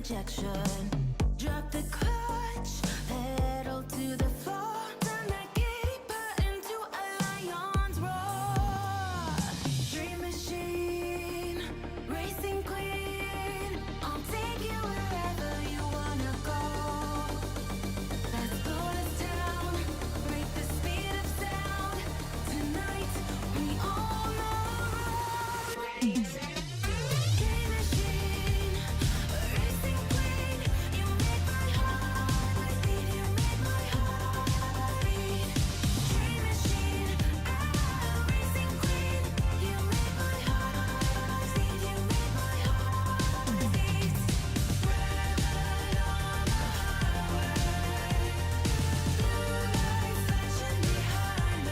rejection. Drop the clutch, pedal to the floor. Turn that giddy button to a lion's roar. Dream machine, racing queen. I'll take you wherever you wanna go. Let's blow this town, break the speed of sound. Tonight, we own the road. Dream machine, racing queen. You make my heart beat, you make my heart beat. Dream machine, racing queen. You make my heart beat, you make my heart beat. Rebel on the highway, blue lights flashing behind me.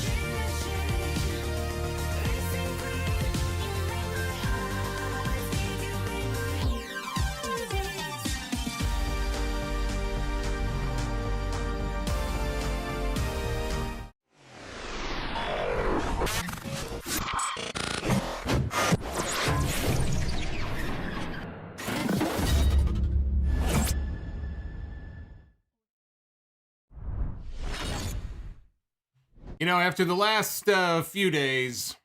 Dream machine, racing queen. You make my heart beat, you make my heart beat. You know, after the last few days,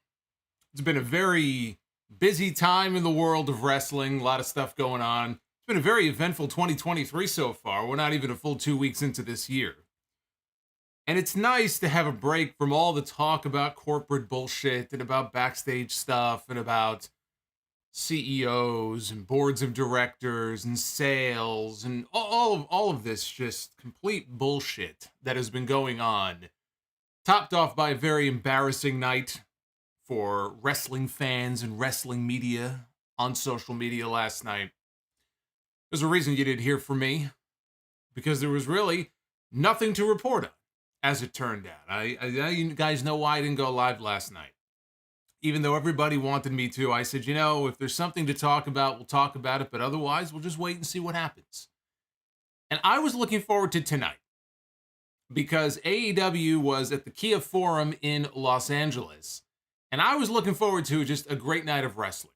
it's been a very busy time in the world of wrestling. A lot of stuff going on. It's been a very eventful 2023 so far. We're not even a full 2 weeks into this year. And it's nice to have a break from all the talk about corporate bullshit and about backstage stuff and about CEOs and boards of directors and sales and all of this just complete bullshit that has been going on. Topped off by a very embarrassing night for wrestling fans and wrestling media on social media last night. There's a reason you didn't hear from me, because there was really nothing to report on, as it turned out. You guys know why I didn't go live last night. Even though everybody wanted me to, I said, you know, if there's something to talk about, we'll talk about it, but otherwise, we'll just wait and see what happens. And I was looking forward to tonight, because AEW was at the Kia Forum in Los Angeles, and I was looking forward to just a great night of wrestling.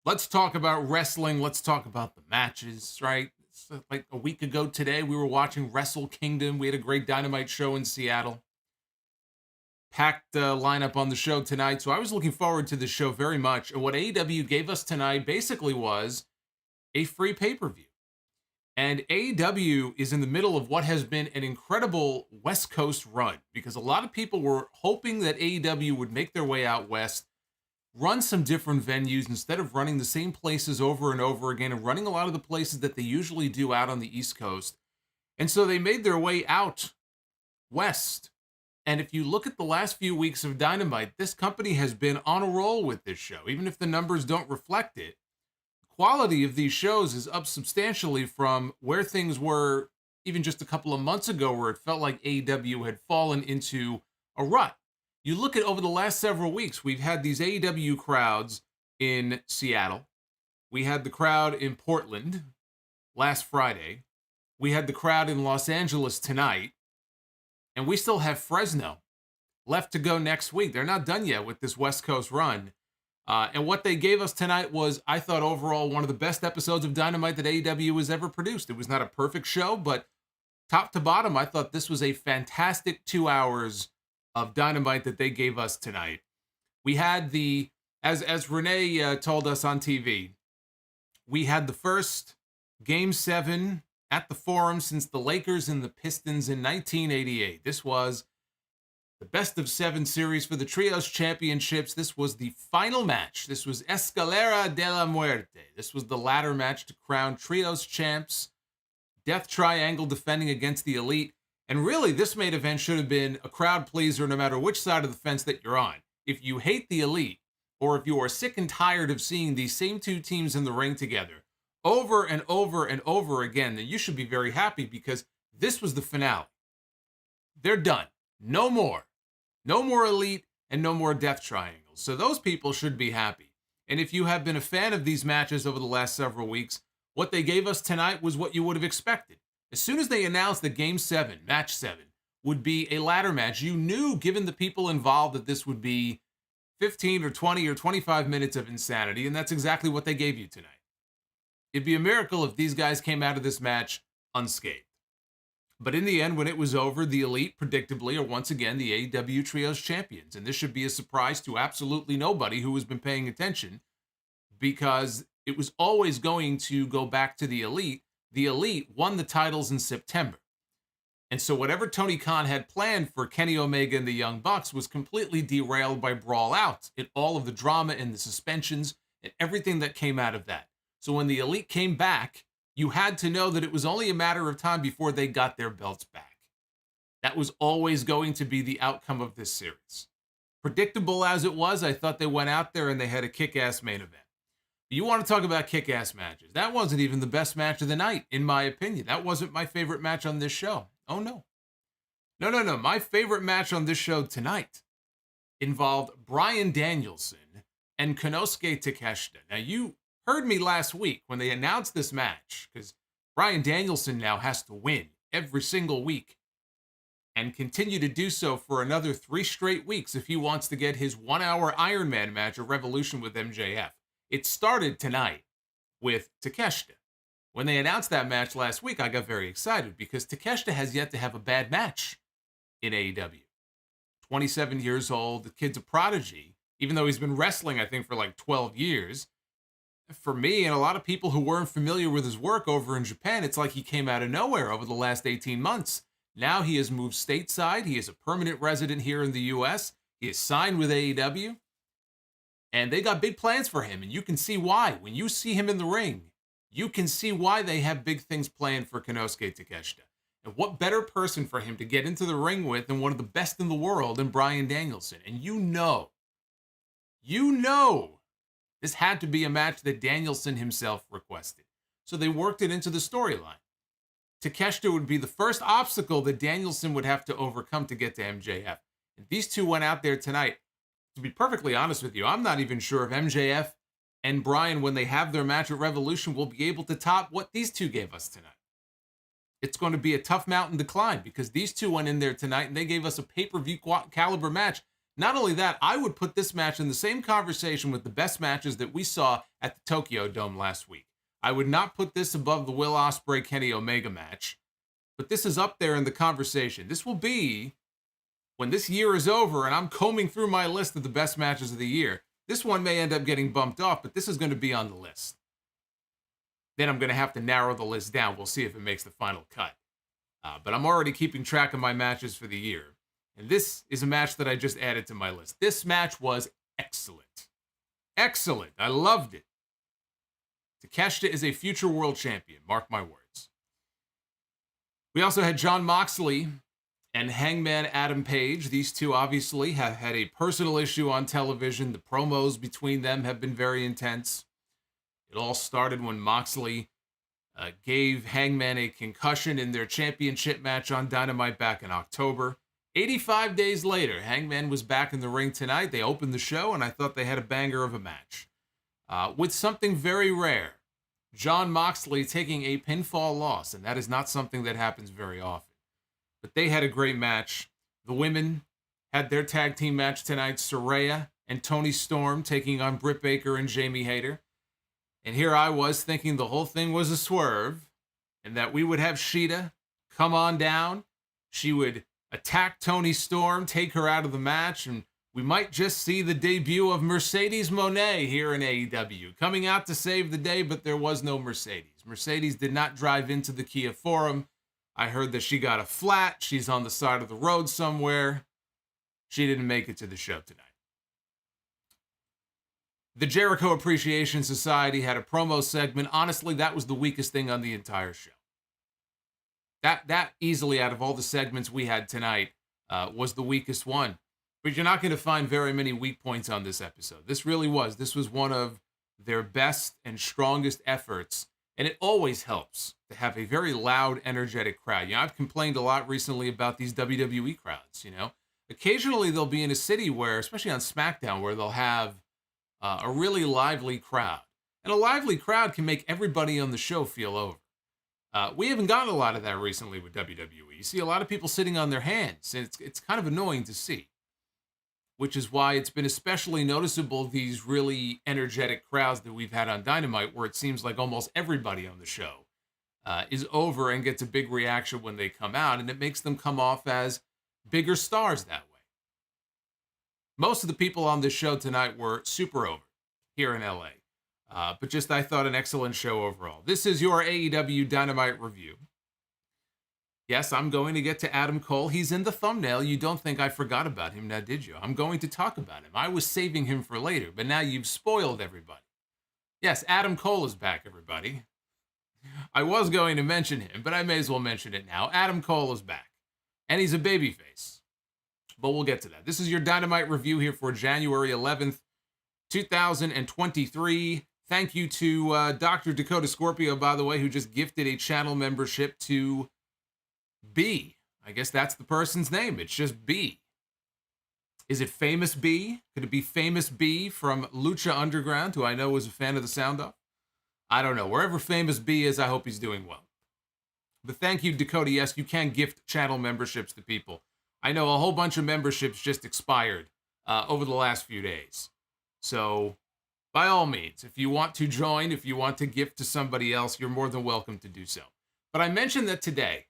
Let's talk about wrestling. Let's talk about the matches, right? It's like a week ago today, we were watching Wrestle Kingdom. We had a great Dynamite show in Seattle. Packed lineup on the show tonight, so I was looking forward to the show very much. And what AEW gave us tonight basically was a free pay-per-view. And AEW is in the middle of what has been an incredible West Coast run, because a lot of people were hoping that AEW would make their way out west, run some different venues instead of running the same places over and over again and running a lot of the places that they usually do out on the East Coast. And so they made their way out west. And if you look at the last few weeks of Dynamite, this company has been on a roll with this show, even if the numbers don't reflect it. Quality of these shows is up substantially from where things were even just a couple of months ago, where it felt like AEW had fallen into a rut. You look at over the last several weeks, we've had these AEW crowds in Seattle. We had the crowd in Portland last Friday. We had the crowd in Los Angeles tonight. And we still have Fresno left to go next week. They're not done yet with this West Coast run. And what they gave us tonight was, I thought, overall, one of the best episodes of Dynamite that AEW has ever produced. It was not a perfect show, but top to bottom, I thought this was a fantastic 2 hours of Dynamite that they gave us tonight. We had the, as Renee told us on TV, we had the first Game 7 at the Forum since the Lakers and the Pistons in 1988. This was the best of 7 series for the Trios Championships. This was the final match. This was Escalera de la Muerte. This was the ladder match to crown Trios champs. Death Triangle defending against the Elite. And really, this main event should have been a crowd pleaser no matter which side of the fence that you're on. If you hate the Elite, or if you are sick and tired of seeing these same two teams in the ring together over and over and over again, then you should be very happy, because this was the finale. They're done. No more. No more Elite and no more Death Triangles. So those people should be happy. And if you have been a fan of these matches over the last several weeks, what they gave us tonight was what you would have expected. As soon as they announced that Game 7, Match 7, would be a ladder match, you knew, given the people involved, that this would be 15 or 20 or 25 minutes of insanity, and that's exactly what they gave you tonight. It'd be a miracle if these guys came out of this match unscathed. But in the end, when it was over, the Elite, predictably, are once again the AEW Trios champions. And this should be a surprise to absolutely nobody who has been paying attention, because it was always going to go back to the Elite. The Elite won the titles in September. And so whatever Tony Khan had planned for Kenny Omega and the Young Bucks was completely derailed by Brawl Out and all of the drama and the suspensions and everything that came out of that. So when the Elite came back, you had to know that it was only a matter of time before they got their belts back. That was always going to be the outcome of this series. Predictable as it was, I thought they went out there and they had a kick-ass main event. You want to talk about kick-ass matches. That wasn't even the best match of the night, in my opinion. That wasn't my favorite match on this show. Oh, no. No. My favorite match on this show tonight involved Bryan Danielson and Konosuke Takeshita. Now, you heard me last week when they announced this match, because Bryan Danielson now has to win every single week and continue to do so for another 3 straight weeks if he wants to get his 1-hour Iron Man match at Revolution with MJF. It started tonight with Takeshita. When they announced that match last week, I got very excited because Takeshita has yet to have a bad match in AEW. 27 years old, the kid's a prodigy, even though he's been wrestling, I think, for like 12 years. For me and a lot of people who weren't familiar with his work over in Japan, it's like he came out of nowhere over the last 18 months. Now he has moved stateside. He is a permanent resident here in the U.S. He is signed with AEW. And they got big plans for him, and you can see why. When you see him in the ring, you can see why they have big things planned for Konosuke Takeshita. And what better person for him to get into the ring with than one of the best in the world than Bryan Danielson? And you know, this had to be a match that Danielson himself requested. So they worked it into the storyline. Takeshita would be the first obstacle that Danielson would have to overcome to get to MJF. And these two went out there tonight. To be perfectly honest with you, I'm not even sure if MJF and Bryan, when they have their match at Revolution, will be able to top what these two gave us tonight. It's going to be a tough mountain to climb because these two went in there tonight and they gave us a pay-per-view caliber match. Not only that, I would put this match in the same conversation with the best matches that we saw at the Tokyo Dome last week. I would not put this above the Will Ospreay-Kenny Omega match, but this is up there in the conversation. This will be, when this year is over and I'm combing through my list of the best matches of the year, this one may end up getting bumped off, but this is going to be on the list. Then I'm going to have to narrow the list down. We'll see if it makes the final cut. But I'm already keeping track of my matches for the year. And this is a match that I just added to my list. This match was excellent. Excellent. I loved it. Takeshita is a future world champion. Mark my words. We also had Jon Moxley and Hangman Adam Page. These two obviously have had a personal issue on television. The promos between them have been very intense. It all started when Moxley gave Hangman a concussion in their championship match on Dynamite back in October. 85 days later, Hangman was back in the ring tonight. They opened the show, and I thought they had a banger of a match. With something very rare, Jon Moxley taking a pinfall loss, and that is not something that happens very often. But they had a great match. The women had their tag team match tonight, Saraya and Toni Storm taking on Britt Baker and Jamie Hayter. And here I was thinking the whole thing was a swerve, and that we would have Shida come on down. She would attack Toni Storm, take her out of the match, and we might just see the debut of Mercedes Mone here in AEW, coming out to save the day, but there was no Mercedes. Mercedes did not drive into the Kia Forum. I heard that she got a flat. She's on the side of the road somewhere. She didn't make it to the show tonight. The Jericho Appreciation Society had a promo segment. Honestly, that was the weakest thing on the entire show. That easily, out of all the segments we had tonight, was the weakest one. But you're not going to find very many weak points on this episode. This really was. This was one of their best and strongest efforts. And it always helps to have a very loud, energetic crowd. You know, I've complained a lot recently about these WWE crowds, you know. Occasionally they'll be in a city where, especially on SmackDown, where they'll have a really lively crowd. And a lively crowd can make everybody on the show feel over. We haven't gotten a lot of that recently with WWE. You see a lot of people sitting on their hands, and it's kind of annoying to see. which is why it's been especially noticeable, these really energetic crowds that we've had on Dynamite, where it seems like almost everybody on the show is over and gets a big reaction when they come out, and it makes them come off as bigger stars that way. Most of the people on this show tonight were super over here in LA, but just I thought an excellent show overall. This is your AEW Dynamite review. Yes, I'm going to get to Adam Cole. He's in the thumbnail. You don't think I forgot about him now, did you? I'm going to talk about him. I was saving him for later, but now you've spoiled everybody. Yes, Adam Cole is back, everybody. I was going to mention him, but I may as well mention it now. Adam Cole is back, and he's a babyface. But we'll get to that. This is your Dynamite review here for January 11th, 2023. Thank you to Dr. Dakota Scorpio, by the way, who just gifted a channel membership to B. I guess that's the person's name. It's just B. Is it Famous B? Could it be Famous B from Lucha Underground, who I know was a fan of the sound off? I don't know. Wherever Famous B is, I hope he's doing well. But thank you, Dakota. Yes, you can gift channel memberships to people. I know a whole bunch of memberships just expired over the last few days. So, by all means, if you want to join, if you want to gift to somebody else, you're more than welcome to do so. But I mentioned that today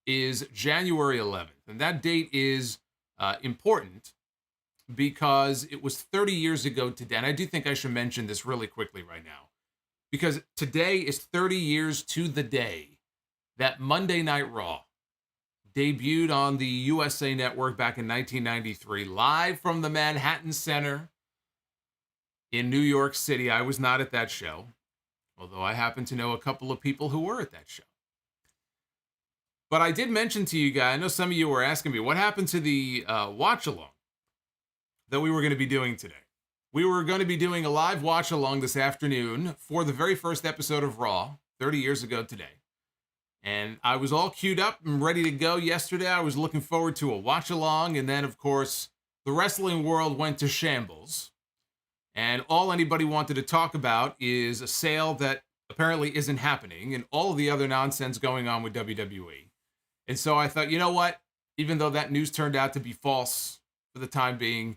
is January 11th, and that date is important because it was 30 years ago today, and I do think I should mention this really quickly right now, because today is 30 years to the day that Monday Night Raw debuted on the USA Network back in 1993, live from the Manhattan Center in New York City. I was not at that show, although I happen to know a couple of people who were at that show. But I did mention to you guys, I know some of you were asking me, what happened to the watch-along that we were going to be doing today? We were going to be doing a live watch-along this afternoon for the very first episode of Raw, 30 years ago today. And I was all queued up and ready to go yesterday. I was looking forward to a watch-along, and then, of course, the wrestling world went to shambles. And all anybody wanted to talk about is a sale that apparently isn't happening and all of the other nonsense going on with WWE. And so I thought, you know what? Even though that news turned out to be false for the time being,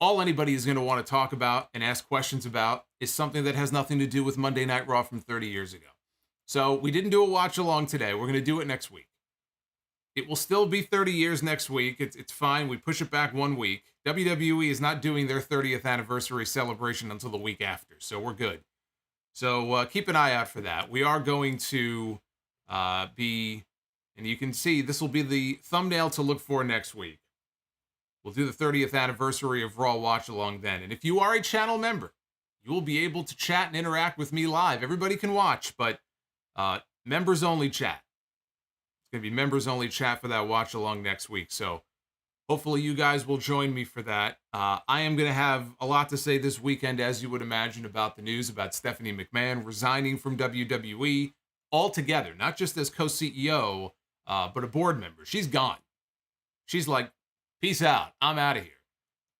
all anybody is going to want to talk about and ask questions about is something that has nothing to do with Monday Night Raw from 30 years ago. So we didn't do a watch along today. We're going to do it next week. It will still be 30 years next week. It's fine. We push it back 1 week. WWE is not doing their 30th anniversary celebration until the week after, so we're good. So keep an eye out for that. We are going to be... And you can see this will be the thumbnail to look for next week. We'll do the 30th anniversary of Raw Watch Along then. And if you are a channel member, you will be able to chat and interact with me live. Everybody can watch, but members only chat. It's going to be members only chat for that watch along next week. So hopefully you guys will join me for that. I am going to have a lot to say this weekend, as you would imagine, about the news about Stephanie McMahon resigning from WWE altogether, not just as co-CEO, but a board member. She's gone. She's like, peace out. I'm out of here.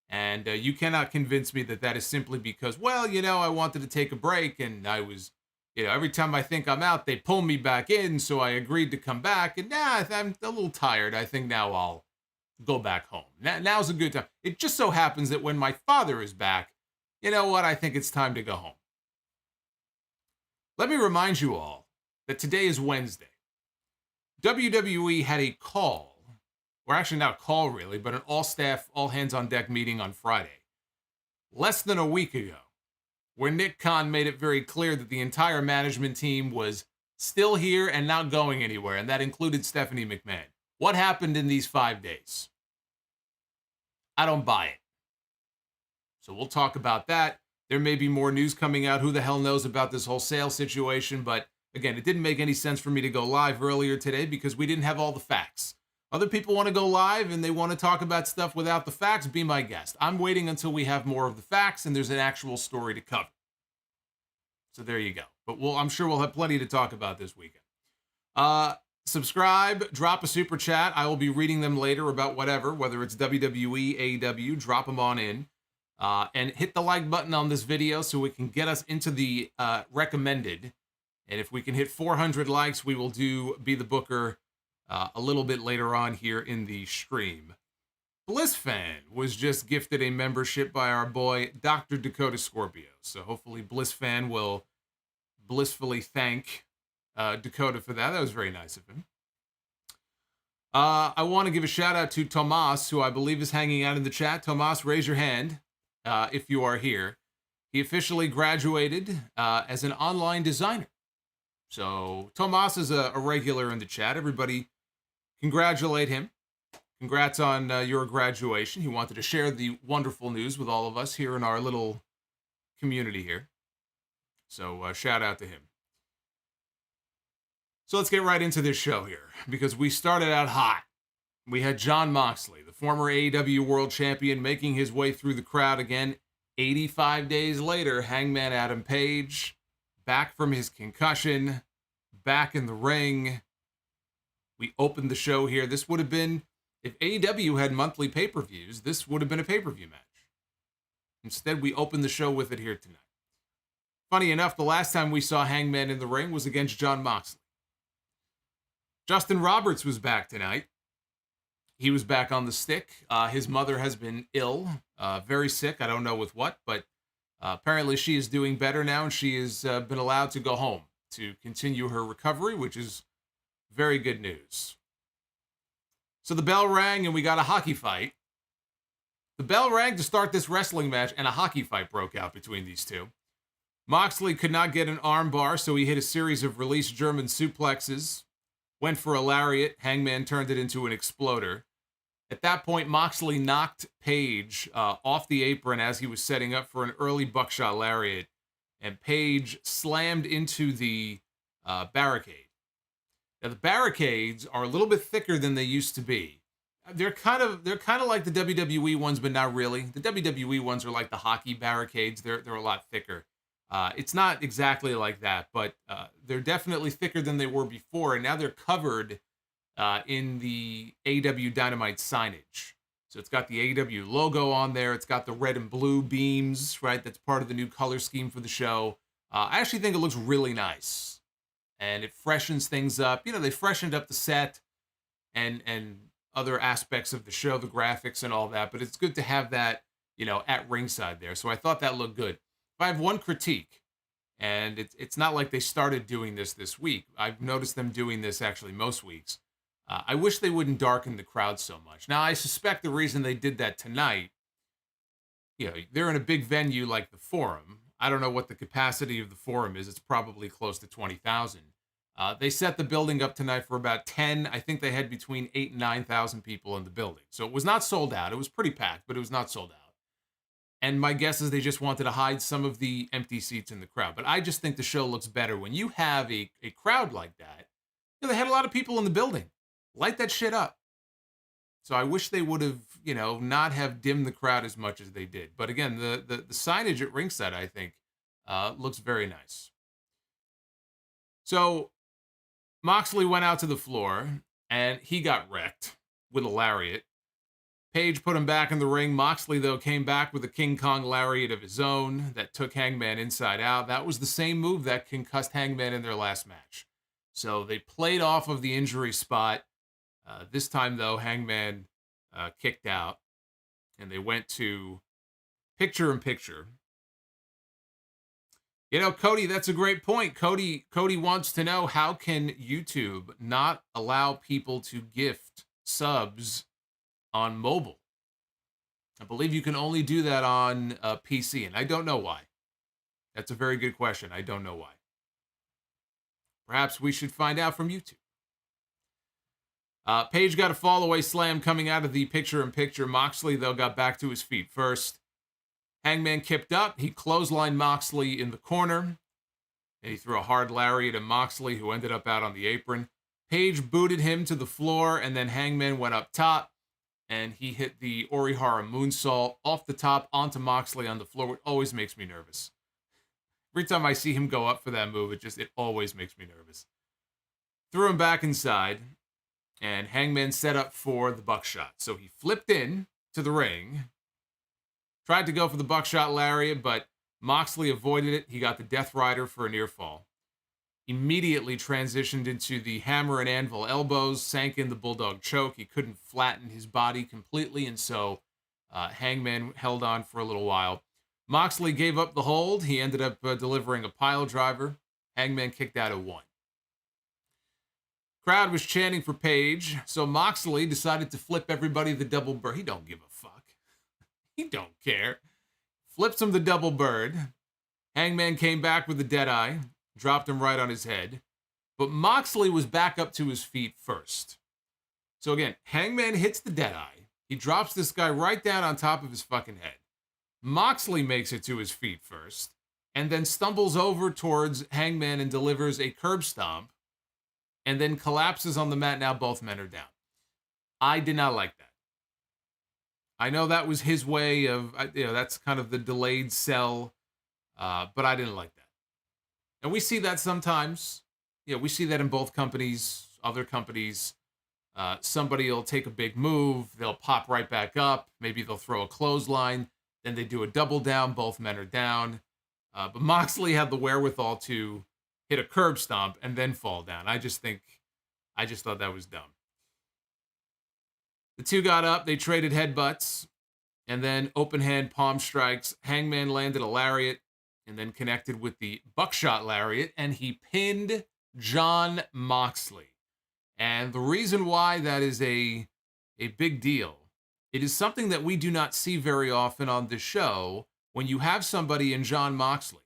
And you cannot convince me that that is simply because, well, you know, I wanted to take a break and I was, you know, every time I think I'm out, they pull me back in. So I agreed to come back. And now I'm a little tired. I think now I'll go back home. Now's a good time. It just so happens that when my father is back, you know what? I think it's time to go home. Let me remind you all that today is Wednesday. WWE had a call, or actually not a call really, but an all-staff, all-hands-on-deck meeting on Friday, less than a week ago, where Nick Khan made it very clear that the entire management team was still here and not going anywhere, and that included Stephanie McMahon. What happened in these 5 days? I don't buy it. So we'll talk about that. There may be more news coming out. Who the hell knows about this whole sale situation, but again, it didn't make any sense for me to go live earlier today because we didn't have all the facts. Other people want to go live and they want to talk about stuff without the facts. Be my guest. I'm waiting until we have more of the facts and there's an actual story to cover. So there you go. But I'm sure we'll have plenty to talk about this weekend. Subscribe, drop a super chat. I will be reading them later about whatever, whether it's WWE, AEW, drop them on in. And hit the like button on this video so it can get us into the recommended. And if we can hit 400 likes, we will be the booker a little bit later on here in the stream. Bliss Fan was just gifted a membership by our boy, Dr. Dakota Scorpio. So hopefully Bliss Fan will blissfully thank Dakota for that. That was very nice of him. I want to give a shout out to Tomas, who I believe is hanging out in the chat. Tomas, raise your hand if you are here. He officially graduated as an online designer. So Tomas is a regular in the chat. Everybody congratulate him. Congrats on your graduation. He wanted to share the wonderful news with all of us here in our little community here. So shout out to him. So let's get right into this show here, because we started out hot. We had Jon Moxley, the former AEW World Champion, making his way through the crowd again. 85 days later, Hangman Adam Page, back from his concussion, back in the ring. We opened the show here. This would have been, if AEW had monthly pay-per-views, this would have been a pay-per-view match. Instead, we opened the show with it here tonight. Funny enough, the last time we saw Hangman in the ring was against Jon Moxley. Justin Roberts was back tonight. He was back on the stick. His mother has been ill, very sick. I don't know with what, but apparently she is doing better now, and she has been allowed to go home to continue her recovery, which is very good news. So the bell rang, and we got a hockey fight. The bell rang to start this wrestling match, and a hockey fight broke out between these two. Moxley could not get an arm bar, so he hit a series of released German suplexes. Went for a lariat. Hangman turned it into an exploder. At that point, Moxley knocked Page off the apron as he was setting up for an early buckshot lariat, and Page slammed into the barricade. Now, the barricades are a little bit thicker than they used to be. They're kind of like the WWE ones, but not really. The WWE ones are like the hockey barricades. They're a lot thicker. It's not exactly like that, but they're definitely thicker than they were before, and now they're covered in the AEW Dynamite signage. So it's got the AEW logo on there. It's got the red and blue beams, right? That's part of the new color scheme for the show. I actually think it looks really nice, and it freshens things up. You know, they freshened up the set and other aspects of the show, the graphics and all that, but it's good to have that, you know, at ringside there. So I thought that looked good. If I have one critique, and it's not like they started doing this week. I've noticed them doing this actually most weeks. I wish they wouldn't darken the crowd so much. Now, I suspect the reason they did that tonight, you know, they're in a big venue like the Forum. I don't know what the capacity of the Forum is. It's probably close to 20,000. They set the building up tonight for about 10. I think they had between 8,000 and 9,000 people in the building. So it was not sold out. It was pretty packed, but it was not sold out. And my guess is they just wanted to hide some of the empty seats in the crowd. But I just think the show looks better when you have a crowd like that. You know, they had a lot of people in the building. Light that shit up. So I wish they would have, you know, not have dimmed the crowd as much as they did. But again, the signage at ringside, I think, looks very nice. So Moxley went out to the floor, and he got wrecked with a lariat. Page put him back in the ring. Moxley, though, came back with a King Kong lariat of his own that took Hangman inside out. That was the same move that concussed Hangman in their last match. So they played off of the injury spot. This time, though, Hangman kicked out, and they went to picture-in-picture. You know, Cody, that's a great point. Cody wants to know, how can YouTube not allow people to gift subs on mobile? I believe you can only do that on PC, and I don't know why. That's a very good question. I don't know why. Perhaps we should find out from YouTube. Page got a fall-away slam coming out of the picture-in-picture. Moxley, though, got back to his feet first. Hangman kipped up. He clotheslined Moxley in the corner, and he threw a hard lariat at Moxley, who ended up out on the apron. Page booted him to the floor, and then Hangman went up top, and he hit the Orihara moonsault off the top onto Moxley on the floor, which always makes me nervous. Every time I see him go up for that move, it always makes me nervous. Threw him back inside, and Hangman set up for the buckshot. So he flipped in to the ring, tried to go for the buckshot lariat, but Moxley avoided it. He got the Death Rider for a near fall. immediately transitioned into the hammer and anvil elbows, sank in the bulldog choke. He couldn't flatten his body completely, and so Hangman held on for a little while. Moxley gave up the hold. He ended up delivering a pile driver. Hangman kicked out at 1. Crowd was chanting for Page, so Moxley decided to flip everybody the double bird. He don't give a fuck. He don't care. Flips him the double bird. Hangman came back with a dead eye, dropped him right on his head. But Moxley was back up to his feet first. So again, Hangman hits the dead eye. He drops this guy right down on top of his fucking head. Moxley makes it to his feet first, and then stumbles over towards Hangman and delivers a curb stomp, and then collapses on the mat. Now both men are down. I did not like that. I know that was his way of, that's kind of the delayed sell, but I didn't like that. And we see that sometimes. We see that in both companies, other companies. Somebody will take a big move. They'll pop right back up. Maybe they'll throw a clothesline. Then they do a double down. Both men are down. But Moxley had the wherewithal to hit a curb stomp and then fall down. I just thought that was dumb. The two got up. They traded headbutts. And then open hand palm strikes. Hangman landed a lariat and then connected with the buckshot lariat. And he pinned Jon Moxley. And the reason why that is a big deal, it is something that we do not see very often on this show. When you have somebody in Jon Moxley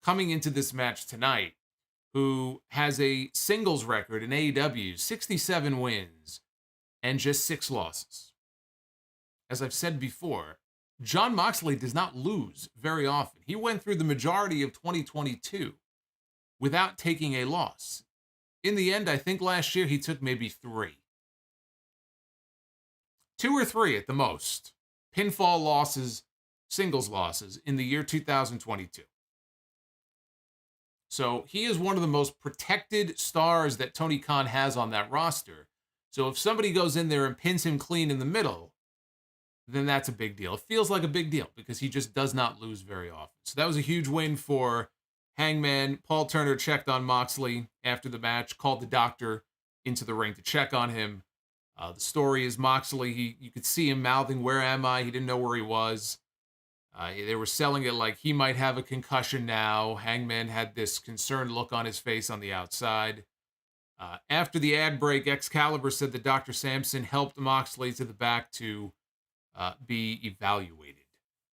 coming into this match tonight who has a singles record in AEW, 67 wins and just 6 losses. As I've said before, Jon Moxley does not lose very often. He went through the majority of 2022 without taking a loss. In the end, I think last year he took maybe 3. 2 or 3 at the most. Pinfall losses, singles losses in the year 2022. So he is one of the most protected stars that Tony Khan has on that roster. So if somebody goes in there and pins him clean in the middle, then that's a big deal. It feels like a big deal because he just does not lose very often. So that was a huge win for Hangman. Paul Turner checked on Moxley after the match, called the doctor into the ring to check on him. The story is Moxley, you could see him mouthing, "Where am I?" He didn't know where he was. They were selling it like he might have a concussion now. Hangman had this concerned look on his face on the outside. After the ad break, Excalibur said that Dr. Sampson helped Moxley to the back to be evaluated.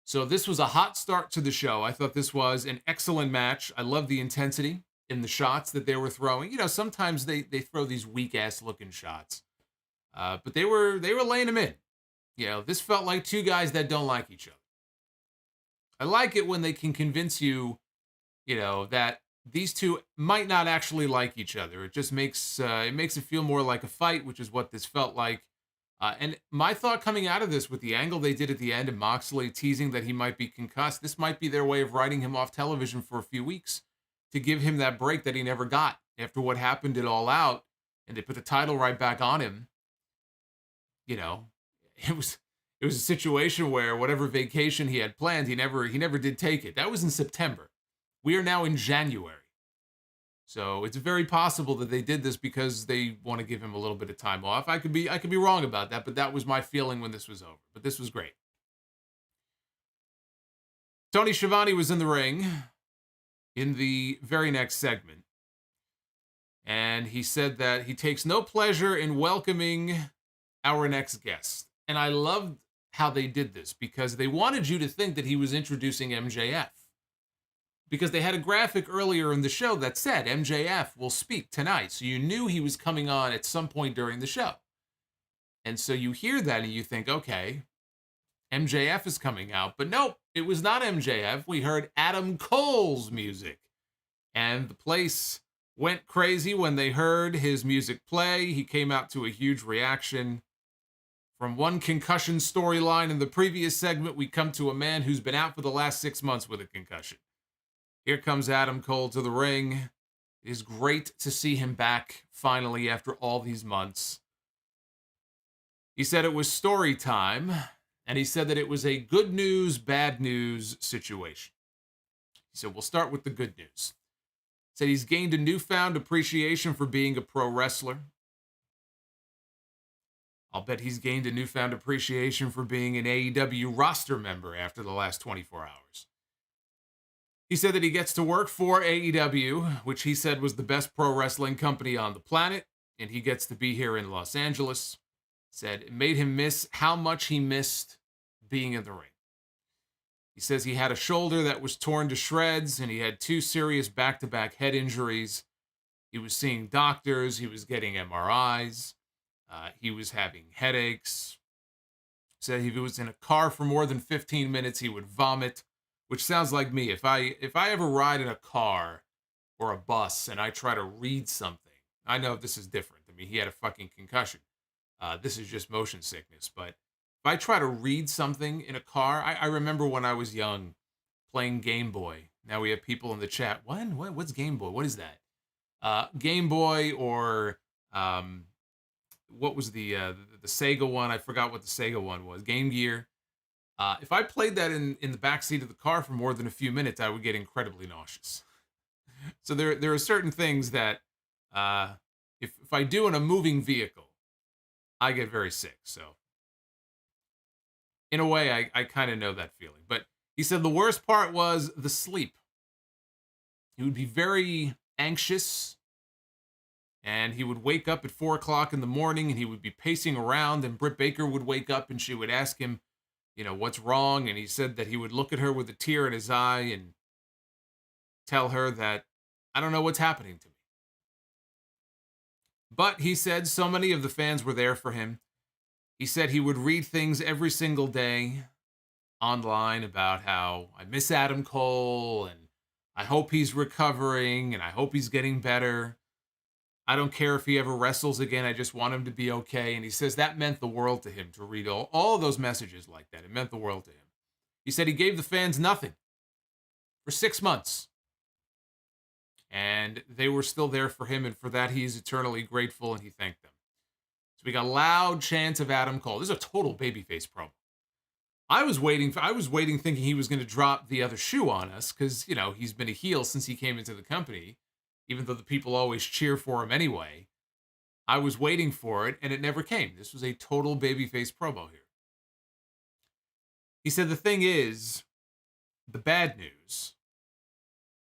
So this was a hot start to the show. I thought this was an excellent match. I love the intensity in the shots that they were throwing. Sometimes they throw these weak-ass looking shots. But they were laying them in. This felt like two guys that don't like each other. I like it when they can convince you, that these two might not actually like each other. It just makes it feel more like a fight, which is what this felt like. And my thought coming out of this with the angle they did at the end and Moxley teasing that he might be concussed, this might be their way of writing him off television for a few weeks to give him that break that he never got after what happened at All Out. And they put the title right back on him. It was a situation where whatever vacation he had planned, he never did take it. That was in September. We are now in January. So it's very possible that they did this because they want to give him a little bit of time off. I could be wrong about that, but that was my feeling when this was over. But this was great. Tony Schiavone was in the ring in the very next segment. And he said that he takes no pleasure in welcoming our next guest. And I loved how they did this because they wanted you to think that he was introducing MJF. Because they had a graphic earlier in the show that said MJF will speak tonight. So you knew he was coming on at some point during the show. And so you hear that and you think, okay, MJF is coming out. But nope, it was not MJF. We heard Adam Cole's music. And the place went crazy when they heard his music play. He came out to a huge reaction. From one concussion storyline in the previous segment, we come to a man who's been out for the last 6 months with a concussion. Here comes Adam Cole to the ring. It is great to see him back finally after all these months. He said it was story time, and he said that it was a good news, bad news situation. He said, we'll start with the good news. Said he's gained a newfound appreciation for being a pro wrestler. I'll bet he's gained a newfound appreciation for being an AEW roster member after the last 24 hours. He said that he gets to work for AEW, which he said was the best pro wrestling company on the planet, and he gets to be here in Los Angeles. Said it made him miss how much he missed being in the ring. He says he had a shoulder that was torn to shreds, and he had 2 serious back-to-back head injuries. He was seeing doctors. He was getting MRIs. He was having headaches. Said if he was in a car for more than 15 minutes, he would vomit, which sounds like me. If I ever ride in a car or a bus and I try to read something, I know this is different. I mean, he had a fucking concussion. This is just motion sickness. But if I try to read something in a car, I remember when I was young playing Game Boy. Now we have people in the chat. What's Game Boy? What is that? Game Boy or what was the Sega one? I forgot what the Sega one was. Game Gear. If I played that in the backseat of the car for more than a few minutes, I would get incredibly nauseous. So there are certain things that if I do in a moving vehicle, I get very sick. So in a way, I kind of know that feeling. But he said the worst part was the sleep. He would be very anxious, and he would wake up at 4 o'clock in the morning, and he would be pacing around, and Britt Baker would wake up, and she would ask him, what's wrong? And he said that he would look at her with a tear in his eye and tell her that, I don't know what's happening to me. But he said so many of the fans were there for him. He said he would read things every single day online about how I miss Adam Cole, and I hope he's recovering, and I hope he's getting better. I don't care if he ever wrestles again. I just want him to be okay. And he says that meant the world to him to read all of those messages like that. It meant the world to him. He said he gave the fans nothing for 6 months. And they were still there for him. And for that, he is eternally grateful, and he thanked them. So we got loud chants of Adam Cole. This is a total babyface promo. I was waiting thinking he was going to drop the other shoe on us because, he's been a heel since he came into the company. Even though the people always cheer for him anyway, I was waiting for it, and it never came. This was a total babyface promo here. He said the thing is, the bad news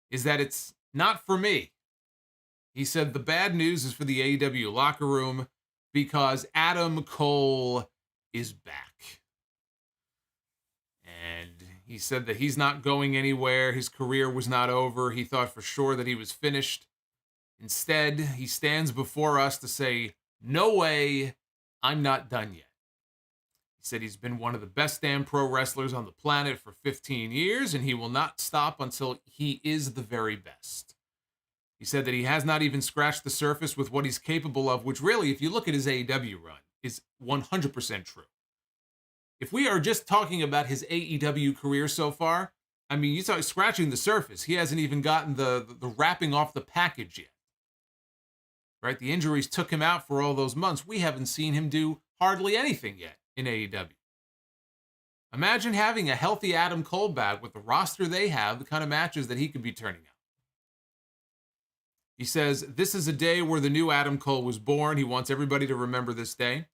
is that it's not for me. He said the bad news is for the AEW locker room because Adam Cole is back. And he said that he's not going anywhere. His career was not over. He thought for sure that he was finished. Instead, he stands before us to say, no way, I'm not done yet. He said he's been one of the best damn pro wrestlers on the planet for 15 years, and he will not stop until he is the very best. He said that he has not even scratched the surface with what he's capable of, which really, if you look at his AEW run, is 100% true. If we are just talking about his AEW career so far, I mean, you start scratching the surface. He hasn't even gotten the wrapping off the package yet. Right? The injuries took him out for all those months. We haven't seen him do hardly anything yet in AEW. Imagine having a healthy Adam Cole back with the roster they have, the kind of matches that he could be turning out. He says, this is a day where the new Adam Cole was born. He wants everybody to remember this day.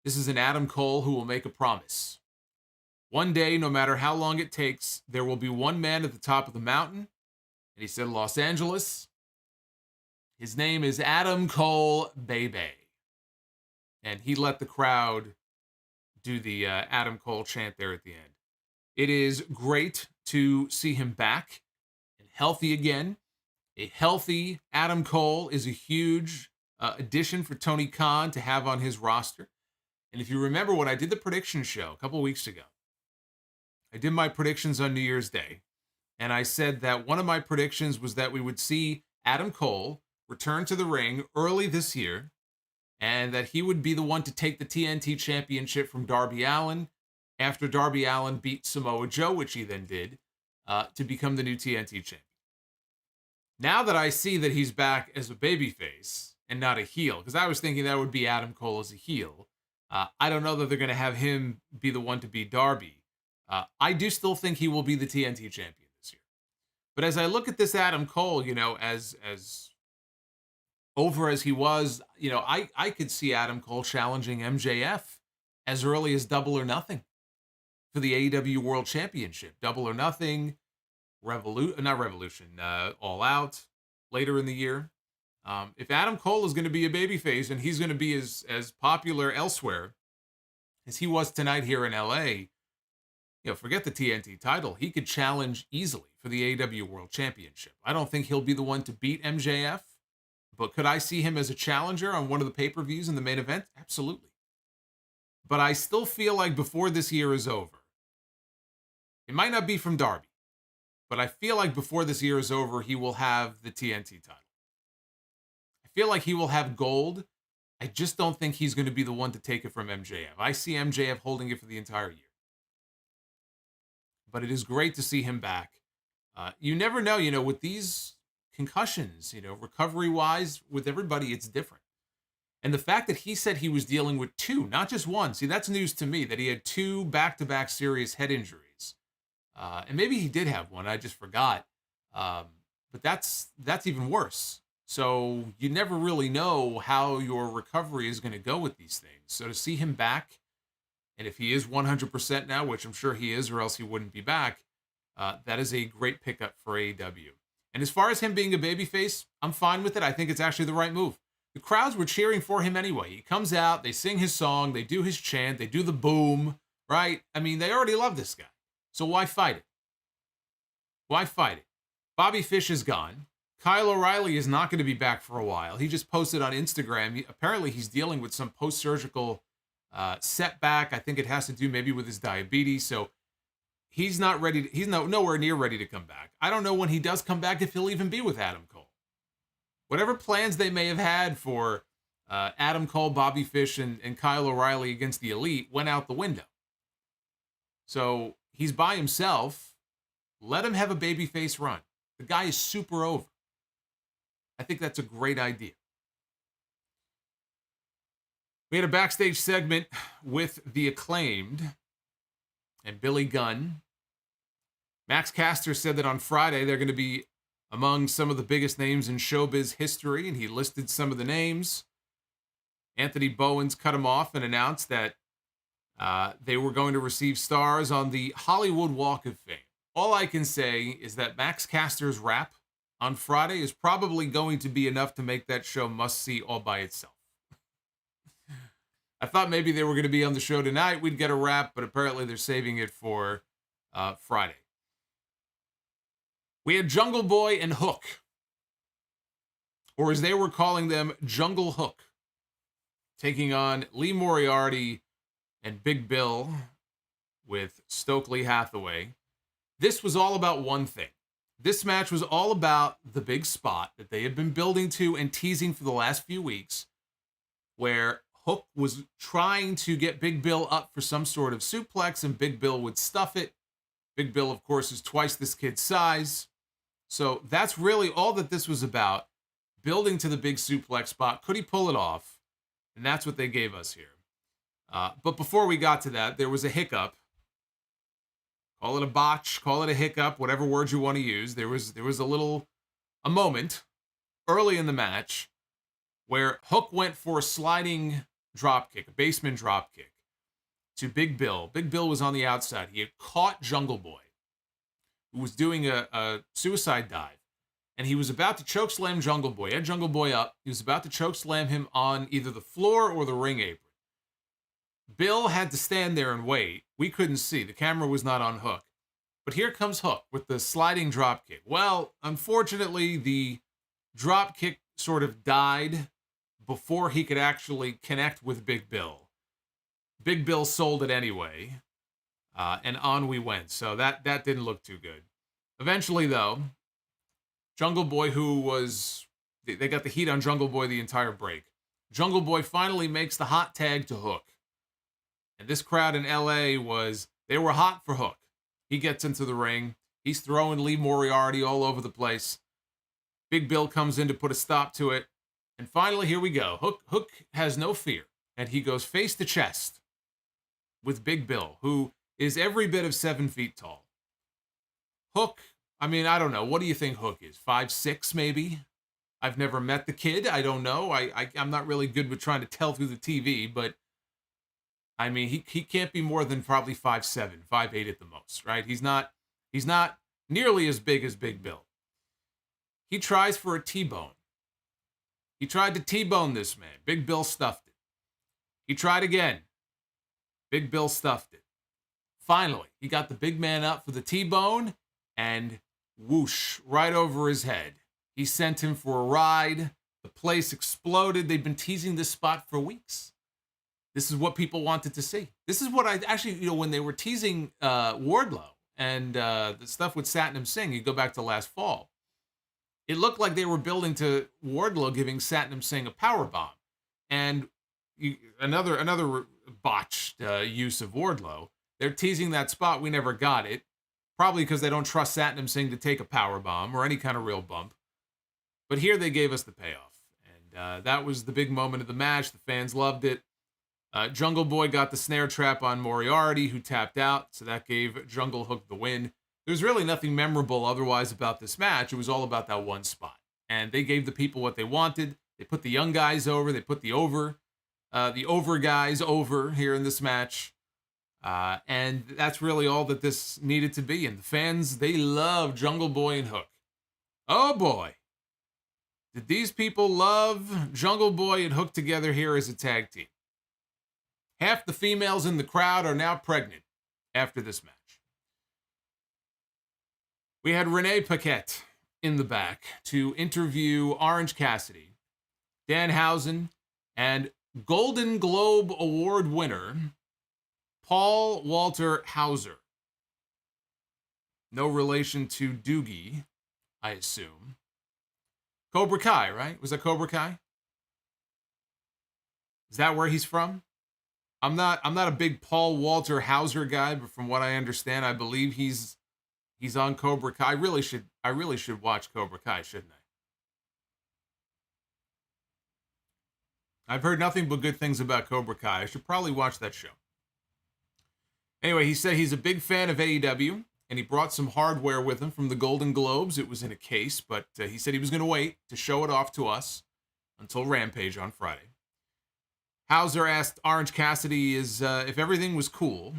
This is an Adam Cole who will make a promise. One day, no matter how long it takes, there will be one man at the top of the mountain. And he said, Los Angeles. His name is Adam Cole, baby. And he let the crowd do the Adam Cole chant there at the end. It is great to see him back and healthy again. A healthy Adam Cole is a huge addition for Tony Khan to have on his roster. And if you remember when I did the prediction show a couple weeks ago, I did my predictions on New Year's Day. And I said that one of my predictions was that we would see Adam Cole return to the ring early this year, and that he would be the one to take the TNT Championship from Darby Allin after Darby Allin beat Samoa Joe, which he then did, to become the new TNT champion. Now that I see that he's back as a babyface and not a heel, because I was thinking that would be Adam Cole as a heel, I don't know that they're going to have him be the one to beat Darby. I do still think he will be the TNT champion this year. But as I look at this Adam Cole, as over as he was, I could see Adam Cole challenging MJF as early as Double or Nothing for the AEW World Championship. Double or Nothing, not Revolution, All Out later in the year. If Adam Cole is going to be a babyface and he's going to be as popular elsewhere as he was tonight here in LA, forget the TNT title. He could challenge easily for the AEW World Championship. I don't think he'll be the one to beat MJF, but could I see him as a challenger on one of the pay-per-views in the main event? Absolutely. But I still feel like before this year is over, it might not be from Darby, but I feel like before this year is over, he will have the TNT title. I feel like he will have gold. I just don't think he's going to be the one to take it from MJF. I see MJF holding it for the entire year. But it is great to see him back. You never know, with these concussions, recovery-wise, with everybody, it's different. And the fact that he said he was dealing with two, not just one. See, that's news to me, that he had two back-to-back serious head injuries. And maybe he did have one, I just forgot. But that's even worse. So you never really know how your recovery is going to go with these things. So to see him back, and if he is 100% now, which I'm sure he is, or else he wouldn't be back, that is a great pickup for AEW. And as far as him being a babyface, I'm fine with it. I think it's actually the right move. The crowds were cheering for him anyway. He comes out, they sing his song, they do his chant, they do the boom, right? I mean, they already love this guy. So why fight it? Why fight it? Bobby Fish is gone. Kyle O'Reilly is not going to be back for a while. He just posted on Instagram. Apparently, he's dealing with some post-surgical setback. I think it has to do maybe with his diabetes. So he's not ready. He's nowhere near ready to come back. I don't know when he does come back if he'll even be with Adam Cole. Whatever plans they may have had for Adam Cole, Bobby Fish, and Kyle O'Reilly against the Elite went out the window. So he's by himself. Let him have a babyface run. The guy is super over. I think that's a great idea. We had a backstage segment with The Acclaimed and Billy Gunn. Max Caster said that on Friday they're going to be among some of the biggest names in showbiz history, and he listed some of the names. Anthony Bowens cut him off and announced that they were going to receive stars on the Hollywood Walk of Fame. All I can say is that Max Caster's rap on Friday is probably going to be enough to make that show must-see all by itself. I thought maybe they were going to be on the show tonight. We'd get a rap, but apparently they're saving it for Friday. We had Jungle Boy and Hook, or as they were calling them, Jungle Hook, taking on Lee Moriarty and Big Bill with Stokely Hathaway. This was all about one thing. This match was all about the big spot that they had been building to and teasing for the last few weeks, where Hook was trying to get Big Bill up for some sort of suplex, and Big Bill would stuff it. Big Bill, of course, is twice this kid's size. So that's really all that this was about, building to the big suplex spot. Could he pull it off? And that's what they gave us here. But before we got to that, there was a hiccup. Call it a botch, call it a hiccup, whatever word you want to use. There was a moment early in the match where Hook went for a sliding drop kick, a basement drop kick to Big Bill. Big Bill was on the outside. He had caught Jungle Boy, who was doing a suicide dive, and he was about to choke slam Jungle Boy. He had Jungle Boy up. He was about to choke slam him on either the floor or the ring apron. Bill had to stand there and wait. We couldn't see. The camera was not on Hook. But here comes Hook with the sliding drop kick. Well, unfortunately, the drop kick sort of died before he could actually connect with Big Bill. Big Bill sold it anyway, and on we went. So that didn't look too good. Eventually, though, Jungle Boy, they got the heat on Jungle Boy the entire break. Jungle Boy finally makes the hot tag to Hook. And this crowd in LA they were hot for Hook. He gets into the ring. He's throwing Lee Moriarty all over the place. Big Bill comes in to put a stop to it. And finally, here we go. Hook has no fear. And he goes face to chest with Big Bill, who is every bit of 7 feet tall. Hook I mean, I don't know. What do you think Hook is? 5'6", maybe? I've never met the kid. I don't know. I'm not really good with trying to tell through the TV, but I mean, he can't be more than probably 5'7", 5'8" at the most, right? He's not nearly as big as Big Bill. He tries for a T-bone. He tried to T-bone this man. Big Bill stuffed it. He tried again. Big Bill stuffed it. Finally, he got the big man up for the T-bone, and whoosh, right over his head. He sent him for a ride. The place exploded. They've been teasing this spot for weeks. This is what people wanted to see. This is what I actually, when they were teasing Wardlow and the stuff with Satnam Singh, you go back to last fall, it looked like they were building to Wardlow giving Satnam Singh a powerbomb. And another botched use of Wardlow. They're teasing that spot. We never got it. Probably because they don't trust Satnam Singh to take a powerbomb or any kind of real bump. But here they gave us the payoff. And that was the big moment of the match. The fans loved it. Jungle Boy got the snare trap on Moriarty, who tapped out. So that gave Jungle Hook the win. There's really nothing memorable otherwise about this match. It was all about that one spot. And they gave the people what they wanted. They put the young guys over. They put the over guys over here in this match. And that's really all that this needed to be. And the fans, they love Jungle Boy and Hook. Oh boy. Did these people love Jungle Boy and Hook together here as a tag team? Half the females in the crowd are now pregnant after this match. We had Renee Paquette in the back to interview Orange Cassidy, Danhausen, and Golden Globe Award winner Paul Walter Hauser. No relation to Doogie, I assume. Cobra Kai, right? Was that Cobra Kai? Is that where he's from? I'm not a big Paul Walter Hauser guy, but from what I understand, I believe he's on Cobra Kai. I really should watch Cobra Kai, shouldn't I? I've heard nothing but good things about Cobra Kai. I should probably watch that show. Anyway, he said he's a big fan of AEW, and he brought some hardware with him from the Golden Globes. It was in a case, but he said he was going to wait to show it off to us until Rampage on Friday. Hauser asked Orange Cassidy if everything was cool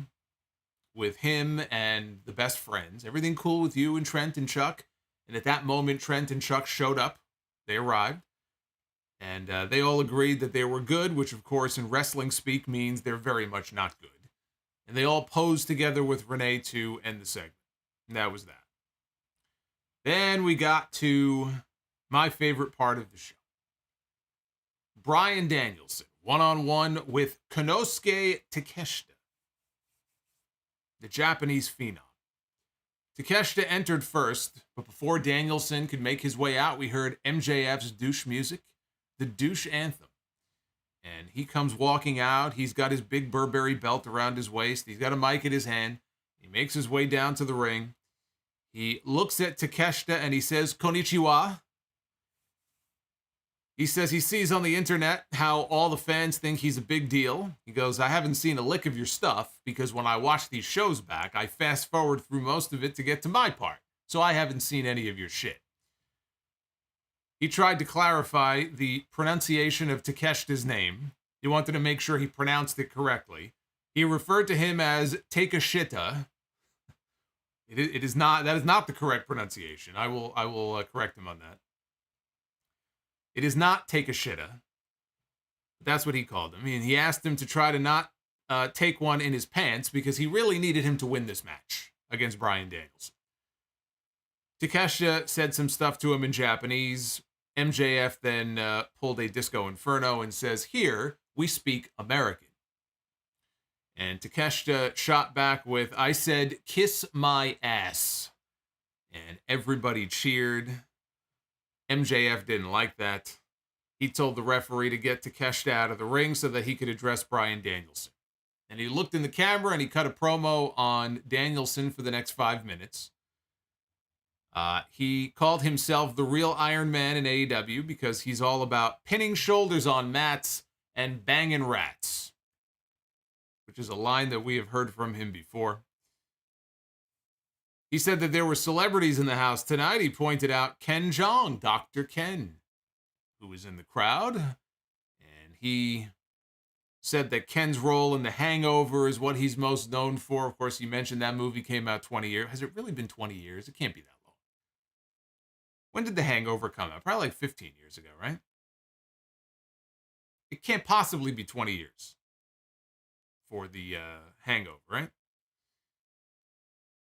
with him and the best friends. Everything cool with you and Trent and Chuck? And at that moment, Trent and Chuck showed up. They arrived. And they all agreed that they were good, which, of course, in wrestling speak means they're very much not good. And they all posed together with Renee to end the segment. And that was that. Then we got to my favorite part of the show. Bryan Danielson, one-on-one with Konosuke Takeshita, the Japanese phenom. Takeshita entered first, but before Danielson could make his way out, we heard MJF's douche music, the douche anthem. And he comes walking out. He's got his big Burberry belt around his waist. He's got a mic in his hand. He makes his way down to the ring. He looks at Takeshita and he says, "Konnichiwa." He says he sees on the internet how all the fans think he's a big deal. He goes, "I haven't seen a lick of your stuff because when I watch these shows back, I fast forward through most of it to get to my part. So I haven't seen any of your shit." He tried to clarify the pronunciation of Takeshita's name. He wanted to make sure he pronounced it correctly. He referred to him as Takeshita. That is not the correct pronunciation. I will correct him on that. It is not Takeshita. That's what he called him. And he asked him to try to not take one in his pants because he really needed him to win this match against Bryan Danielson. Takeshita said some stuff to him in Japanese. MJF then pulled a Disco Inferno and says, "Here, we speak American." And Takeshita shot back with, "I said, kiss my ass." And everybody cheered. MJF didn't like that. He told the referee to get Takeshita out of the ring so that he could address Bryan Danielson. And he looked in the camera and he cut a promo on Danielson for the next 5 minutes. He called himself the real Iron Man in AEW because he's all about pinning shoulders on mats and banging rats, which is a line that we have heard from him before. He said that there were celebrities in the house tonight. He pointed out Ken Jeong, Dr. Ken, who was in the crowd. And he said that Ken's role in The Hangover is what he's most known for. Of course, he mentioned that movie came out 20 years. Has it really been 20 years? It can't be that long. When did The Hangover come out? Probably like 15 years ago, right? It can't possibly be 20 years for The Hangover, right?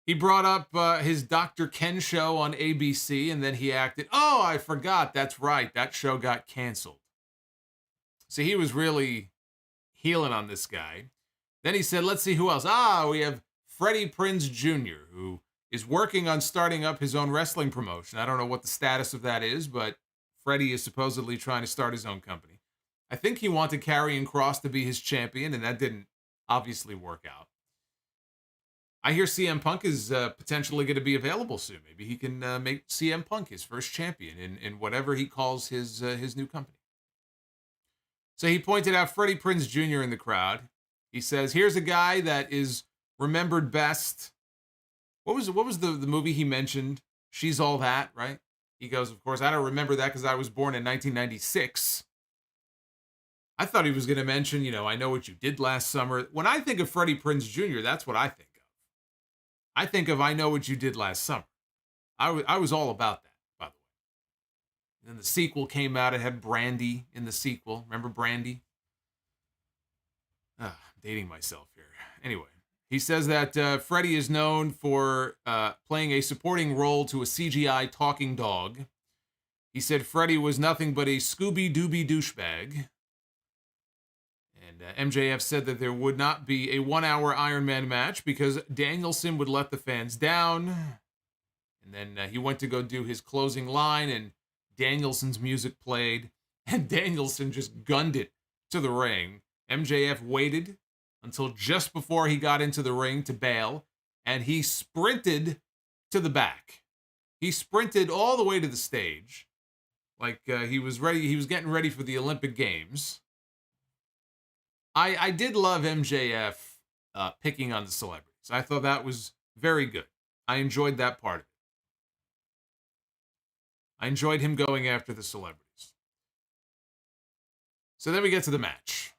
He brought up his Dr. Ken show on ABC, and then he acted, oh, I forgot, that's right, that show got canceled. So he was really healing on this guy. Then he said, let's see who else. We have Freddie Prinze Jr., who is working on starting up his own wrestling promotion. I don't know what the status of that is, but Freddie is supposedly trying to start his own company. I think he wanted Karrion Kross to be his champion, and that didn't obviously work out. I hear CM Punk is potentially going to be available soon. Maybe he can make CM Punk his first champion in whatever he calls his new company. So he pointed out Freddie Prinze Jr. in the crowd. He says, here's a guy that is remembered best. What was the movie he mentioned? She's All That, right? He goes, of course, I don't remember that because I was born in 1996. I thought he was going to mention, I Know What You Did Last Summer. When I think of Freddie Prinze Jr., that's what I think of. I think of I Know What You Did Last Summer. I was all about that, by the way. And then the sequel came out. It had Brandy in the sequel. Remember Brandy? I'm dating myself here. Anyway, he says that Freddie is known for playing a supporting role to a CGI talking dog. He said Freddie was nothing but a Scooby-Dooby douchebag. And MJF said that there would not be a 1-hour Iron Man match because Danielson would let the fans down. And then he went to go do his closing line, and Danielson's music played, and Danielson just gunned it to the ring. MJF waited until just before he got into the ring to bail, and he sprinted to the back. He sprinted all the way to the stage, like he was ready. He was getting ready for the Olympic Games. I did love MJF picking on the celebrities. I thought that was very good. I enjoyed that part of it. I enjoyed him going after the celebrities. So then we get to the match.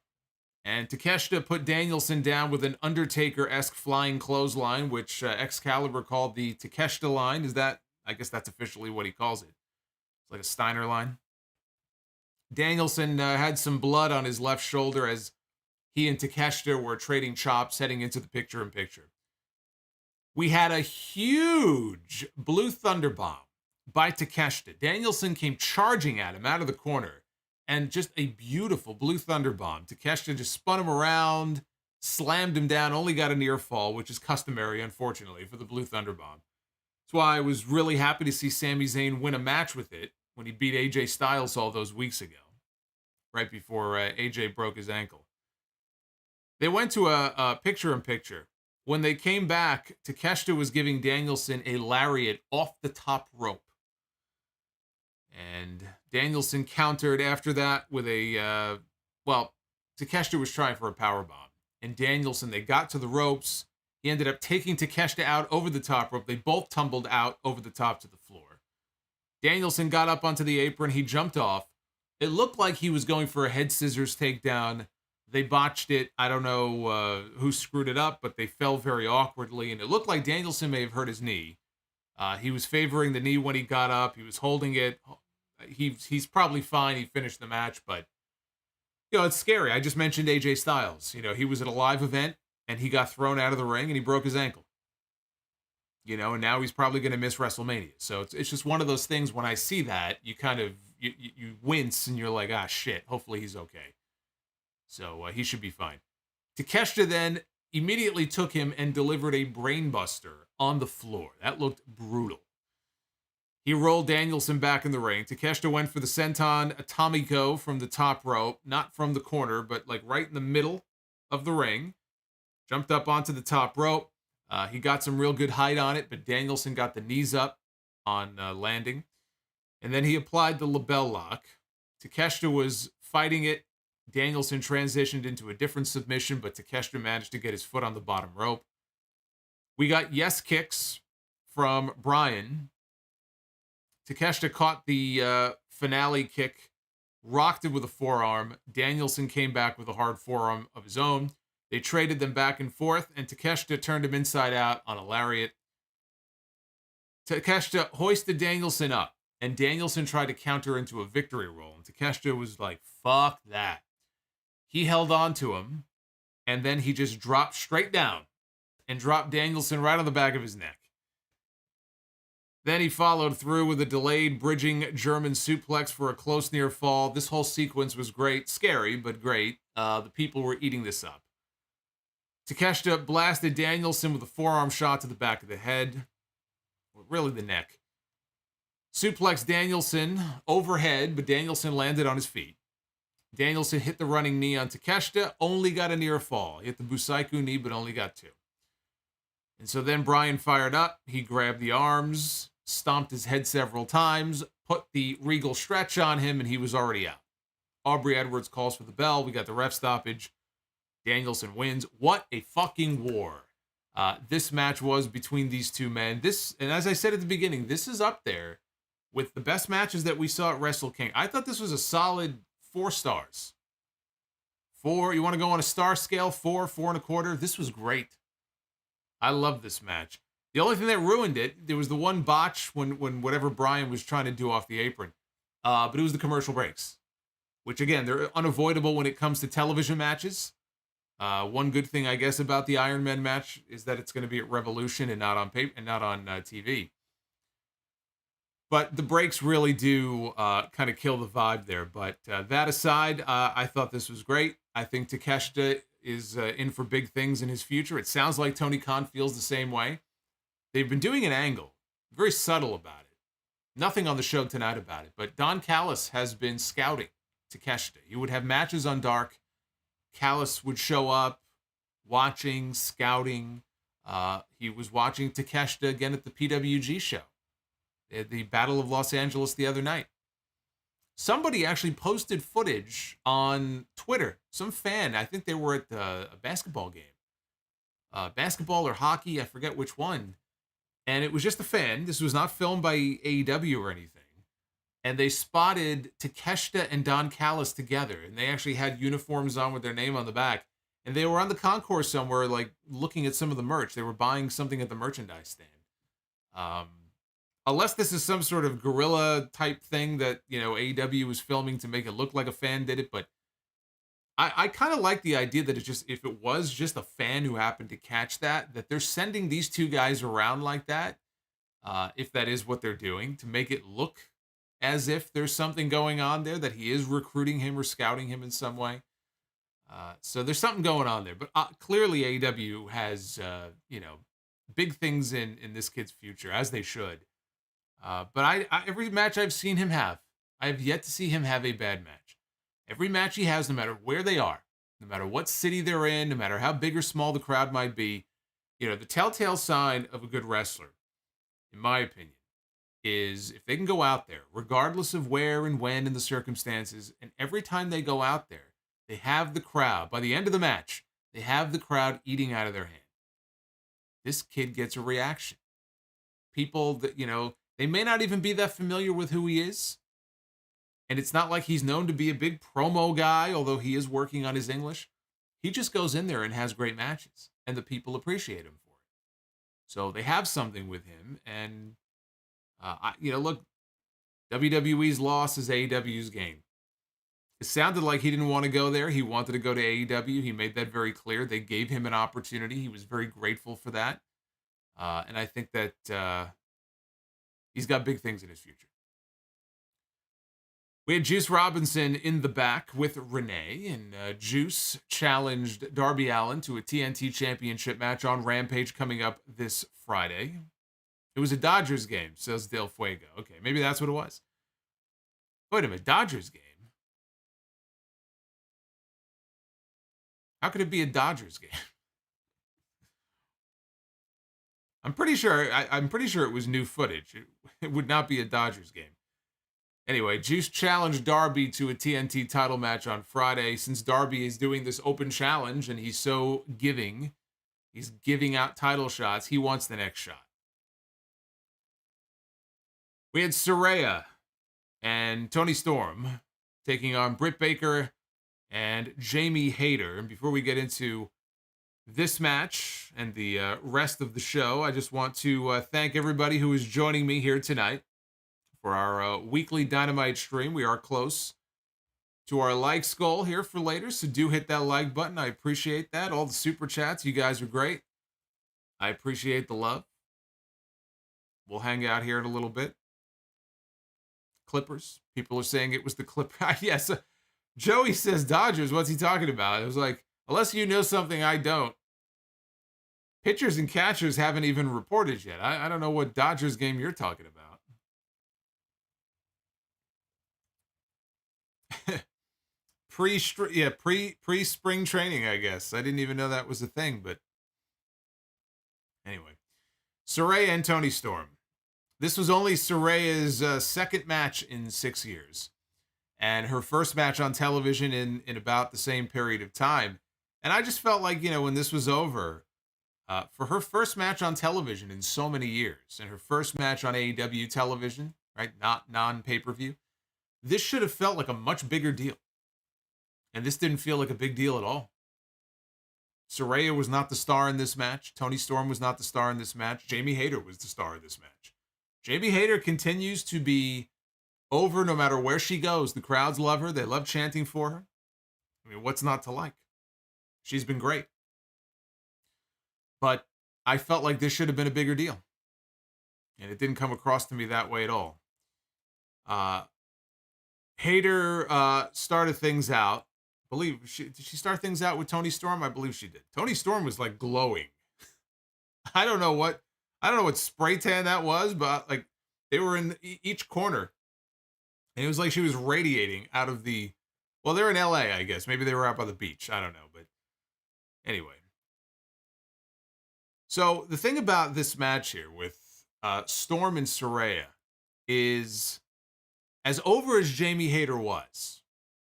And Takeshita put Danielson down with an Undertaker-esque flying clothesline, which Excalibur called the Takeshita line. I guess that's officially what he calls it. It's like a Steiner line. Danielson had some blood on his left shoulder as he and Takeshita were trading chops heading into the picture-in-picture. We had a huge Blue Thunder Bomb by Takeshita. Danielson came charging at him out of the corner, and just a beautiful Blue Thunder Bomb. Takeshita just spun him around, slammed him down, only got a near fall, which is customary, unfortunately, for the Blue Thunder Bomb. That's why I was really happy to see Sami Zayn win a match with it when he beat AJ Styles all those weeks ago, right before AJ broke his ankle. They went to a picture-in-picture. When they came back, Takeshita was giving Danielson a lariat off the top rope. And Danielson countered after that with Takeshita was trying for a powerbomb. And Danielson, they got to the ropes. He ended up taking Takeshita out over the top rope. They both tumbled out over the top to the floor. Danielson got up onto the apron. He jumped off. It looked like he was going for a head scissors takedown. They botched it. I don't know who screwed it up, but they fell very awkwardly. And it looked like Danielson may have hurt his knee. He was favoring the knee when he got up. He was holding it. He's probably fine. He finished the match, but it's scary. I just mentioned AJ Styles. He was at a live event and he got thrown out of the ring and he broke his ankle. And now he's probably going to miss WrestleMania. So it's just one of those things. When I see that, you kind of you wince and you're like, shit. Hopefully he's okay. So he should be fine. Takeshita then immediately took him and delivered a brainbuster on the floor. That looked brutal. He rolled Danielson back in the ring. Takeshita went for the Senton Atomico from the top rope, not from the corner, but like right in the middle of the ring. Jumped up onto the top rope. He got some real good height on it, but Danielson got the knees up on landing. And then he applied the label lock. Takeshita was fighting it. Danielson transitioned into a different submission, but Takeshita managed to get his foot on the bottom rope. We got yes kicks from Bryan. Takeshita caught the finale kick, rocked it with a forearm. Danielson came back with a hard forearm of his own. They traded them back and forth, and Takeshita turned him inside out on a lariat. Takeshita hoisted Danielson up, and Danielson tried to counter into a victory roll, and Takeshita was like, fuck that. He held on to him, and then he just dropped straight down and dropped Danielson right on the back of his neck. Then he followed through with a delayed bridging German suplex for a close near fall. This whole sequence was great. Scary, but great. The people were eating this up. Takeshita blasted Danielson with a forearm shot to the back of the head. Or really the neck. Suplex Danielson overhead, but Danielson landed on his feet. Danielson hit the running knee on Takeshita, only got a near fall. He hit the Busaiku knee, but only got 2. And so then Bryan fired up. He grabbed the arms, stomped his head several times, put the Regal stretch on him, and he was already out. Aubrey Edwards calls for the bell. We got the ref stoppage. Danielson wins. What a fucking war this match was between these two men. And as I said at the beginning, this is up there with the best matches that we saw at Wrestle King. I thought this was a solid 4 stars. 4, you want to go on a star scale? 4, 4.25. This was great. I love this match. The only thing that ruined it, there was the one botch when whatever Bryan was trying to do off the apron. But it was the commercial breaks, which again, they're unavoidable when it comes to television matches. One good thing, I guess, about the Iron Man match is that it's going to be at Revolution and not on TV. But the breaks really do kind of kill the vibe there. But that aside, I thought this was great. I think Takeshita is in for big things in his future. It sounds like Tony Khan feels the same way. They've been doing an angle, very subtle about it. Nothing on the show tonight about it. But Don Callis has been scouting Takeshita. He would have matches on Dark. Callis would show up, watching, scouting. He was watching Takeshita again at the PWG show. At the Battle of Los Angeles the other night. Somebody actually posted footage on Twitter. Some fan, I think they were at a basketball game. Basketball or hockey, I forget which one. And it was just a fan. This was not filmed by AEW or anything. And they spotted Takeshita and Don Callis together. And they actually had uniforms on with their name on the back. And they were on the concourse somewhere, like, looking at some of the merch. They were buying something at the merchandise stand. Unless this is some sort of guerrilla type thing that, AEW was filming to make it look like a fan did it. But I kind of like the idea that it's just, if it was just a fan who happened to catch that they're sending these two guys around like that, if that is what they're doing, to make it look as if there's something going on there, that he is recruiting him or scouting him in some way. So there's something going on there. But clearly AEW has, big things in this kid's future, as they should. But I every match I've seen him have, I have yet to see him have a bad match. Every match he has, no matter where they are, no matter what city they're in, no matter how big or small the crowd might be, the telltale sign of a good wrestler, in my opinion, is if they can go out there, regardless of where and when and the circumstances, and every time they go out there, they have the crowd, by the end of the match, they have the crowd eating out of their hand. This kid gets a reaction. People that, they may not even be that familiar with who he is. And it's not like he's known to be a big promo guy, although he is working on his English. He just goes in there and has great matches, and the people appreciate him for it. So they have something with him, and, look, WWE's loss is AEW's gain. It sounded like he didn't want to go there. He wanted to go to AEW. He made that very clear. They gave him an opportunity. He was very grateful for that. And I think that he's got big things in his future. We had Juice Robinson in the back with Renee, and Juice challenged Darby Allin to a TNT Championship match on Rampage coming up this Friday. It was a Dodgers game, says Del Fuego. Okay, maybe that's what it was. Wait a minute, Dodgers game? How could it be a Dodgers game? I'm pretty sure it was new footage. It would not be a Dodgers game. Anyway, Juice challenged Darby to a TNT title match on Friday. Since Darby is doing this open challenge and he's so giving, he's giving out title shots, he wants the next shot. We had Saraya and Toni Storm taking on Britt Baker and Jamie Hayter. And before we get into this match and the rest of the show, I just want to thank everybody who is joining me here tonight for our weekly Dynamite stream. We are close to our likes goal here for later, so do hit that like button. I appreciate that. All the super chats, you guys are great. I appreciate the love. We'll hang out here in a little bit. Clippers. People are saying it was the Clippers. Yes. Joey says Dodgers. What's he talking about? It was like, unless you know something I don't. Pitchers and catchers haven't even reported yet. I don't know what Dodgers game you're talking about. Pre-spring training, I guess. I didn't even know that was a thing, but anyway. Saraya and Toni Storm. This was only Saraya's second match in 6 years, and her first match on television in about the same period of time. And I just felt like, when this was over, for her first match on television in so many years, and her first match on AEW television, right, not non-pay-per-view, this should have felt like a much bigger deal. And this didn't feel like a big deal at all. Saraya was not the star in this match. Toni Storm was not the star in this match. Jamie Hayter was the star of this match. Jamie Hayter continues to be over no matter where she goes. The crowds love her. They love chanting for her. I mean, what's not to like? She's been great. But I felt like this should have been a bigger deal. And it didn't come across to me that way at all. Hayter started things out. Did she start things out with Toni Storm? I believe she did. Toni Storm was like glowing. I don't know what spray tan that was, but like they were in each corner. And it was like she was radiating out of they're in LA, I guess. Maybe they were out by the beach. I don't know. But anyway. So the thing about this match here with Storm and Saraya is, as over as Jamie Hayter was,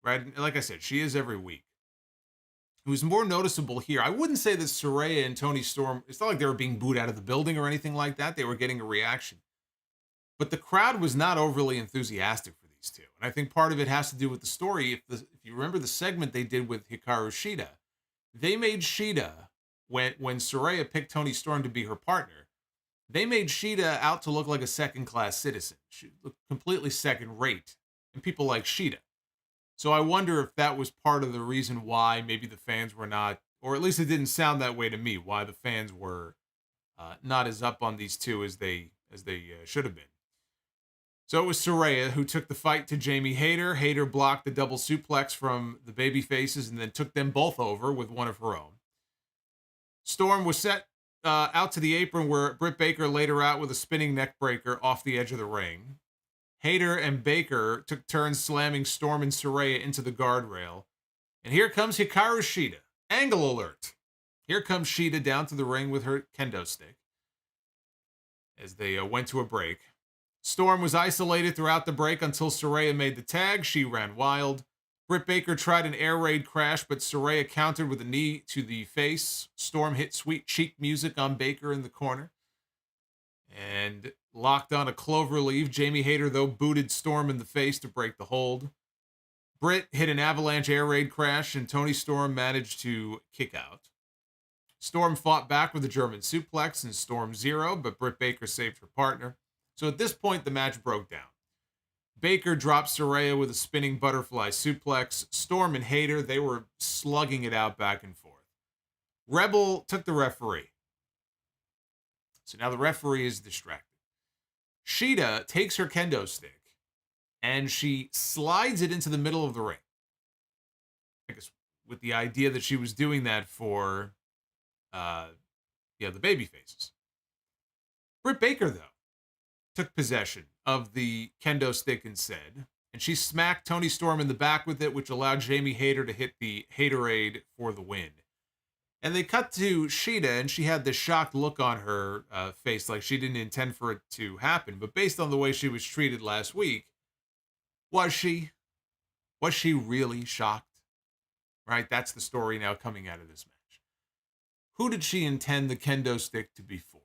right? And like I said, she is every week. It was more noticeable here. I wouldn't say that Saraya and Toni Storm, it's not like they were being booed out of the building or anything like that. They were getting a reaction. But the crowd was not overly enthusiastic for these two. And I think part of it has to do with the story. If you remember the segment they did with Hikaru Shida, they made Shida, when Saraya picked Toni Storm to be her partner, they made Shida out to look like a second-class citizen. She looked completely second-rate. And people like Shida. So I wonder if that was part of the reason why maybe the fans were not, or at least it didn't sound that way to me, why the fans were not as up on these two as they should have been. So it was Saraya who took the fight to Jamie Hayter. Hayter blocked the double suplex from the baby faces and then took them both over with one of her own. Storm was set out to the apron where Britt Baker laid her out with a spinning neck breaker off the edge of the ring. Hayter and Baker took turns slamming Storm and Saraya into the guardrail. And here comes Hikaru Shida. Angle alert. Here comes Shida down to the ring with her kendo stick as they went to a break. Storm was isolated throughout the break until Saraya made the tag. She ran wild. Britt Baker tried an air raid crash, but Saraya countered with a knee to the face. Storm hit sweet cheek music on Baker in the corner and locked on a clover leaf. Jamie Hayter, though, booted Storm in the face to break the hold. Britt hit an avalanche air raid crash, and Toni Storm managed to kick out. Storm fought back with a German suplex and Storm 0, but Britt Baker saved her partner. So at this point, the match broke down. Baker dropped Saraya with a spinning butterfly suplex. Storm and Hayter, they were slugging it out back and forth. Rebel took the referee. So now the referee is distracted. Shida takes her kendo stick and she slides it into the middle of the ring. I guess with the idea that she was doing that for the baby faces. Britt Baker, though, took possession of the kendo stick instead, and she smacked Toni Storm in the back with it, which allowed Jamie Hayter to hit the Haterade for the win. And they cut to Shida, and she had this shocked look on her face, like she didn't intend for it to happen. But based on the way she was treated last week, was she? Was she really shocked? Right? That's the story now coming out of this match. Who did she intend the kendo stick to be for?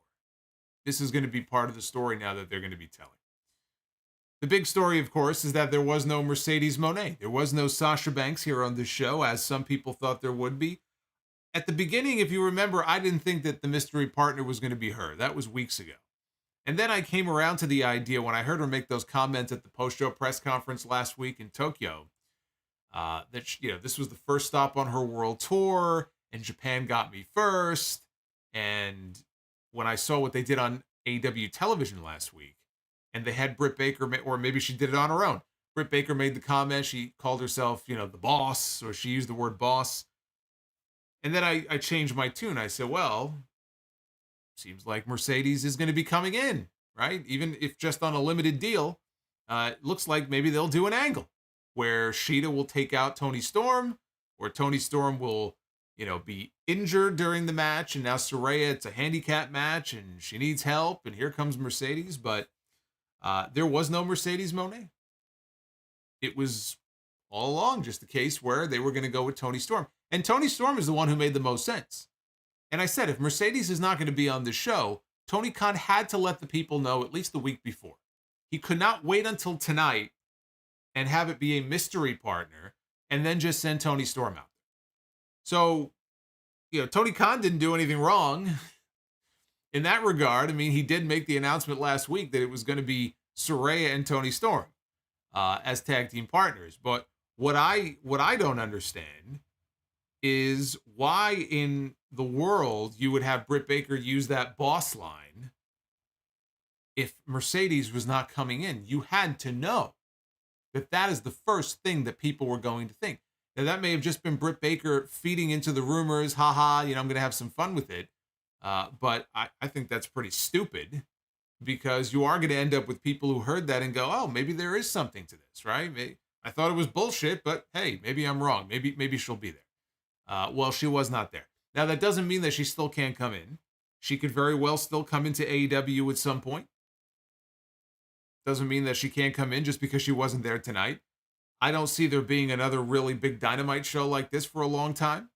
This is going to be part of the story now that they're going to be telling. The big story, of course, is that there was no Mercedes Moné. There was no Sasha Banks here on this show, as some people thought there would be. At the beginning, if you remember, I didn't think that the mystery partner was going to be her. That was weeks ago. And then I came around to the idea when I heard her make those comments at the post-show press conference last week in Tokyo, that this was the first stop on her world tour, and Japan got me first. And when I saw what they did on AEW television last week, and they had Britt Baker, or maybe she did it on her own. Britt Baker made the comment. She called herself, the boss, or she used the word boss. And then I changed my tune. I said, well, seems like Mercedes is going to be coming in, right? Even if just on a limited deal, it looks like maybe they'll do an angle where Shida will take out Toni Storm, or Toni Storm will, be injured during the match. And now Saraya, it's a handicap match and she needs help. And here comes Mercedes. But there was no Mercedes Moné. It was all along just the case where they were going to go with Toni Storm. And Toni Storm is the one who made the most sense. And I said, if Mercedes is not going to be on the show, Tony Khan had to let the people know at least the week before. He could not wait until tonight and have it be a mystery partner and then just send Toni Storm out. So, Tony Khan didn't do anything wrong in that regard. I mean, he did make the announcement last week that it was going to be Saraya and Toni Storm as tag team partners. But what I don't understand is why in the world you would have Britt Baker use that boss line if Mercedes was not coming in. You had to know that is the first thing that people were going to think. Now, that may have just been Britt Baker feeding into the rumors, haha, I'm going to have some fun with it. But I think that's pretty stupid, because you are going to end up with people who heard that and go, oh, maybe there is something to this, right? I thought it was bullshit, but hey, maybe I'm wrong. Maybe she'll be there. Well, she was not there. Now, that doesn't mean that she still can't come in. She could very well still come into AEW at some point. Doesn't mean that she can't come in just because she wasn't there tonight. I don't see there being another really big Dynamite show like this for a long time.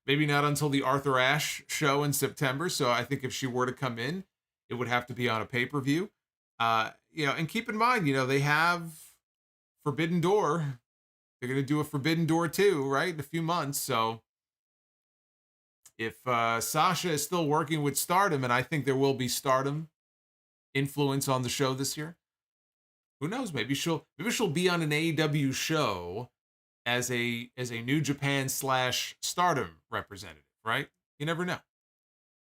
Maybe not until the Arthur Ashe show in September. So I think if she were to come in, it would have to be on a pay-per-view. And keep in mind, they have Forbidden Door. They're going to do a Forbidden Door 2, right, in a few months. So if Sasha is still working with Stardom, and I think there will be Stardom influence on the show this year, who knows? Maybe she'll be on an AEW show as a New Japan / Stardom representative, right? You never know.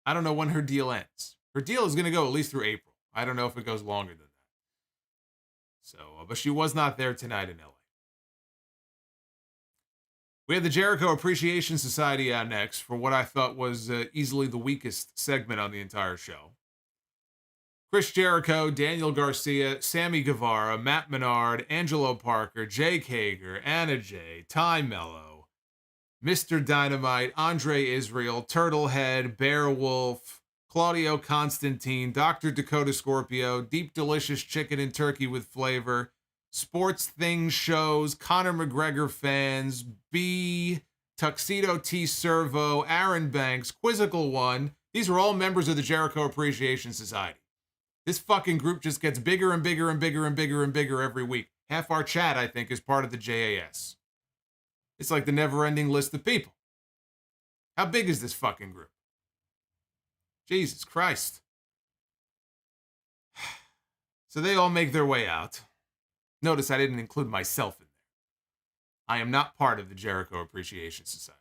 I don't know when her deal ends. Her deal is going to go at least through April. I don't know if it goes longer than that. So, but she was not there tonight in LA. We had the Jericho Appreciation Society out next for what I thought was easily the weakest segment on the entire show. Chris Jericho, Daniel Garcia, Sammy Guevara, Matt Menard, Angelo Parker, Jake Hager, Anna Jay, Ty Mello, Mr. Dynamite, Andre Israel, Turtlehead, Beowulf, Claudio Constantine, Dr. Dakota Scorpio, Deep Delicious Chicken and Turkey with Flavor, Sports Things Shows, Conor McGregor Fans, B, Tuxedo T Servo, Aaron Banks, Quizzical One. These are all members of the Jericho Appreciation Society. This fucking group just gets bigger and bigger and bigger and bigger and bigger every week. Half our chat, I think, is part of the JAS. It's like the never-ending list of people. How big is this fucking group? Jesus Christ. So they all make their way out. Notice I didn't include myself in there. I am not part of the Jericho Appreciation Society.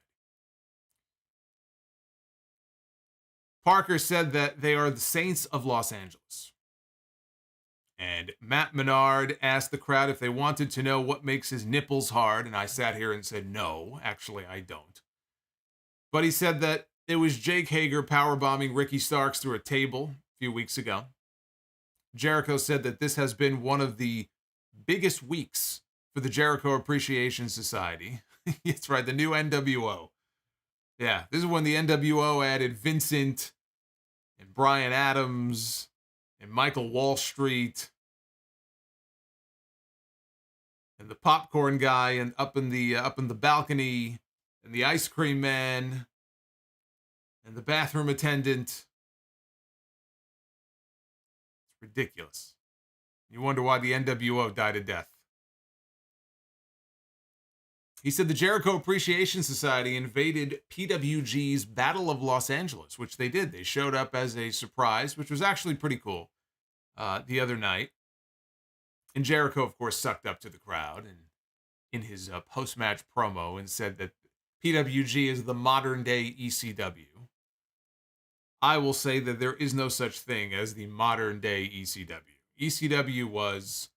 Parker said that they are the Saints of Los Angeles. And Matt Menard asked the crowd if they wanted to know what makes his nipples hard, and I sat here and said, no, actually I don't. But he said that it was Jake Hager powerbombing Ricky Starks through a table a few weeks ago. Jericho said that this has been one of the biggest weeks for the Jericho Appreciation Society. It's right, the new NWO. Yeah, this is when the NWO added Vincent and Brian Adams and Michael Wall Street and the popcorn guy and up in the balcony and the ice cream man and the bathroom attendant. It's ridiculous. You wonder why the NWO died a death. He said the Jericho Appreciation Society invaded PWG's Battle of Los Angeles, which they did. They showed up as a surprise, which was actually pretty cool the other night. And Jericho, of course, sucked up to the crowd and in his post-match promo and said that PWG is the modern-day ECW. I will say that there is no such thing as the modern-day ECW. ECW was,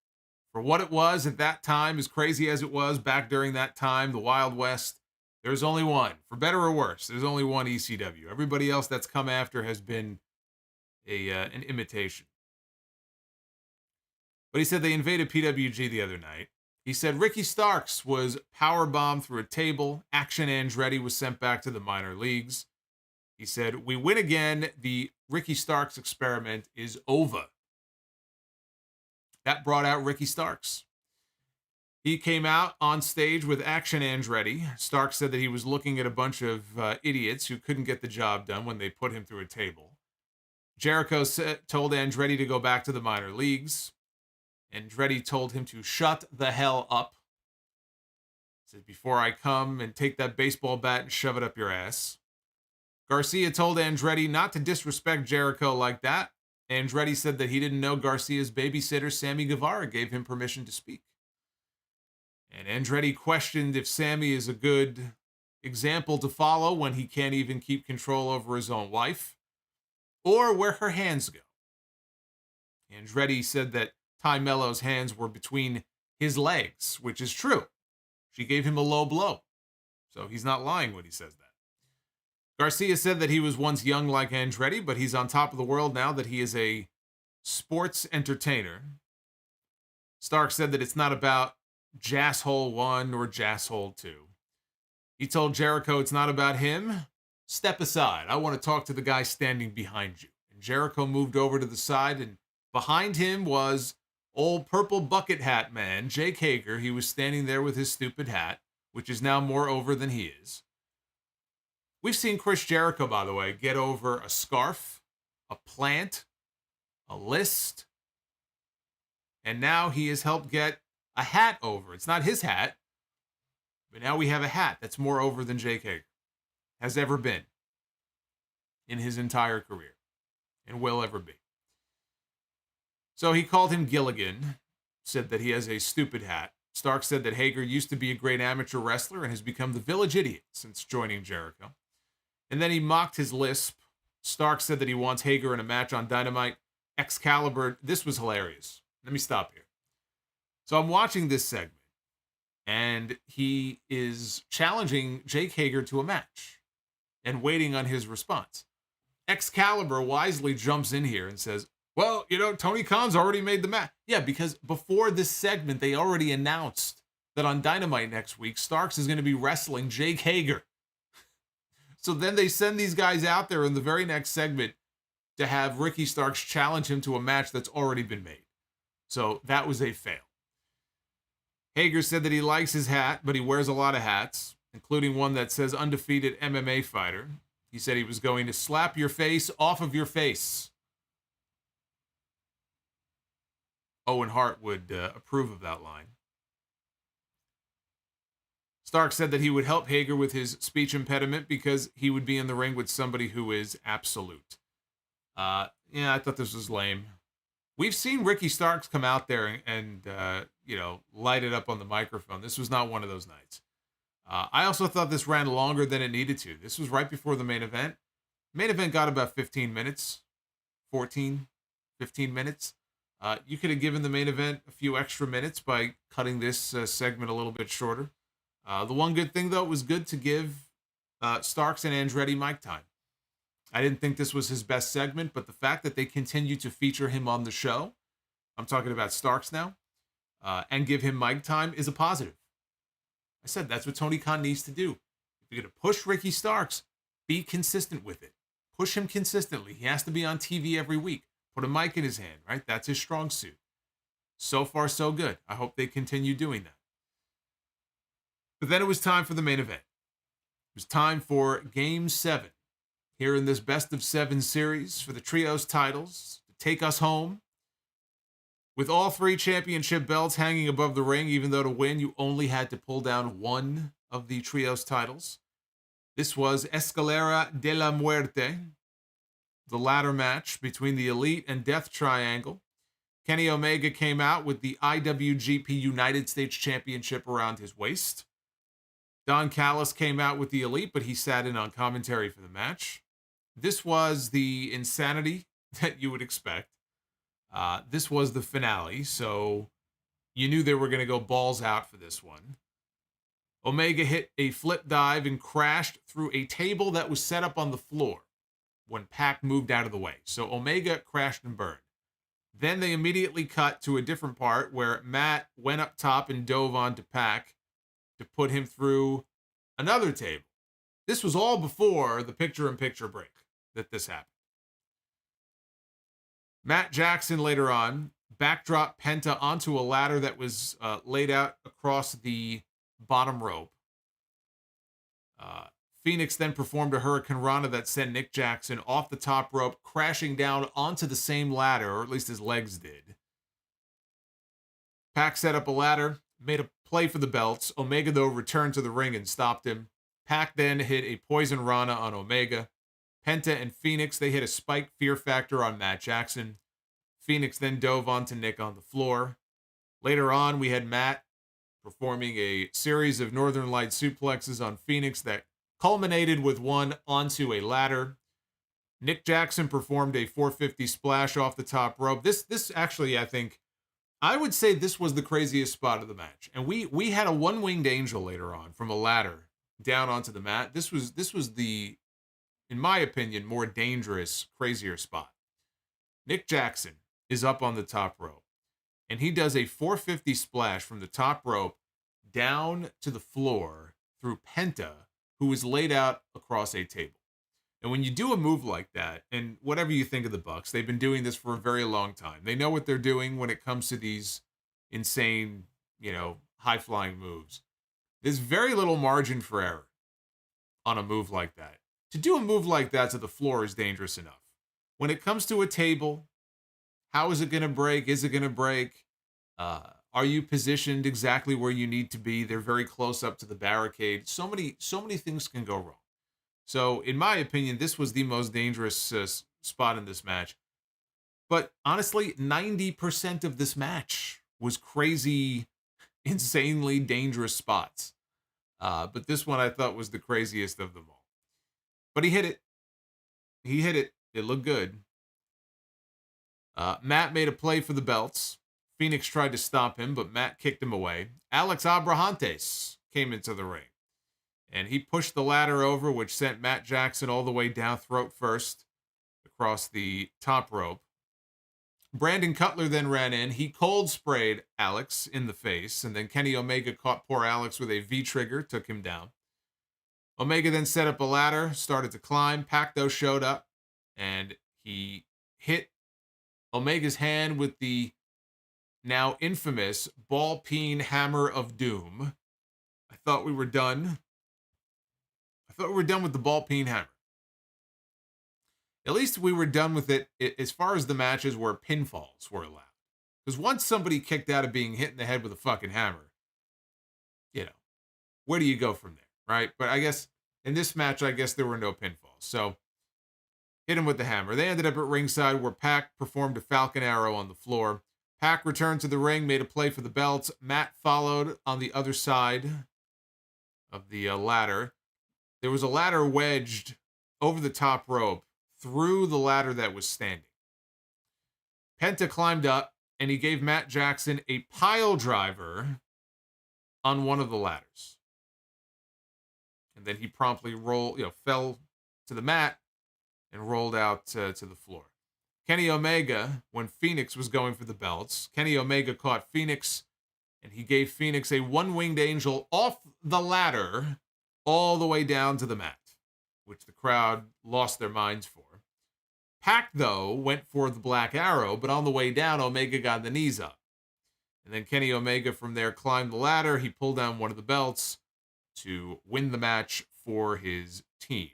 for what it was at that time, as crazy as it was back during that time, the Wild West, there's only one. For better or worse, there's only one ECW. Everybody else that's come after has been an imitation. But he said they invaded PWG the other night. He said Ricky Starks was powerbombed through a table. Action Andretti was sent back to the minor leagues. He said, we win again. The Ricky Starks experiment is over. That brought out Ricky Starks. He came out on stage with Action Andretti. Starks said that he was looking at a bunch of idiots who couldn't get the job done when they put him through a table. Jericho told Andretti to go back to the minor leagues. Andretti told him to shut the hell up. He said, before I come and take that baseball bat and shove it up your ass. Garcia told Andretti not to disrespect Jericho like that. Andretti said that he didn't know Garcia's babysitter, Sammy Guevara, gave him permission to speak. And Andretti questioned if Sammy is a good example to follow when he can't even keep control over his own wife, or where her hands go. Andretti said that Ty Mello's hands were between his legs, which is true. She gave him a low blow. So he's not lying when he says that. Garcia said that he was once young like Andretti, but he's on top of the world now that he is a sports entertainer. Stark said that it's not about JAS Hole 1 or JAS Hole 2. He told Jericho it's not about him. Step aside. I want to talk to the guy standing behind you. And Jericho moved over to the side, and behind him was old purple bucket hat man, Jake Hager. He was standing there with his stupid hat, which is now more over than he is. We've seen Chris Jericho, by the way, get over a scarf, a plant, a list, and now he has helped get a hat over. It's not his hat, but now we have a hat that's more over than Jake Hager has ever been in his entire career and will ever be. So he called him Gilligan, said that he has a stupid hat. Stark said that Hager used to be a great amateur wrestler and has become the village idiot since joining Jericho. And then he mocked his lisp. Stark said that he wants Hager in a match on Dynamite. Excalibur, this was hilarious. Let me stop here. So I'm watching this segment, and he is challenging Jake Hager to a match and waiting on his response. Excalibur wisely jumps in here and says, well, Tony Khan's already made the match. Yeah, because before this segment, they already announced that on Dynamite next week, Starks is going to be wrestling Jake Hager. So then they send these guys out there in the very next segment to have Ricky Starks challenge him to a match that's already been made. So that was a fail. Hager said that he likes his hat, but he wears a lot of hats, including one that says undefeated MMA fighter. He said he was going to slap your face off of your face. Owen Hart would approve of that line. Stark said that he would help Hager with his speech impediment because he would be in the ring with somebody who is absolute. I thought this was lame. We've seen Ricky Starks come out there and light it up on the microphone. This was not one of those nights. I also thought this ran longer than it needed to. This was right before the main event. Main event got about 15 minutes, 15 minutes. You could have given the main event a few extra minutes by cutting this segment a little bit shorter. The one good thing, though, it was good to give Starks and Andretti mic time. I didn't think this was his best segment, but the fact that they continue to feature him on the show, I'm talking about Starks now, and give him mic time is a positive. I said that's what Tony Khan needs to do. If you're going to push Ricky Starks, be consistent with it. Push him consistently. He has to be on TV every week. Put a mic in his hand, right? That's his strong suit. So far, so good. I hope they continue doing that. But then it was time for the main event. It was time for Game 7 here in this best of 7 series for the Trios titles to take us home. With all 3 championship belts hanging above the ring, even though to win, you only had to pull down one of the trios titles. This was Escalera de la Muerte, the ladder match between the Elite and Death Triangle. Kenny Omega came out with the IWGP United States Championship around his waist. Don Callis came out with the Elite, but he sat in on commentary for the match. This was the insanity that you would expect. This was the finale, so you knew they were going to go balls out for this one. Omega hit a flip dive and crashed through a table that was set up on the floor when Pac moved out of the way. So Omega crashed and burned. Then they immediately cut to a different part where Matt went up top and dove onto Pac to put him through another table. This was all before the picture-in-picture break that this happened. Matt Jackson later on backdropped Penta onto a ladder that was laid out across the bottom rope. Phoenix then performed a Hurricane Rana that sent Nick Jackson off the top rope, crashing down onto the same ladder, or at least his legs did. Pac set up a ladder, made a play for the belts. Omega, though, returned to the ring and stopped him. Pac then hit a Poison Rana on Omega. Penta and Phoenix, they hit a Spike Fear Factor on Matt Jackson. Phoenix then dove onto Nick on the floor. Later on, we had Matt performing a series of Northern Light suplexes on Phoenix that culminated with one onto a ladder. Nick Jackson performed a 450 splash off the top rope. This actually, I would say this was the craziest spot of the match. And we had a one-winged angel later on from a ladder down onto the mat. This was the, in my opinion, more dangerous, crazier spot. Nick Jackson is up on the top rope, and he does a 450 splash from the top rope down to the floor through Penta, who is laid out across a table. And when you do a move like that, and whatever you think of the Bucks, they've been doing this for a very long time. They know what they're doing when it comes to these insane, high-flying moves. There's very little margin for error on a move like that. To do a move like that to the floor is dangerous enough. When it comes to a table, how is it going to break? Is it going to break? Are you positioned exactly where you need to be? They're very close up to the barricade. So many things can go wrong. So, in my opinion, this was the most dangerous spot in this match. But honestly, 90% of this match was crazy, insanely dangerous spots. But this one I thought was the craziest of them all. But he hit it. It looked good. Matt made a play for the belts. Phoenix tried to stop him, but Matt kicked him away. Alex Abrahantes came into the ring, and he pushed the ladder over, which sent Matt Jackson all the way down throat first across the top rope. Brandon Cutler then ran in. He cold sprayed Alex in the face, and then Kenny Omega caught poor Alex with a V-trigger, took him down. Omega then set up a ladder, started to climb. Pac, though, showed up, and he hit Omega's hand with the now infamous ball-peen hammer of doom. I thought we were done. With the ball-peen hammer. At least we were done with it as far as the matches where pinfalls were allowed. Because once somebody kicked out of being hit in the head with a fucking hammer, where do you go from there, right? But I guess in this match, there were no pinfalls. So hit him with the hammer. They ended up at ringside where Pac performed a Falcon Arrow on the floor. Pac returned to the ring, made a play for the belts. Matt followed on the other side of the ladder. There was a ladder wedged over the top rope through the ladder that was standing. Penta climbed up, and he gave Matt Jackson a pile driver on one of the ladders. And then he promptly fell to the mat and rolled out to the floor. Kenny Omega, when Phoenix was going for the belts, Kenny Omega caught Phoenix, and he gave Phoenix a one-winged angel off the ladder all the way down to the mat, which the crowd lost their minds for. Pac, though, went for the Black Arrow, but on the way down, Omega got the knees up. And then Kenny Omega from there climbed the ladder. He pulled down one of the belts to win the match for his team.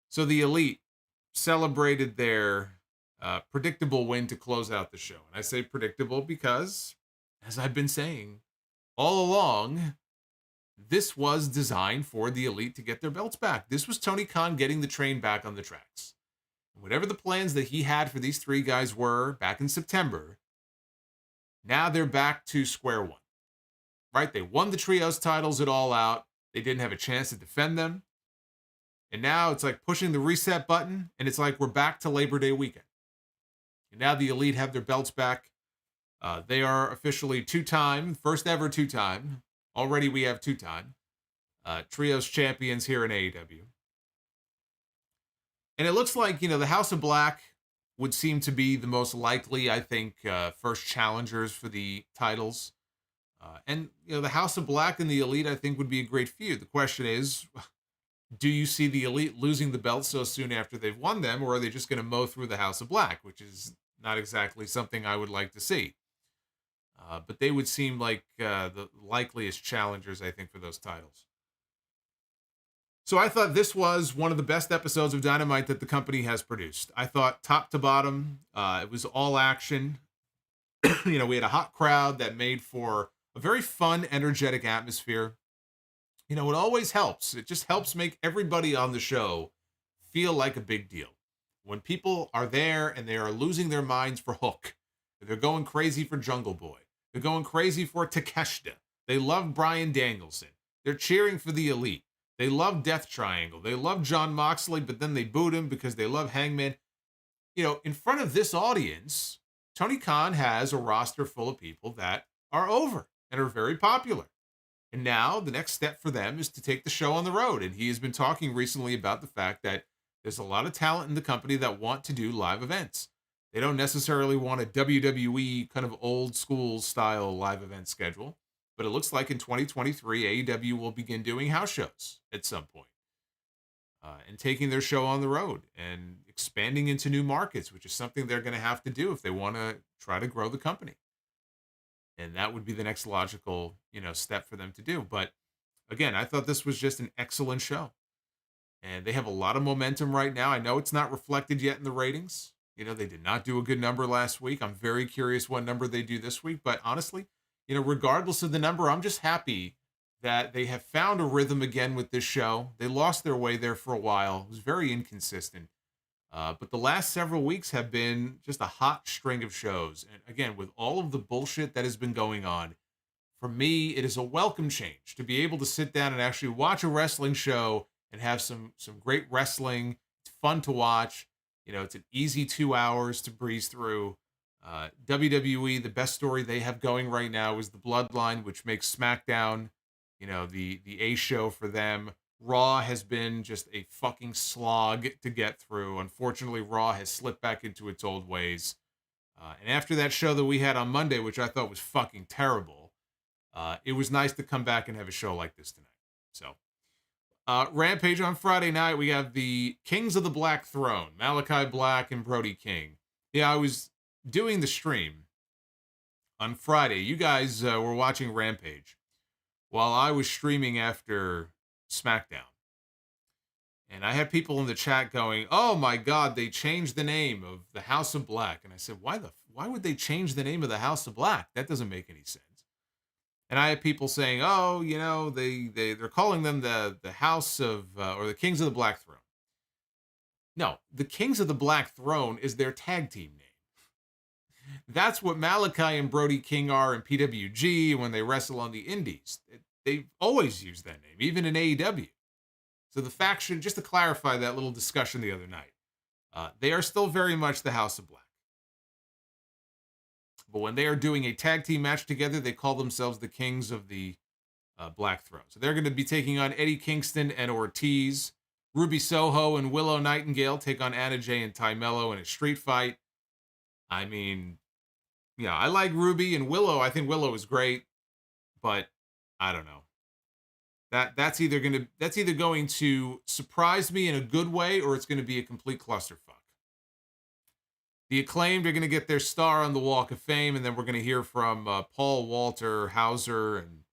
So the Elite celebrated their Predictable win to close out the show. And I say predictable because, as I've been saying all along, this was designed for the Elite to get their belts back. This was Tony Khan getting the train back on the tracks. Whatever the plans that he had for these three guys were back in September, now they're back to square one. Right? They won the trios titles at All Out. They didn't have a chance to defend them. And now it's like pushing the reset button, and it's like we're back to Labor Day weekend. And now the Elite have their belts back. They are officially first ever two-time. Already we have two-time trios champions here in AEW. And it looks like, the House of Black would seem to be the most likely, I think, first challengers for the titles. And the House of Black and the Elite, I think, would be a great feud. The question is, do you see the Elite losing the belts so soon after they've won them, or are they just going to mow through the House of Black, which is not exactly something I would like to see. But they would seem like the likeliest challengers, I think, for those titles. So I thought this was one of the best episodes of Dynamite that the company has produced. I thought top to bottom, it was all action. We had a hot crowd that made for a very fun, energetic atmosphere. It always helps. It just helps make everybody on the show feel like a big deal. When people are there and they are losing their minds for Hook, they're going crazy for Jungle Boy, they're going crazy for Takeshita, they love Bryan Danielson, they're cheering for the Elite, they love Death Triangle, they love Jon Moxley, but then they booed him because they love Hangman. In front of this audience, Tony Khan has a roster full of people that are over and are very popular. And now the next step for them is to take the show on the road. And he has been talking recently about the fact that there's a lot of talent in the company that want to do live events. They don't necessarily want a WWE kind of old school style live event schedule, but it looks like in 2023, AEW will begin doing house shows at some point. And taking their show on the road and expanding into new markets, which is something they're going to have to do if they want to try to grow the company. And that would be the next logical, step for them to do. But again, I thought this was just an excellent show. And they have a lot of momentum right now. I know it's not reflected yet in the ratings. They did not do a good number last week. I'm very curious what number they do this week. But honestly, regardless of the number, I'm just happy that they have found a rhythm again with this show. They lost their way there for a while. It was very inconsistent. But the last several weeks have been just a hot string of shows. And again, with all of the bullshit that has been going on, for me, it is a welcome change to be able to sit down and actually watch a wrestling show and have some great wrestling. It's fun to watch. It's an easy 2 hours to breeze through. WWE, the best story they have going right now is the Bloodline, which makes SmackDown, the A show for them. Raw has been just a fucking slog to get through. Unfortunately, Raw has slipped back into its old ways. And after that show that we had on Monday, which I thought was fucking terrible, it was nice to come back and have a show like this tonight. So, Rampage on Friday night, we have the Kings of the Black Throne, Malachi Black and Brody King. Yeah, I was doing the stream on Friday. You guys were watching Rampage while I was streaming after SmackDown. And I had people in the chat going, "Oh my God, they changed the name of the House of Black." And I said, why would they change the name of the House of Black? That doesn't make any sense. And I had people saying, "Oh, they're calling them the House of or the Kings of the Black Throne." No, the Kings of the Black Throne is their tag team name. That's what Malachi and Brody King are in PWG when they wrestle on the Indies. They've always used that name, even in AEW. So the faction, just to clarify that little discussion the other night, they are still very much the House of Black. But when they are doing a tag team match together, they call themselves the Kings of the Black Throne. So they're going to be taking on Eddie Kingston and Ortiz. Ruby Soho and Willow Nightingale take on Anna Jay and Ty Mello in a street fight. I mean, I like Ruby and Willow. I think Willow is great, but I don't know. That's either going to surprise me in a good way, or it's going to be a complete clusterfuck. The Acclaimed are going to get their star on the Walk of Fame, and then we're going to hear from Paul Walter Hauser, and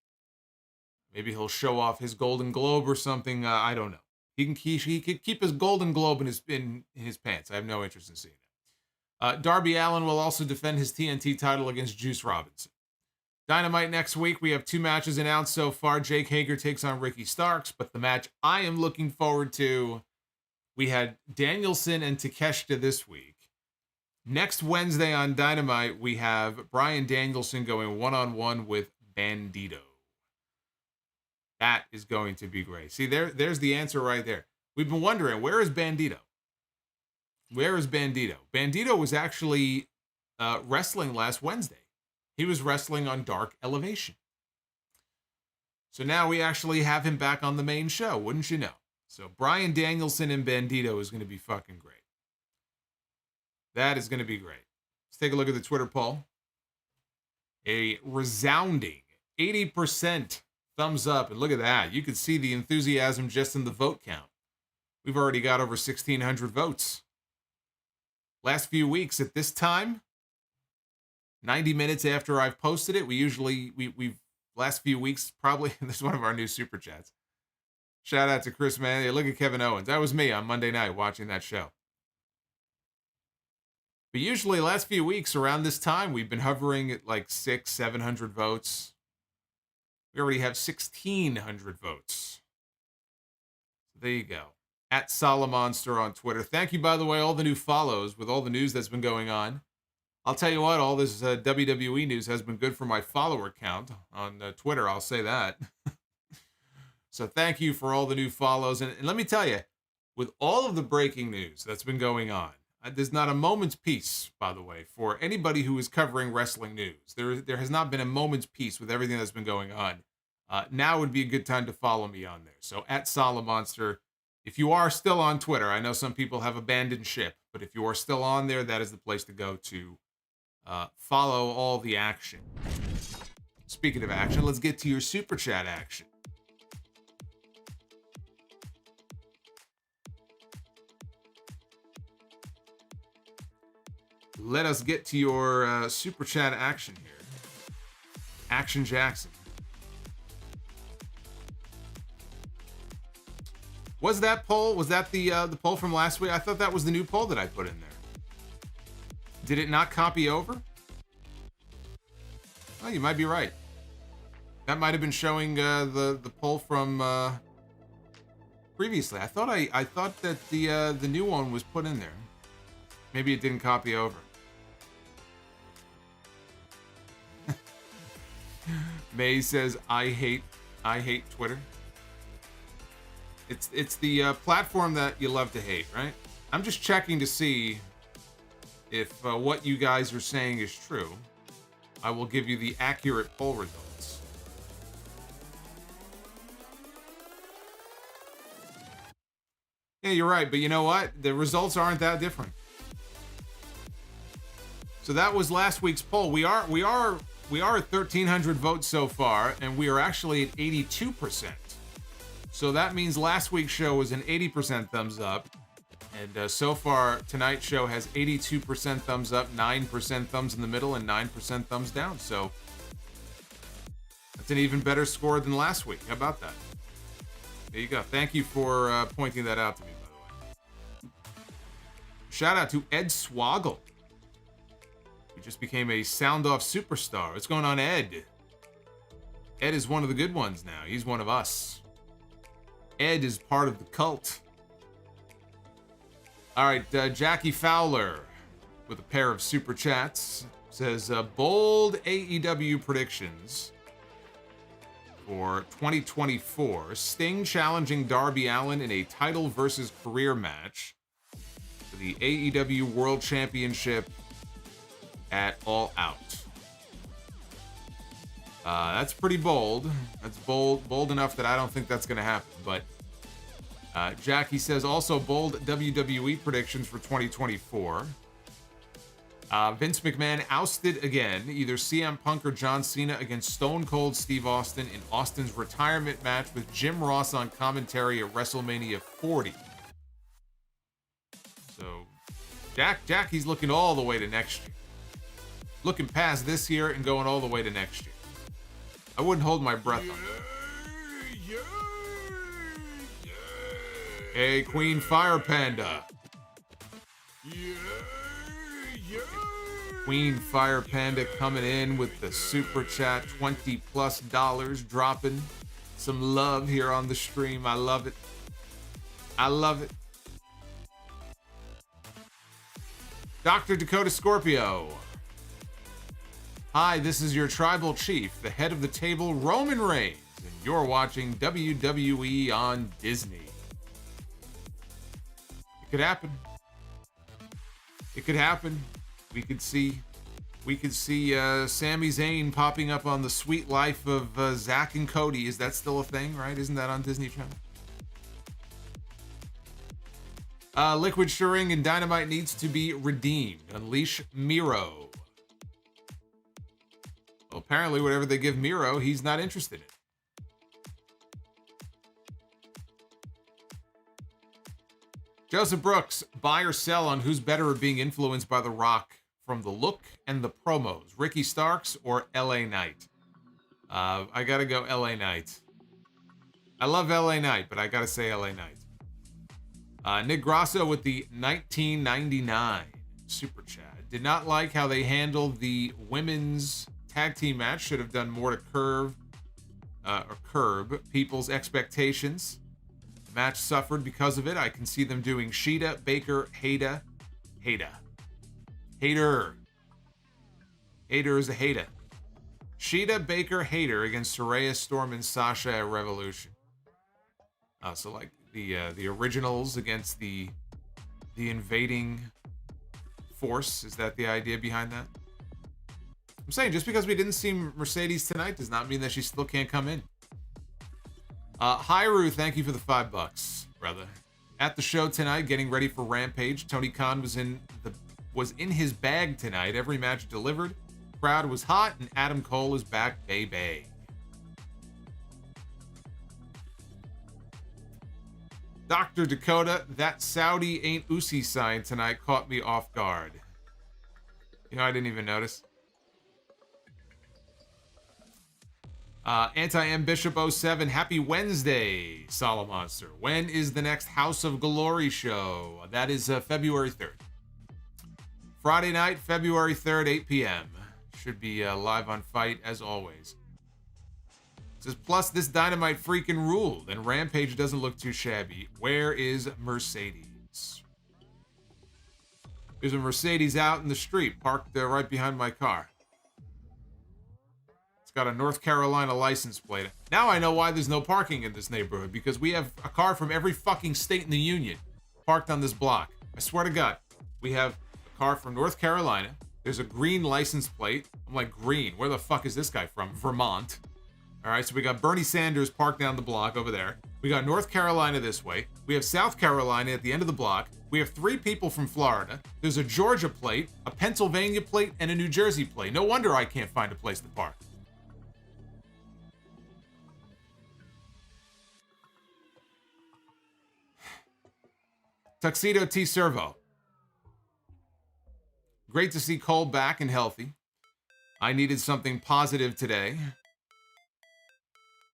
maybe he'll show off his Golden Globe or something. I don't know. He could keep his Golden Globe in his pants. I have no interest in seeing it. Darby Allin will also defend his TNT title against Juice Robinson. Dynamite next week, we have 2 matches announced so far. Jake Hager takes on Ricky Starks, but the match I am looking forward to, we had Danielson and Takeshita this week. Next Wednesday on Dynamite, we have Bryan Danielson going one-on-one with Bandito. That is going to be great. See, there's the answer right there. We've been wondering, where is Bandito? Where is Bandito? Bandito was actually wrestling last Wednesday. He was wrestling on Dark Elevation. So now we actually have him back on the main show, wouldn't you know? So Bryan Danielson and Bandito is going to be fucking great. That is going to be great. Let's take a look at the Twitter poll. A resounding 80% thumbs up. And look at that. You can see the enthusiasm just in the vote count. We've already got over 1,600 votes. Last few weeks at this time, 90 minutes after I've posted it, we've last few weeks, probably, this is one of our new super chats. Shout out to Chris, man. Hey, look at Kevin Owens. That was me on Monday night watching that show. But usually last few weeks around this time, we've been hovering at like 600-700 votes. We already have 1,600 votes. So there you go. At Solomonster on Twitter. Thank you, by the way, all the new follows with all the news that's been going on. I'll tell you what, all this WWE news has been good for my follower count on Twitter. I'll say that. So thank you for all the new follows. And let me tell you, with all of the breaking news that's been going on, there's not a moment's peace, by the way, for anybody who is covering wrestling news. There has not been a moment's peace with everything that's been going on. Now would be a good time to follow me on there. So at Solomonster, if you are still on Twitter, I know some people have abandoned ship, but if you are still on there, that is the place to go to follow all the action. Speaking of action, let's get to your super chat action. Let us get to your super chat action here. Action Jackson. Was that poll? Was that the poll from last week? I thought that was the new poll that I put in there. Did it not copy over? Oh, you might be right. That might have been showing the poll from previously. I thought that the new one was put in there. Maybe it didn't copy over. May says, I hate Twitter. It's the platform that you love to hate, right? I'm just checking to see if what you guys are saying is true. I will give you the accurate poll results. Yeah, you're right, but you know what? The results aren't that different. So that was last week's poll. We are at 1,300 votes so far, and we are actually at 82%. So that means last week's show was an 80% thumbs up. And so far, tonight's show has 82% thumbs up, 9% thumbs in the middle, and 9% thumbs down. So that's an even better score than last week. How about that? There you go. Thank you for pointing that out to me, by the way. Shout out to Ed Swoggle. He just became a Sound Off superstar. What's going on, Ed? Ed is one of the good ones now. He's one of us. Ed is part of the cult. All right, Jackie Fowler with a pair of super chats says bold AEW predictions for 2024. Sting challenging Darby Allin in a title versus career match for the AEW World Championship at All Out. That's pretty bold. That's bold enough that I don't think that's going to happen. But Jackie says also bold WWE predictions for 2024. Vince McMahon ousted again, either CM Punk or John Cena against Stone Cold Steve Austin in Austin's retirement match with Jim Ross on commentary at WrestleMania 40. So Jackie's looking all the way to next year. Looking past this year and going all the way to next year. I wouldn't hold my breath on that. Hey, Queen Fire Panda. Queen Fire Panda coming in with the super chat, $20+ dropping some love here on the stream. I love it. I love it. Dr. Dakota Scorpio. Hi, this is your tribal chief, the head of the table, Roman Reigns, and you're watching WWE on Disney. It could happen. It could happen. We could see Sami Zayn popping up on The Sweet Life of Zack and Cody. Is that still a thing, right? Isn't that on Disney Channel? Liquid Shirring and Dynamite needs to be redeemed. Unleash Miro. Well, apparently whatever they give Miro, he's not interested in. Joseph Brooks, buy or sell on who's better at being influenced by The Rock from the look and the promos, Ricky Starks or LA Knight? I gotta go LA Knight. I love LA Knight, but I gotta say LA Knight. Nick Grasso with the 1999 super chat. Did not like how they handled the women's tag team match. Should have done more to curb people's expectations. Match suffered because of it. I can see them doing Shida, Baker, Hayter. Hayter is a Hayter. Shida, Baker, Hayter against Saraya, Storm, and Sasha at Revolution. So like the originals against the invading force. Is that the idea behind that? I'm saying just because we didn't see Mercedes tonight does not mean that she still can't come in. Hyru, thank you for the $5, brother. At the show tonight, getting ready for Rampage. Tony Khan was in his bag tonight. Every match delivered. Crowd was hot, and Adam Cole is back, baby. Dr. Dakota, that Saudi ain't Usi sign tonight caught me off guard. You know, I didn't even notice. Anti-M Bishop 07, happy Wednesday, Solomonster. When is the next House of Glory show? That is February 3rd. Friday night, February 3rd, 8 p.m. Should be live on Fight as always. It says, plus this Dynamite freaking ruled, and Rampage doesn't look too shabby. Where is Mercedes? There's a Mercedes out in the street, parked right behind my car. Got a North Carolina license plate. Now I know why there's no parking in this neighborhood, because we have a car from every fucking state in the union parked on this block. I swear to God, we have a car from North Carolina. There's a green license plate. I'm like, green? Where the fuck is this guy from? Vermont. All right, so we got Bernie Sanders parked down the block over there. We got North Carolina this way. We have South Carolina at the end of the block. We have 3 people from Florida. There's a Georgia plate, a Pennsylvania plate, and a New Jersey plate. No wonder I can't find a place to park. Tuxedo T. Servo. Great to see Cole back and healthy. I needed something positive today.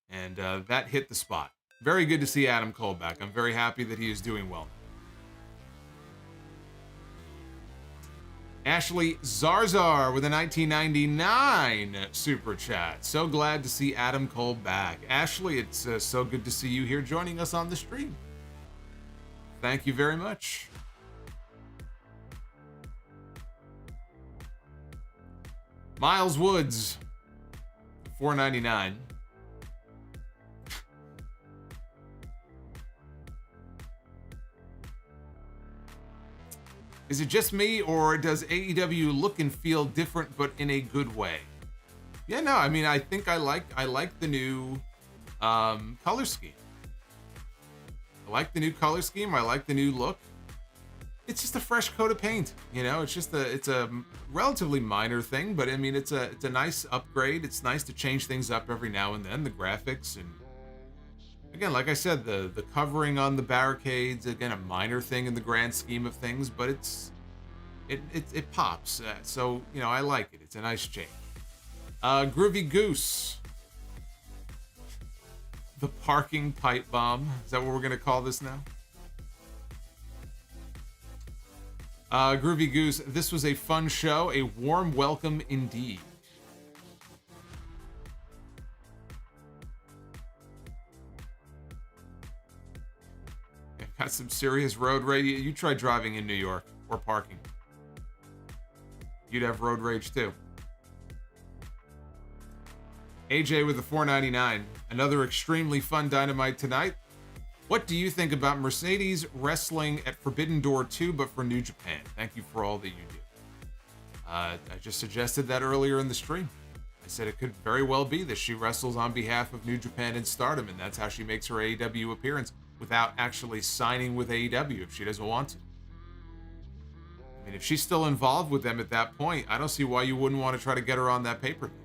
And that hit the spot. Very good to see Adam Cole back. I'm very happy that he is doing well. Ashley Zarzar with a 1999 super chat. So glad to see Adam Cole back. Ashley, it's so good to see you here joining us on the stream. Thank you very much. Miles Woods, $4.99. Is it just me, or does AEW look and feel different, but in a good way? Yeah, no, I mean, I think I like the new color scheme. I like the new color scheme. I like the new look. It's just a fresh coat of paint, you know. It's a relatively minor thing, but I mean, it's a nice upgrade. It's nice to change things up every now and then. The graphics, and again, like I said, the covering on the barricades, again, a minor thing in the grand scheme of things, but it pops. So, you know, I like it. It's a nice change. Groovy Goose. The parking pipe bomb. Is that what we're going to call this now? Groovy Goose, this was a fun show, a warm welcome indeed. Yeah, got some serious road rage. You try driving in New York or parking. You'd have road rage too. AJ with the $4.99. Another extremely fun Dynamite tonight. What do you think about Mercedes wrestling at Forbidden Door 2, but for New Japan? Thank you for all that you do. I just suggested that earlier in the stream. I said it could very well be that she wrestles on behalf of New Japan and Stardom, and that's how she makes her AEW appearance without actually signing with AEW if she doesn't want to. I mean, if she's still involved with them at that point, I don't see why you wouldn't want to try to get her on that pay-per-view.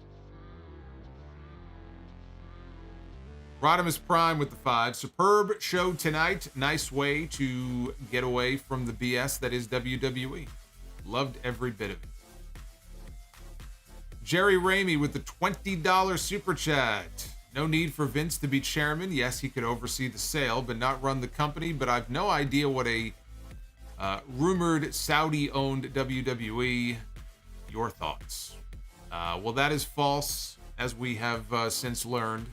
Rodimus Prime with the 5. Superb show tonight. Nice way to get away from the BS that is WWE. Loved every bit of it. Jerry Ramey with the $20 super chat. No need for Vince to be chairman. Yes, he could oversee the sale, but not run the company. But I've no idea what a rumored Saudi-owned WWE. Your thoughts? Well, that is false, as we have since learned.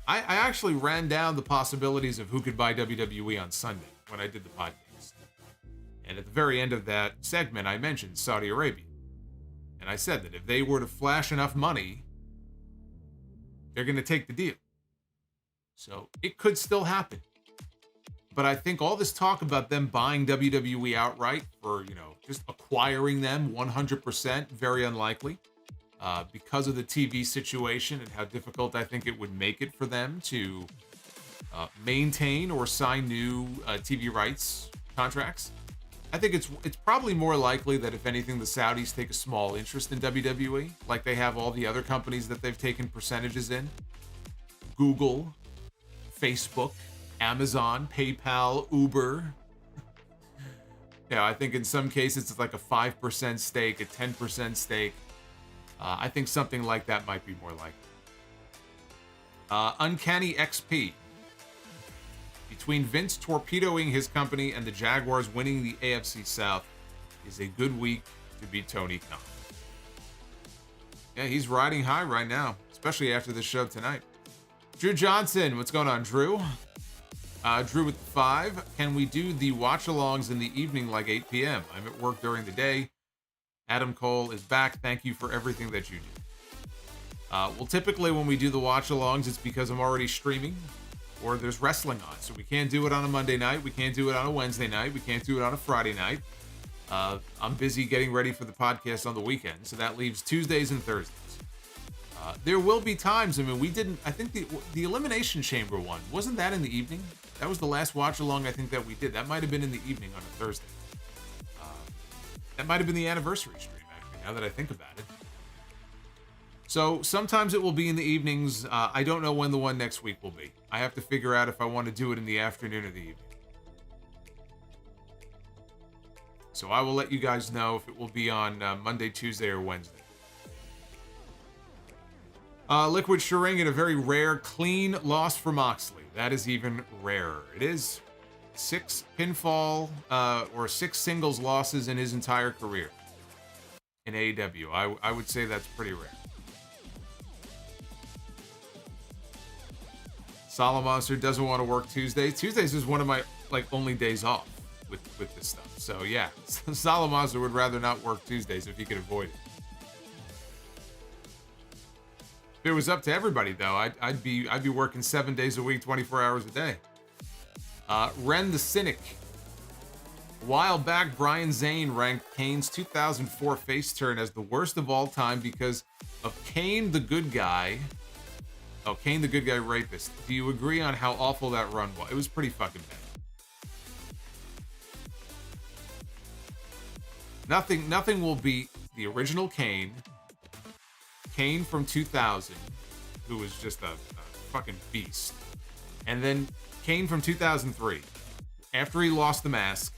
I actually ran down the possibilities of who could buy WWE on Sunday when I did the podcast. And at the very end of that segment, I mentioned Saudi Arabia. And I said that if they were to flash enough money, they're going to take the deal. So it could still happen. But I think all this talk about them buying WWE outright for, just acquiring them 100%, very unlikely. Because of the TV situation and how difficult I think it would make it for them to maintain or sign new TV rights contracts. I think it's probably more likely that if anything, the Saudis take a small interest in WWE, like they have all the other companies that they've taken percentages in. Google, Facebook, Amazon, PayPal, Uber. Yeah, I think in some cases it's like a 5% stake, a 10% stake. I think something like that might be more likely. Uncanny XP. Between Vince torpedoing his company and the Jaguars winning the AFC South is a good week to be Tony Khan. Yeah, he's riding high right now, especially after this show tonight. Drew Johnson, what's going on, Drew? Drew with the 5. Can we do the watch-alongs in the evening like 8 p.m.? I'm at work during the day. Adam Cole is back. Thank you for everything that you do. Well, typically when we do the watch-alongs, it's because I'm already streaming or there's wrestling on. So we can't do it on a Monday night. We can't do it on a Wednesday night. We can't do it on a Friday night. I'm busy getting ready for the podcast on the weekend. So that leaves Tuesdays and Thursdays. There will be times, I think the Elimination Chamber one, wasn't that in the evening? That was the last watch-along I think that we did. That might have been in the evening on a Thursday. That might have been the anniversary stream, actually, now that I think about it. So sometimes it will be in the evenings. I don't know when the one next week will be. I have to figure out if I want to do it in the afternoon or the evening. So I will let you guys know if it will be on Monday, Tuesday, or Wednesday. Liquid Sharingan, a very rare, clean loss for Moxley. That is even rarer. It is 6 pinfall or 6 singles losses in his entire career in AEW. I would say that's pretty rare. Solomonster doesn't want to work Tuesdays. Tuesdays is one of my only days off with this stuff. So yeah, Solomonster would rather not work Tuesdays if he could avoid it. If it was up to everybody though, I'd be working 7 days a week, 24 hours a day. Ren the Cynic. A while back, Brian Zane ranked Kane's 2004 face turn as the worst of all time because of Kane the Good Guy. Oh, Kane the Good Guy rapist. Do you agree on how awful that run was? It was pretty fucking bad. Nothing will beat the original Kane from 2000, who was just a fucking beast. And then Kane from 2003, after he lost the mask,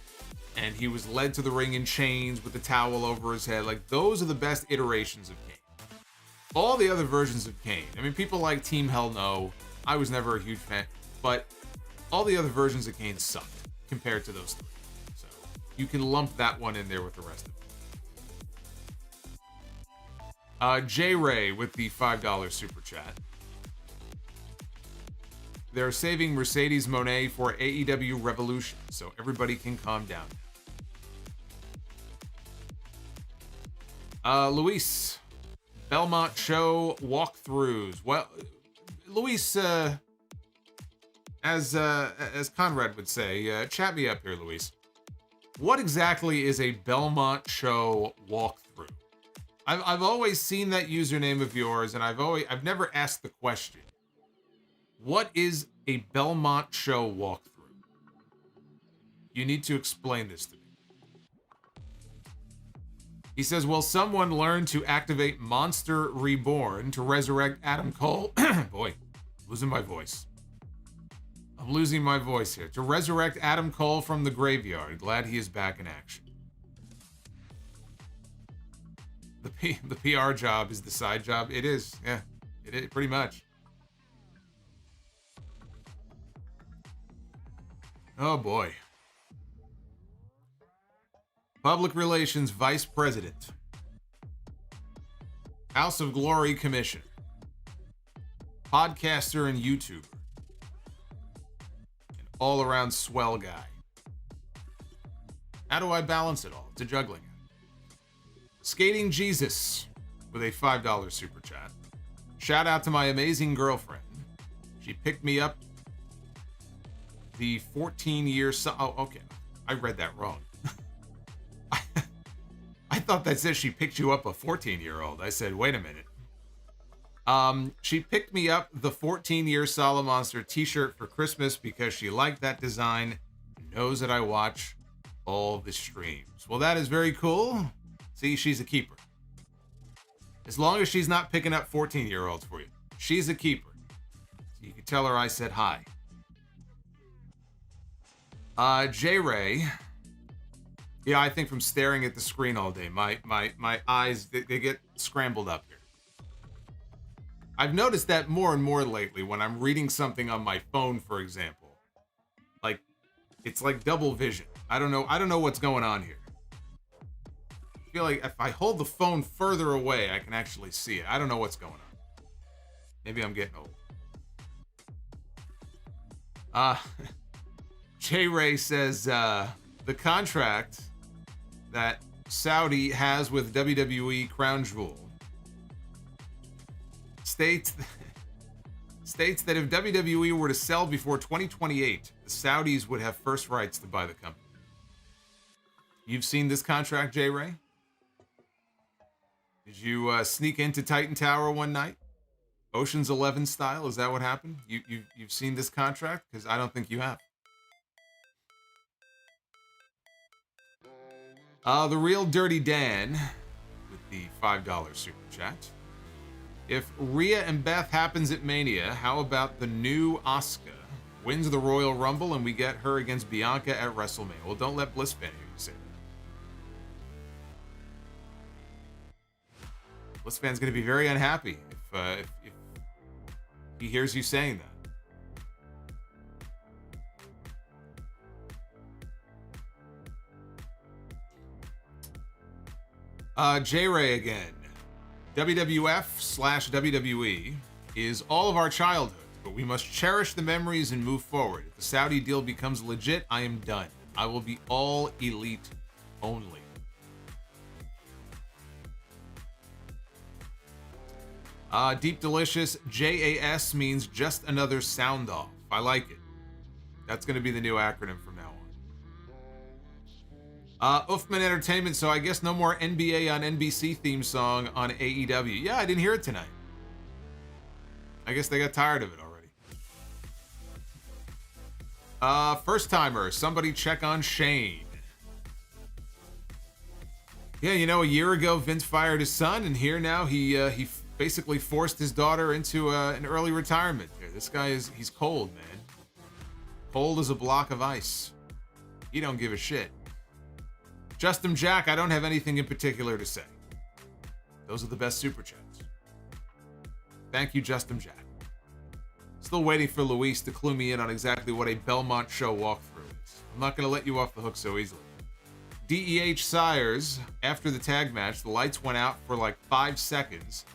and he was led to the ring in chains with the towel over his head. Those are the best iterations of Kane. All the other versions of Kane, people like Team Hell No. I was never a huge fan, but all the other versions of Kane sucked compared to those three. So you can lump that one in there with the rest of it. J Ray with the $5 super chat. They're saving Mercedes Moné for AEW Revolution, so everybody can calm down. Luis, Belmont Show walkthroughs. Well, Luis, as Conrad would say, chat me up here, Luis. What exactly is a Belmont Show walkthrough? I've always seen that username of yours, and I've never asked the question. What is a Belmont Show walkthrough? You need to explain this to me. He says, will someone learn to activate Monster Reborn to resurrect Adam Cole? Boy, losing my voice. I'm losing my voice here. To resurrect Adam Cole from the graveyard. Glad he is back in action. The PR job is the side job. It is. Yeah, it is pretty much. Oh boy. Public Relations Vice President. House of Glory Commissioner. Podcaster and YouTuber. An all-around swell guy. How do I balance it all? It's a juggling act. Skating Jesus with a $5 super chat. Shout out to my amazing girlfriend. She picked me up the 14-year... Oh, okay. I read that wrong. I thought that said she picked you up a 14-year-old. I said, wait a minute. She picked me up the 14-year Solomonster t-shirt for Christmas because she liked that design and knows that I watch all the streams. Well, that is very cool. See, she's a keeper. As long as she's not picking up 14-year-olds for you. She's a keeper. So you can tell her I said hi. J-Ray. Yeah, I think from staring at the screen all day, my eyes, they get scrambled up here. I've noticed that more and more lately when I'm reading something on my phone, for example. Like, it's like double vision. I don't know what's going on here. I feel like if I hold the phone further away, I can actually see it. I don't know what's going on. Maybe I'm getting old. J-Ray says, the contract that Saudi has with WWE Crown Jewel states that if WWE were to sell before 2028, the Saudis would have first rights to buy the company. You've seen this contract, J-Ray? Did you sneak into Titan Tower one night? Ocean's 11 style? Is that what happened? You've seen this contract? Because I don't think you have. The Real Dirty Dan with the $5 super chat. If Rhea and Beth happens at Mania, how about the new Asuka wins the Royal Rumble and we get her against Bianca at WrestleMania? Well, don't let Bliss fan hear you say that. Bliss fan's going to be very unhappy if he hears you saying that. J-Ray again. WWF/WWE is all of our childhood, but we must cherish the memories and move forward. If the Saudi deal becomes legit, I am done. I will be all elite only. Deep Delicious, JAS means just another sound off. I like it. That's going to be the new acronym from now on. Uffman Entertainment, so I guess no more NBA on NBC theme song on AEW. Yeah, I didn't hear it tonight. I guess they got tired of it already. First timer, somebody check on Shane. Yeah, you know, a year ago Vince fired his son, and here now he basically forced his daughter into an early retirement. Here, this guy he's cold, man. Cold as a block of ice. He don't give a shit. Justin Jack, I don't have anything in particular to say. Those are the best super chats. Thank you, Justin Jack. Still waiting for Luis to clue me in on exactly what a Belmont Show walkthrough is. I'm not going to let you off the hook so easily. DEH Sires, after the tag match, the lights went out for like 5 seconds,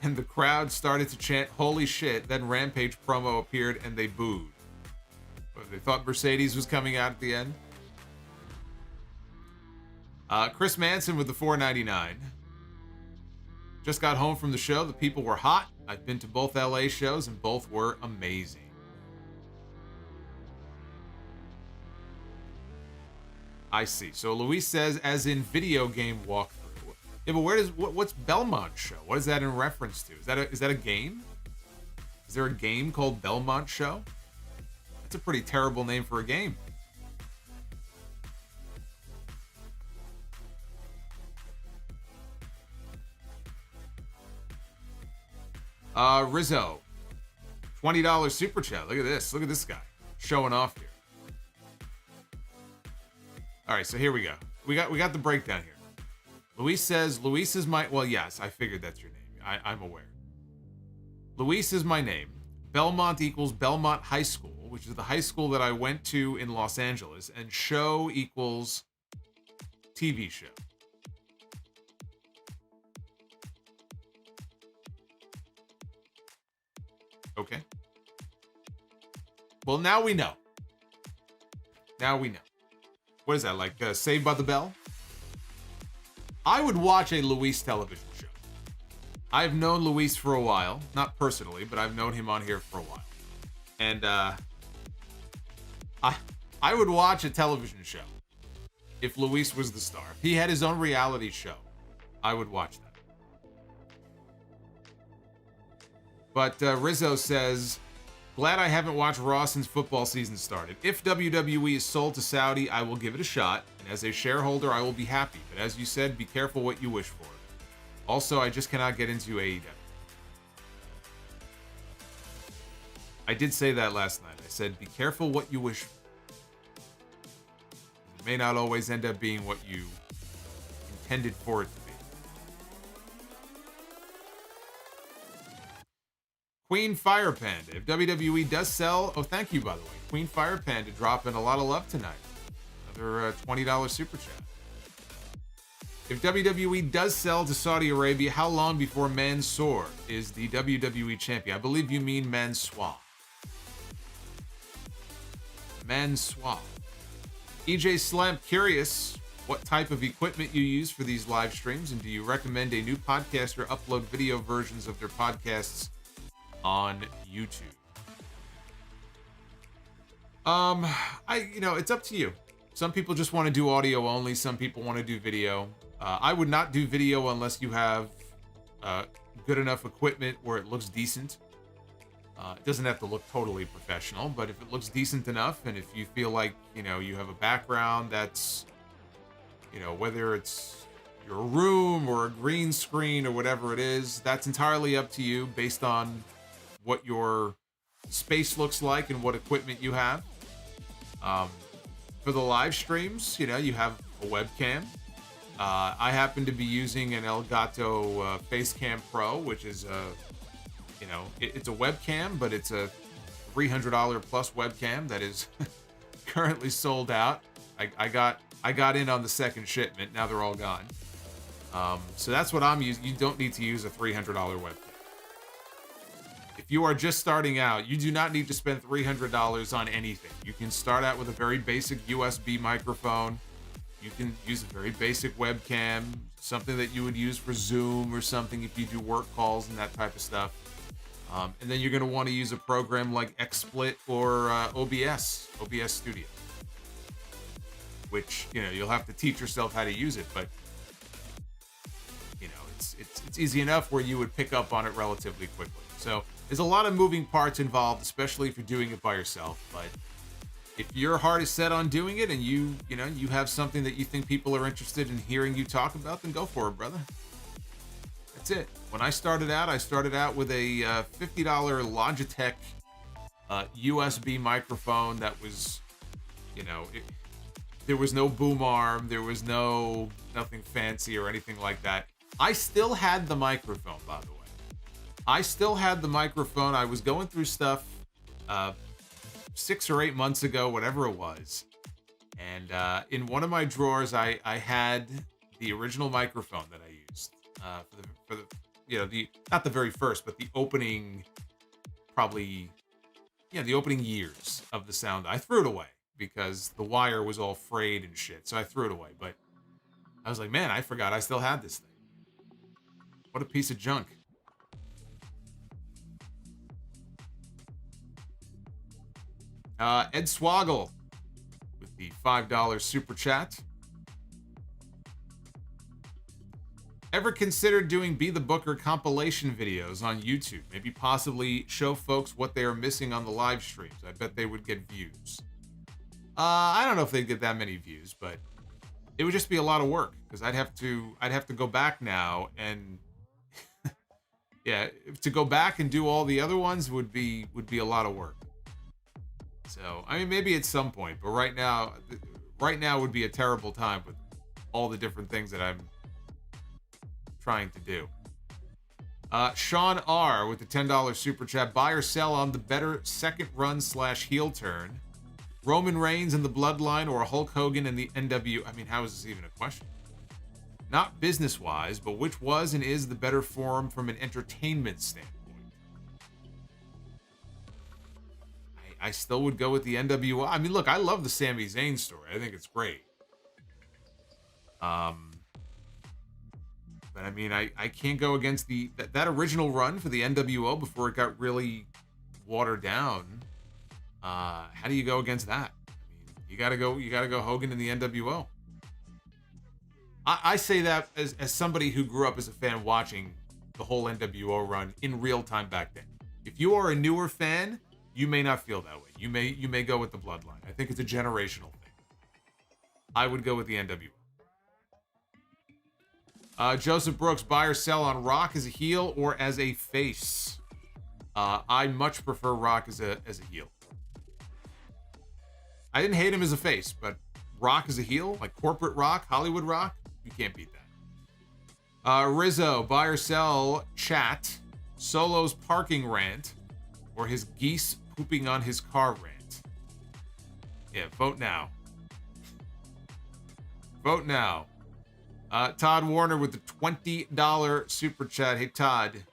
and the crowd started to chant, "Holy shit," then Rampage promo appeared, and they booed. They thought Mercedes was coming out at the end. Chris Manson with the $4.99. Just got home from the show. The people were hot. I've been to both LA shows, and both were amazing. I see. So Luis says, as in video game walkthrough. Yeah, but what's Belmont Show? What is that in reference to? Is that a game? Is there a game called Belmont Show? That's a pretty terrible name for a game. Rizzo, $20 super chat. Look at this. Look at this guy showing off here. All right, so here we go. We got the breakdown here. Luis says, Luis is my... Well, yes, I figured that's your name. I'm aware. Luis is my name. Belmont equals Belmont High School, which is the high school that I went to in Los Angeles. And show equals TV show. Okay. Well, now we know. Now we know. What is that, like Saved by the Bell? I would watch a Luis television show. I've known Luis for a while. Not personally, but I've known him on here for a while. And I would watch a television show if Luis was the star. If he had his own reality show, I would watch that. But Rizzo says, glad I haven't watched Raw since football season started. If WWE is sold to Saudi, I will give it a shot. And as a shareholder, I will be happy. But as you said, be careful what you wish for. Also, I just cannot get into AEW. I did say that last night. I said, be careful what you wish for. It may not always end up being what you intended for it to be. Queen Fire Panda. If WWE does sell... Oh, thank you, by the way. Queen Fire Panda dropping a lot of love tonight. Another $20 super chat. If WWE does sell to Saudi Arabia, how long before Mansoor is the WWE champion? I believe you mean Mansoor. Mansoor. EJ Slam, curious what type of equipment you use for these live streams, and do you recommend a new podcaster upload video versions of their podcasts on YouTube? It's up to you. Some people just want to do audio only. Some people want to do video. I would not do video unless you have good enough equipment where it looks decent. It doesn't have to look totally professional, but if it looks decent enough, and if you feel like, you have a background that's, whether it's your room or a green screen or whatever it is, that's entirely up to you based on what your space looks like and what equipment you have. For the live streams, you have a webcam. I happen to be using an Elgato Facecam Pro, which is it's a webcam, but it's a $300 plus webcam that is currently sold out. I got in on the second shipment. Now they're all gone. So that's what I'm using. You don't need to use a $300 webcam. If you are just starting out, you do not need to spend $300 on anything. You can start out with a very basic USB microphone. You can use a very basic webcam, something that you would use for Zoom or something if you do work calls and that type of stuff. And then you're going to want to use a program like XSplit or OBS Studio, which, you'll have to teach yourself how to use it, but it's easy enough where you would pick up on it relatively quickly. So there's a lot of moving parts involved, especially if you're doing it by yourself. But if your heart is set on doing it and you have something that you think people are interested in hearing you talk about, then go for it, brother. That's it. When I started out with a $50 Logitech USB microphone that was, there was no boom arm, there was nothing fancy or anything like that. I still had the microphone, by the way. I still had the microphone. I was going through stuff 6 or 8 months ago, whatever it was. And in one of my drawers, I had the original microphone that I used for the not the very first, but the opening, probably, the opening years of the sound. I threw it away because the wire was all frayed and shit. So I threw it away. But I was like, man, I forgot I still had this thing. What a piece of junk. Ed Swoggle with the $5 super chat. Ever considered doing Be the Booker compilation videos on YouTube? Maybe possibly show folks what they are missing on the live streams. I bet they would get views. I don't know if they'd get that many views, but it would just be a lot of work because I'd have to go back now and yeah, to go back and do all the other ones would be a lot of work. So, I mean, maybe at some point, but right now would be a terrible time with all the different things that I'm trying to do. Sean R with the $10 super chat. Buy or sell on the better second run / heel turn. Roman Reigns and the Bloodline or Hulk Hogan and the NW. I mean, how is this even a question? Not business-wise, but which was and is the better form from an entertainment standpoint? I still would go with the NWO. I mean, look, I love the Sami Zayn story. I think it's great. But I mean, I can't go against that original run for the NWO before it got really watered down. How do you go against that? I mean, you gotta go Hogan in the NWO. I say that as somebody who grew up as a fan watching the whole NWO run in real time back then. If you are a newer fan, you may not feel that way. You may go with the Bloodline. I think it's a generational thing. I would go with the NWO. Joseph Brooks, buy or sell on Rock as a heel or as a face? I much prefer Rock as a heel. I didn't hate him as a face, but Rock as a heel, like corporate Rock, Hollywood Rock, you can't beat that. Rizzo, buy or sell chat, Solo's parking rant, or his geese pooping on his car rant. Yeah, vote now. Vote now. Todd Warner with the $20 super chat. Hey, Todd.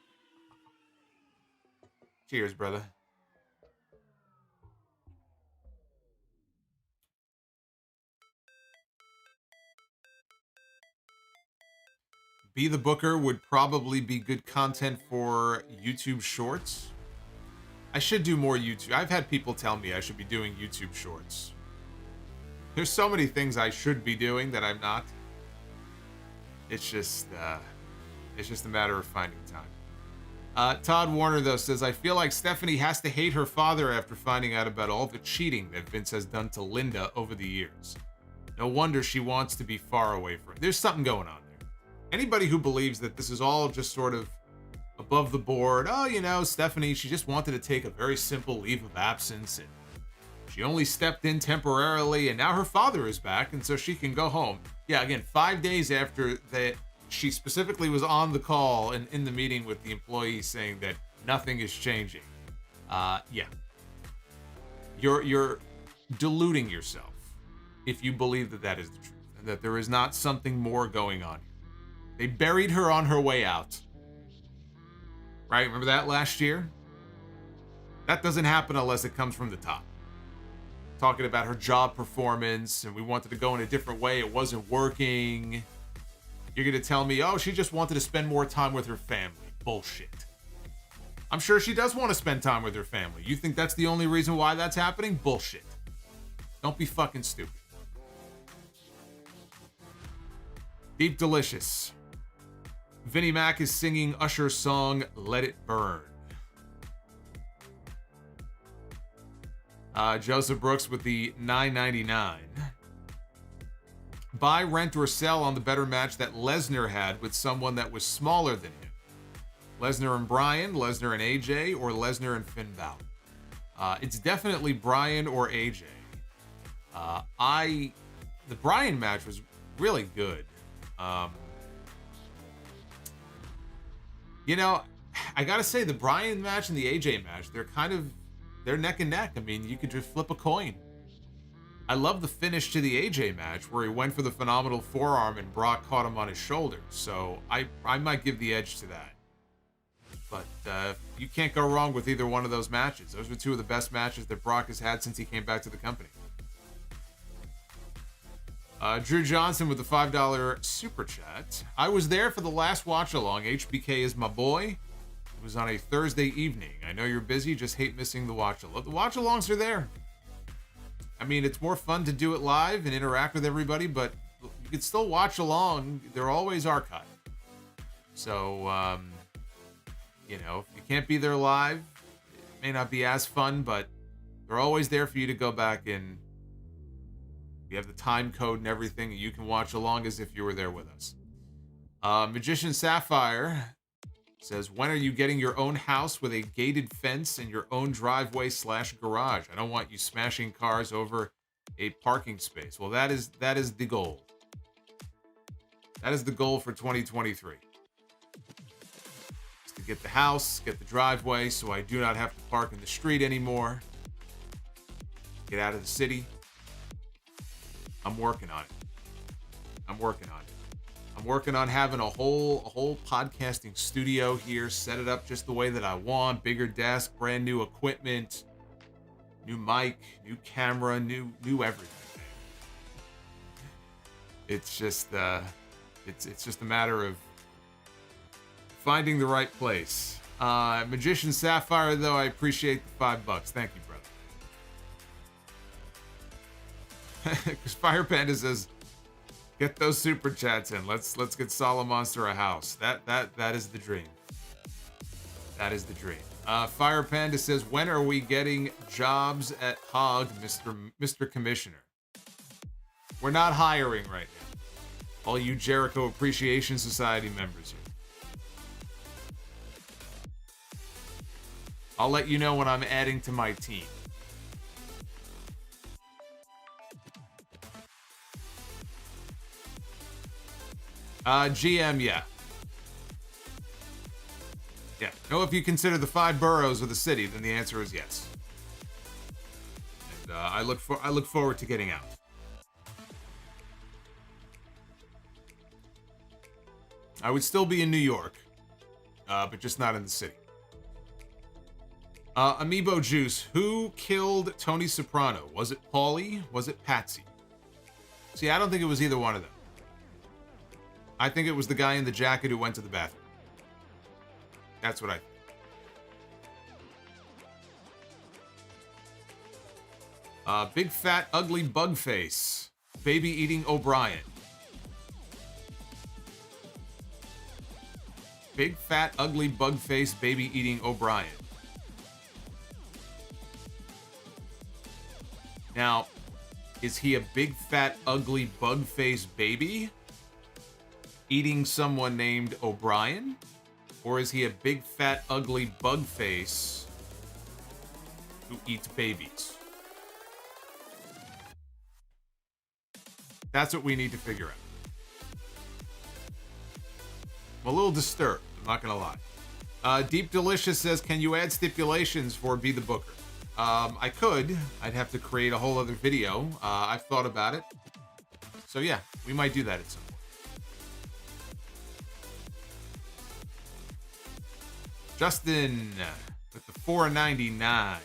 Cheers, brother. Be the Booker would probably be good content for YouTube Shorts. I should do more YouTube. I've had people tell me I should be doing YouTube Shorts. There's so many things I should be doing that I'm not. It's just a matter of finding time. Todd Warner, though, says, I feel like Stephanie has to hate her father after finding out about all the cheating that Vince has done to Linda over the years. No wonder she wants to be far away from him. There's something going on there. Anybody who believes that this is all just sort of above the board, Stephanie, she just wanted to take a very simple leave of absence and she only stepped in temporarily and now her father is back and so she can go home. Yeah, again, 5 days after that, she specifically was on the call and in the meeting with the employees saying that nothing is changing. Yeah. You're deluding yourself if you believe that that is the truth and that there is not something more going on here. They buried her on her way out. Right? Remember that last year? That doesn't happen unless it comes from the top. Talking about her job performance and we wanted to go in a different way. It wasn't working. You're going to tell me, oh, she just wanted to spend more time with her family. Bullshit. I'm sure she does want to spend time with her family. You think that's the only reason why that's happening? Bullshit. Don't be fucking stupid. Deep Delicious. Vinnie Mac is singing Usher's song, Let It Burn. Joseph Brooks with the $9.99. Buy, rent, or sell on the better match that Lesnar had with someone that was smaller than him. Lesnar and Bryan, Lesnar and AJ, or Lesnar and Finn Balor. It's definitely Bryan or AJ. The Bryan match was really good. I gotta say, the Bryan match and the AJ match, they're neck and neck. I mean, you could just flip a coin. I love the finish to the AJ match where he went for the phenomenal forearm and Brock caught him on his shoulders. So I might give the edge to that. But you can't go wrong with either one of those matches. Those were two of the best matches that Brock has had since he came back to the company. Drew Johnson with the $5 super chat. I was there for the last watch along. HBK is my boy. It was on a Thursday evening. I know you're busy, just hate missing the watch along. The watch alongs are there. I mean, it's more fun to do it live and interact with everybody, but you can still watch along. They're always archived. So, you know, if you can't be there live, it may not be as fun, but they're always there for you to go back and we have the time code and everything, and you can watch along as if you were there with us. Magician Sapphire says, when are you getting your own house with a gated fence and your own driveway / garage? I don't want you smashing cars over a parking space. Well, that is the goal. That is the goal for 2023. Is to get the house, get the driveway, so I do not have to park in the street anymore. Get out of the city. I'm working on it. I'm working on having a whole podcasting studio here, set it up just the way that I want, bigger desk, brand new equipment, new mic, new camera, new everything. It's just it's just a matter of finding the right place. Magician Sapphire, though, I appreciate the $5. Thank you, brother. Because Fire Panda says, get those super chats in. Let's get Solomonster a house. That is the dream. That is the dream. Fire Panda says, when are we getting jobs at Hog, Mr. Commissioner? We're not hiring right now. All you Jericho Appreciation Society members here. I'll let you know when I'm adding to my team. GM, yeah. Yeah. No, if you consider the 5 boroughs of the city, then the answer is yes. And I look forward to getting out. I would still be in New York, but just not in the city. Amiibo Juice, who killed Tony Soprano? Was it Paulie? Was it Patsy? See, I don't think it was either one of them. I think it was the guy in the jacket who went to the bathroom. That's what I think. Big fat ugly bug face. Baby eating O'Brien. Big fat ugly bug face baby eating O'Brien. Now, is he a big fat ugly bug face baby eating someone named O'Brien? Or is he a big fat ugly bug face who eats babies? That's what we need to figure out. I'm a little disturbed, I'm not gonna lie. Deep Delicious says, can you add stipulations for Be the Booker? I could. I'd have to create a whole other video. I've thought about it. So yeah, we might do that at some point. Justin with the $4.99.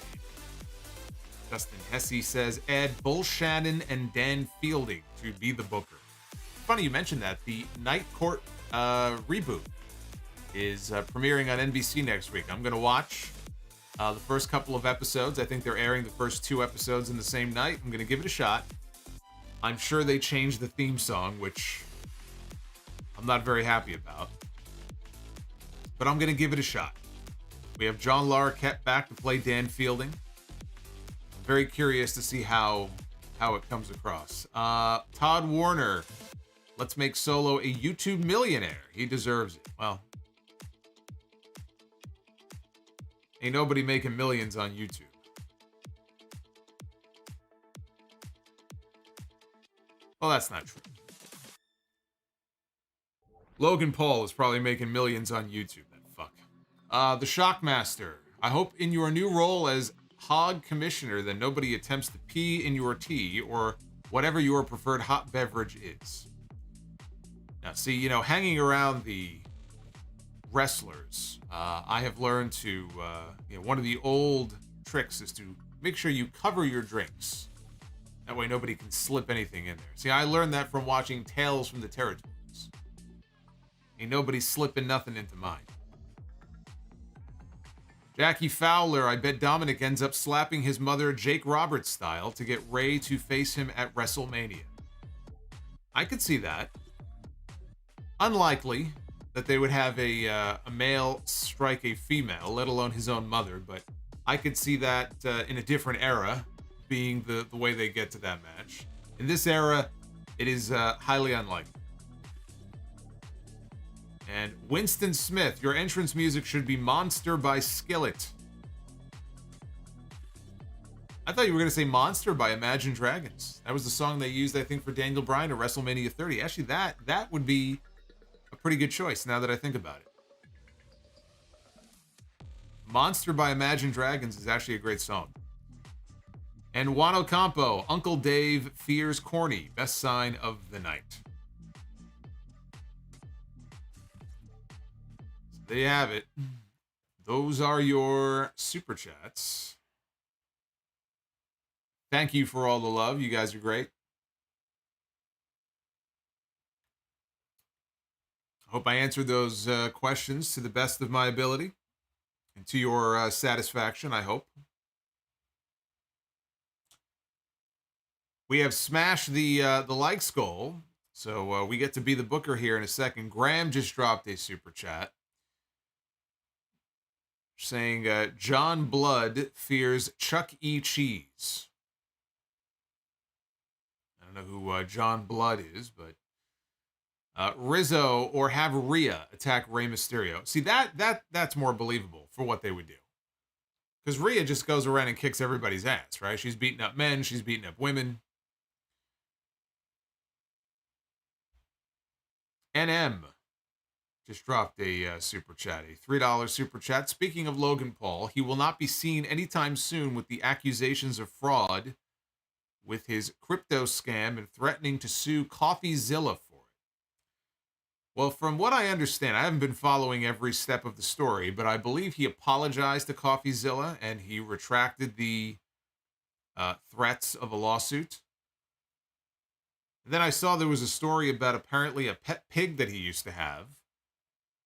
Justin Hesse says, add Bull Shannon and Dan Fielding to Be the Booker. Funny you mentioned that. The Night Court reboot is premiering on NBC next week. I'm going to watch the first couple of episodes. I think they're airing the first 2 episodes in the same night. I'm going to give it a shot. I'm sure they changed the theme song, which I'm not very happy about. But I'm going to give it a shot. We have John Larroquette back to play Dan Fielding. I'm very curious to see how it comes across. Todd Warner, let's make Solo a YouTube millionaire. He deserves it. Well, ain't nobody making millions on YouTube. Well, that's not true. Logan Paul is probably making millions on YouTube. That fuck. The Shockmaster. I hope in your new role as hog commissioner, then nobody attempts to pee in your tea or whatever your preferred hot beverage is. Now, see, you know, hanging around the wrestlers, I have learned to, one of the old tricks is to make sure you cover your drinks. That way nobody can slip anything in there. See, I learned that from watching Tales from the Territories. Ain't nobody slipping nothing into mine. Jackie Fowler, I bet Dominic ends up slapping his mother Jake Roberts style to get Ray to face him at WrestleMania. I could see that. Unlikely that they would have a male strike a female, let alone his own mother, but I could see that in a different era being the way they get to that match. In this era, it is highly unlikely. And Winston Smith, your entrance music should be Monster by Skillet. I thought you were going to say Monster by Imagine Dragons. That was the song they used, I think, for Daniel Bryan at WrestleMania 30. Actually, that would be a pretty good choice now that I think about it. Monster by Imagine Dragons is actually a great song. And Wano Campo, Uncle Dave fears corny. Best sign of the night. So there you have it. Those are your super chats. Thank you for all the love. You guys are great. I hope I answered those questions to the best of my ability and to your satisfaction, I hope. We have smashed the likes goal, so we get to be the booker here in a second. Graham just dropped a super chat saying John Blood fears Chuck E. Cheese. I don't know who John Blood is, but Rizzo or have Rhea attack Rey Mysterio. See, that's more believable for what they would do. Because Rhea just goes around and kicks everybody's ass, right? She's beating up men, she's beating up women. NM just dropped a super chat, a $3 super chat. Speaking of Logan Paul, he will not be seen anytime soon with the accusations of fraud with his crypto scam and threatening to sue CoffeeZilla for it. Well, from what I understand, I haven't been following every step of the story, but I believe he apologized to CoffeeZilla and he retracted the threats of a lawsuit. And then I saw there was a story about apparently a pet pig that he used to have.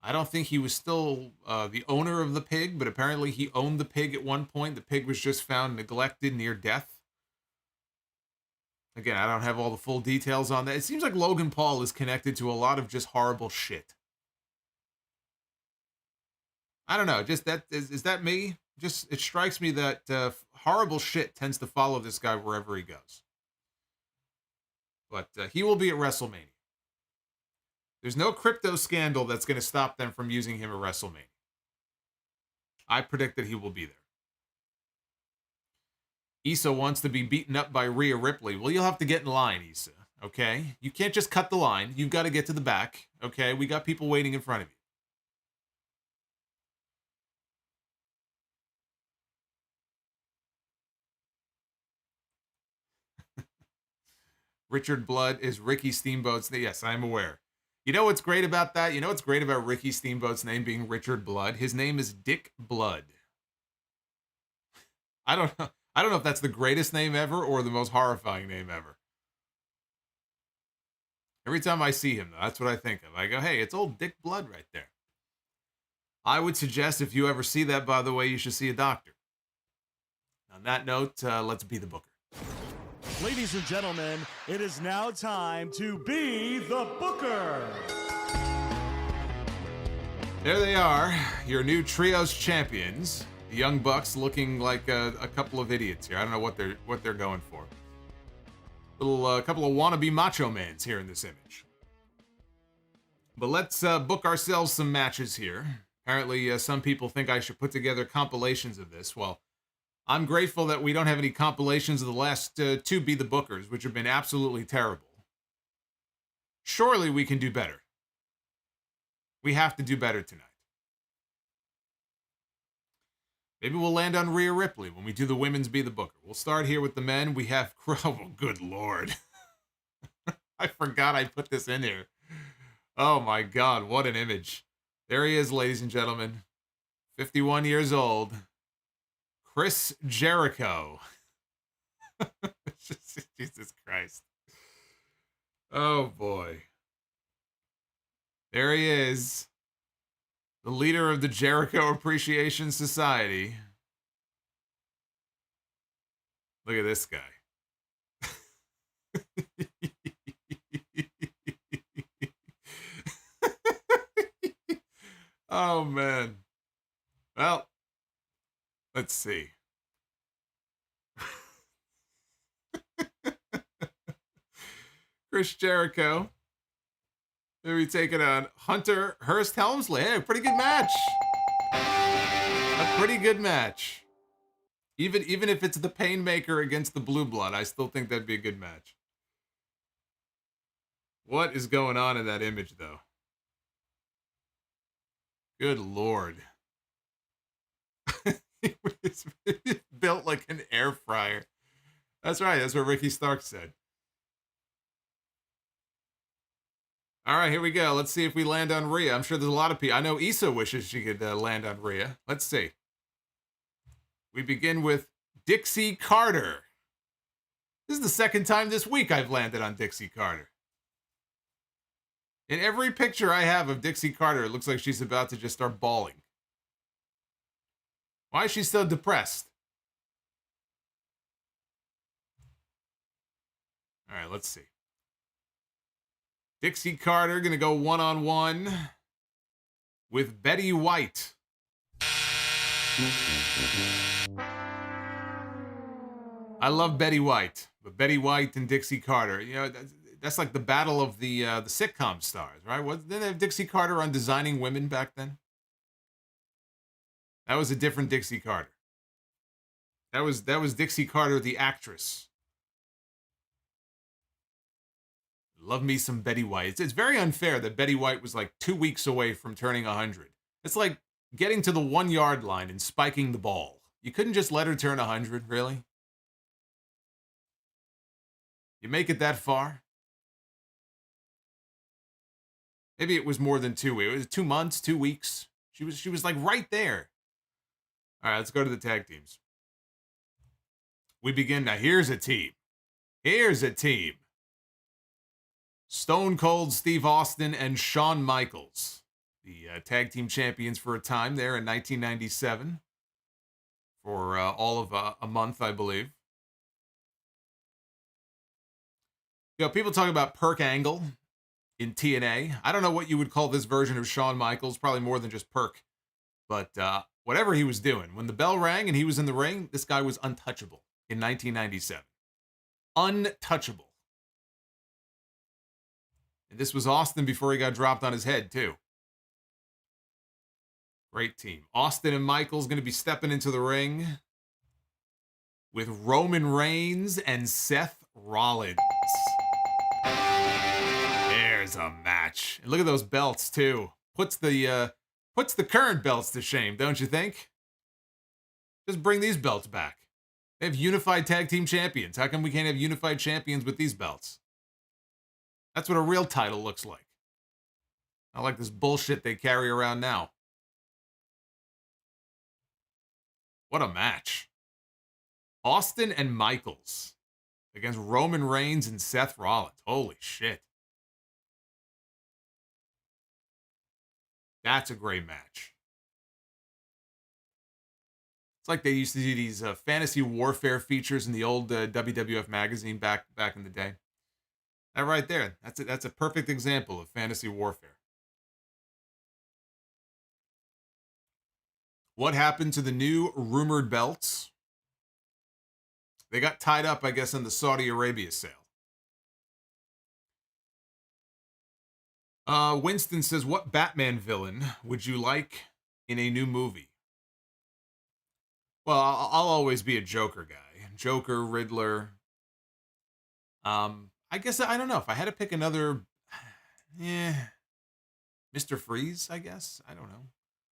I don't think he was still the owner of the pig, but apparently he owned the pig at one point. The pig was just found neglected near death. Again, I don't have all the full details on that. It seems like Logan Paul is connected to a lot of just horrible shit. I don't know. Just that is that me? Just it strikes me that horrible shit tends to follow this guy wherever he goes. But he will be at WrestleMania. There's no crypto scandal that's going to stop them from using him at WrestleMania. I predict that he will be there. Issa wants to be beaten up by Rhea Ripley. Well, you'll have to get in line, Issa. Okay? You can't just cut the line. You've got to get to the back. Okay? We got people waiting in front of you. Richard Blood is Ricky Steamboat's name. Yes, I'm aware. You know what's great about that? You know what's great about Ricky Steamboat's name being Richard Blood? His name is Dick Blood. I don't know if that's the greatest name ever or the most horrifying name ever. Every time I see him, though, that's what I think of. I go, hey, it's old Dick Blood right there. I would suggest if you ever see that, by the way, you should see a doctor. On that note, let's be the booker. Ladies and gentlemen, it is now time to be the booker. There they are, your new trios champions. The Young Bucks looking like a couple of idiots here. I don't know what they're going for. A couple of wannabe macho mans here in this image. But let's book ourselves some matches here. Apparently, some people think I should put together compilations of this. Well, I'm grateful that we don't have any compilations of the last two Be the Bookers, which have been absolutely terrible. Surely we can do better. We have to do better tonight. Maybe we'll land on Rhea Ripley when we do the women's Be the Booker. We'll start here with the men. We have... Oh, good Lord. I forgot I put this in here. Oh, my God. What an image. There he is, ladies and gentlemen. 51 years old. Chris Jericho. Jesus Christ. Oh, boy. There he is. The leader of the Jericho Appreciation Society. Look at this guy. Oh, man. Well, let's see. Chris Jericho. Maybe taking on Hunter Hearst Helmsley. Hey, pretty good match. A pretty good match. Even if it's the Painmaker against the Blue Blood, I still think that'd be a good match. What is going on in that image, though? Good Lord. It's built like an air fryer. That's right. That's what Ricky Starks said. All right, here we go. Let's see if we land on Rhea. I'm sure there's a lot of people. I know Issa wishes she could land on Rhea. Let's see. We begin with Dixie Carter. This is the second time this week I've landed on Dixie Carter. In every picture I have of Dixie Carter, it looks like she's about to just start bawling. Why is she so depressed? All right, let's see. Dixie Carter going to go one-on-one with Betty White. I love Betty White, but Betty White and Dixie Carter, you know, that's like the battle of the sitcom stars, right? Didn't they have Dixie Carter on Designing Women back then? That was a different Dixie Carter. That was Dixie Carter, the actress. Love me some Betty White. It's very unfair that Betty White was like 2 weeks away from turning 100. It's like getting to the 1 yard line and spiking the ball. You couldn't just let her turn 100, really? You make it that far? Maybe it was more than 2 weeks. It was 2 months, 2 weeks. She was like right there. All right, let's go to the tag teams. We begin now. Here's a team. Here's a team. Stone Cold Steve Austin and Shawn Michaels, the tag team champions for a time there in 1997, for all of a month, I believe. You know, people talk about Perk Angle in TNA. I don't know what you would call this version of Shawn Michaels, probably more than just Perk. But whatever he was doing, when the bell rang and he was in the ring, this guy was untouchable in 1997. Untouchable. And this was Austin before he got dropped on his head, too. Great team. Austin and Michaels going to be stepping into the ring with Roman Reigns and Seth Rollins. There's a match. And look at those belts, too. Puts the current belts to shame, don't you think? Just bring these belts back. They have unified tag team champions. How come we can't have unified champions with these belts? That's what a real title looks like. Not like this bullshit they carry around now. What a match. Austin and Michaels against Roman Reigns and Seth Rollins. Holy shit. That's a great match. It's like they used to do these fantasy warfare features in the old WWF magazine back in the day. That right there, that's a perfect example of fantasy warfare. What happened to the new rumored belts? They got tied up, I guess, in the Saudi Arabia sale. Winston says, what Batman villain would you like in a new movie? Well, I'll always be a Joker guy. Joker, Riddler. I guess, I don't know. If I had to pick another, Mr. Freeze, I guess. I don't know.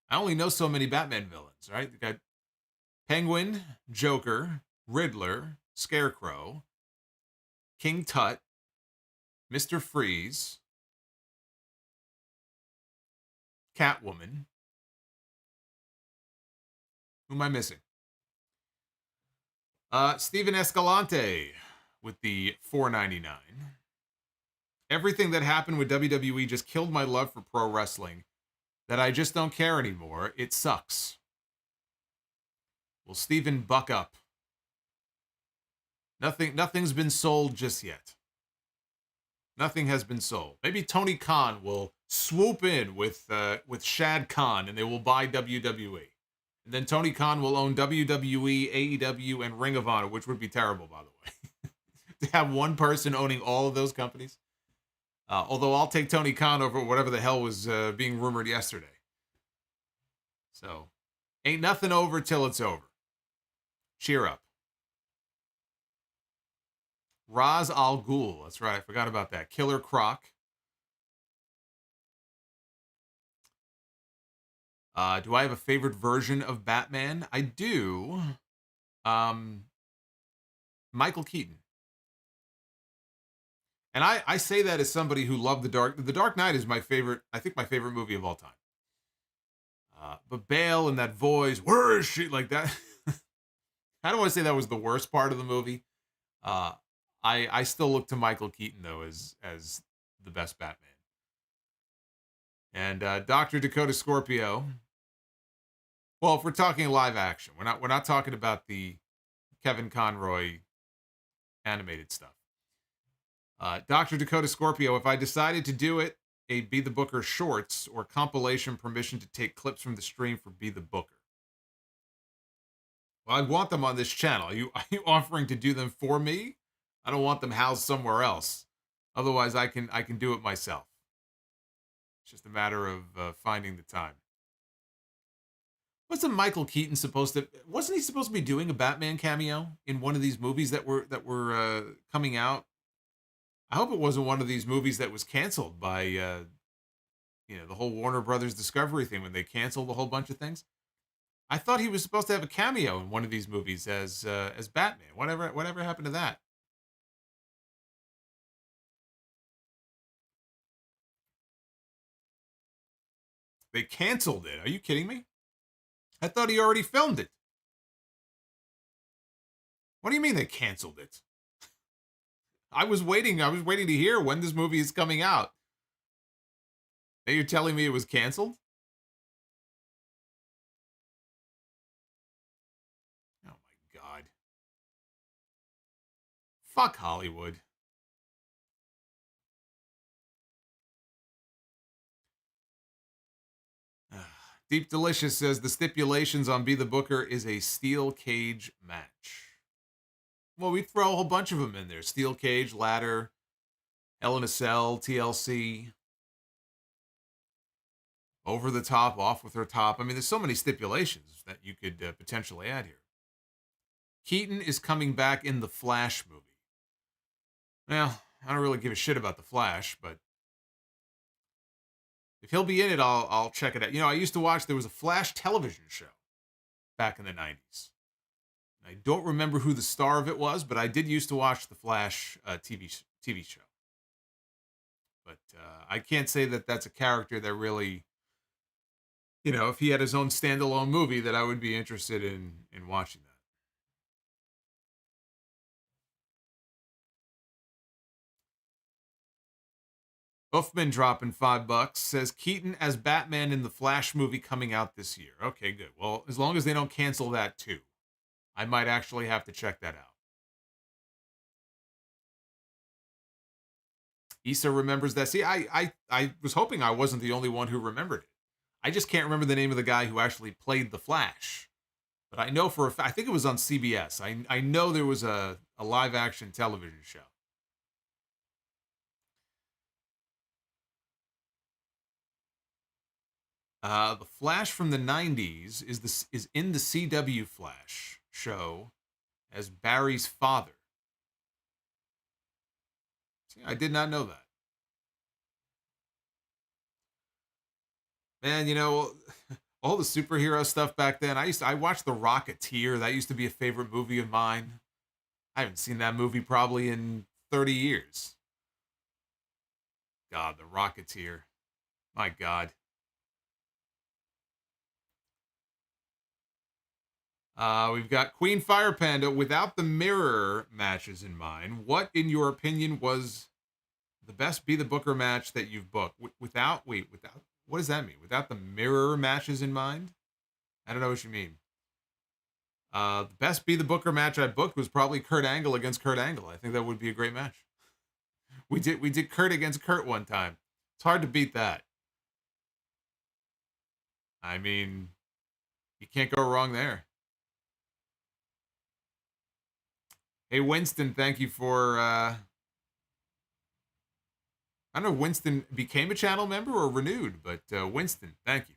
I only know so many Batman villains, right? Penguin, Joker, Riddler, Scarecrow, King Tut, Mr. Freeze, Catwoman. Who am I missing? Steven Escalante with the $4.99. Everything that happened with WWE just killed my love for pro wrestling. That I just don't care anymore. It sucks. Well, Steven, buck up. Nothing's been sold just yet. Nothing has been sold. Maybe Tony Khan will swoop in with Shad Khan and they will buy WWE. And then Tony Khan will own WWE, AEW, and Ring of Honor, which would be terrible, by the way. To have one person owning all of those companies. Although I'll take Tony Khan over whatever the hell was being rumored yesterday. So, ain't nothing over till it's over. Cheer up. Ra's al Ghul. That's right. I forgot about that. Killer Croc. Do I have a favorite version of Batman? I do. Michael Keaton. And I say that as somebody who loved The Dark Knight is my favorite, I think my favorite movie of all time. But Bale and that voice, where is she? Like that. I don't want to say that was the worst part of the movie. I still look to Michael Keaton, though, as the best Batman. And Dr. Dakota Scorpio. Well, if we're talking live action, we're not talking about the Kevin Conroy animated stuff. Dr. Dakota Scorpio, if I decided to do it, a Be the Booker shorts or compilation permission to take clips from the stream for Be the Booker. Well, I want them on this channel. Are you offering to do them for me? I don't want them housed somewhere else. Otherwise, I can do it myself. It's just a matter of finding the time. Wasn't Michael Keaton wasn't he supposed to be doing a Batman cameo in one of these movies that were coming out? I hope it wasn't one of these movies that was canceled by the whole Warner Brothers Discovery thing when they canceled a whole bunch of things. I thought he was supposed to have a cameo in one of these movies as Batman. Whatever happened to that? They canceled it. Are you kidding me? I thought he already filmed it. What do you mean they canceled it? I was waiting to hear when this movie is coming out. Now you're telling me it was canceled? Oh my God. Fuck Hollywood. Deep Delicious says the stipulations on Be the Booker is a steel cage match. Well, we throw a whole bunch of them in there. Steel cage, ladder, Hell in a Cell, TLC. Over the top, off with her top. I mean, there's so many stipulations that you could potentially add here. Keaton is coming back in the Flash movie. Well, I don't really give a shit about the Flash, but if he'll be in it, I'll check it out. I used to watch, there was a Flash television show back in the 90s. I don't remember who the star of it was, but I did used to watch the Flash TV show. But I can't say that that's a character that really, if he had his own standalone movie, that I would be interested in watching that. Uffman dropping $5 says Keaton as Batman in the Flash movie coming out this year. Okay, good. Well, as long as they don't cancel that too. I might actually have to check that out. Issa remembers that. See, I was hoping I wasn't the only one who remembered it. I just can't remember the name of the guy who actually played the Flash. But I know for a fact, I think it was on CBS. I know there was a live action television show. The Flash from the 90s is in the CW Flash show as Barry's father. See, I did not know that. Man, All the superhero stuff back then. I watched The Rocketeer. That used to be a favorite movie of mine. I haven't seen that movie probably in 30 years. God, The Rocketeer. My God. We've got Queen Fire Panda. Without the mirror matches in mind, what, in your opinion, was the best Be the Booker match that you've booked? Without, what does that mean? Without the mirror matches in mind? I don't know what you mean. The best Be the Booker match I booked was probably Kurt Angle against Kurt Angle. I think that would be a great match. We did Kurt against Kurt one time. It's hard to beat that. I mean, you can't go wrong there. Hey, Winston, thank you for, I don't know if Winston became a channel member or renewed, but Winston, thank you.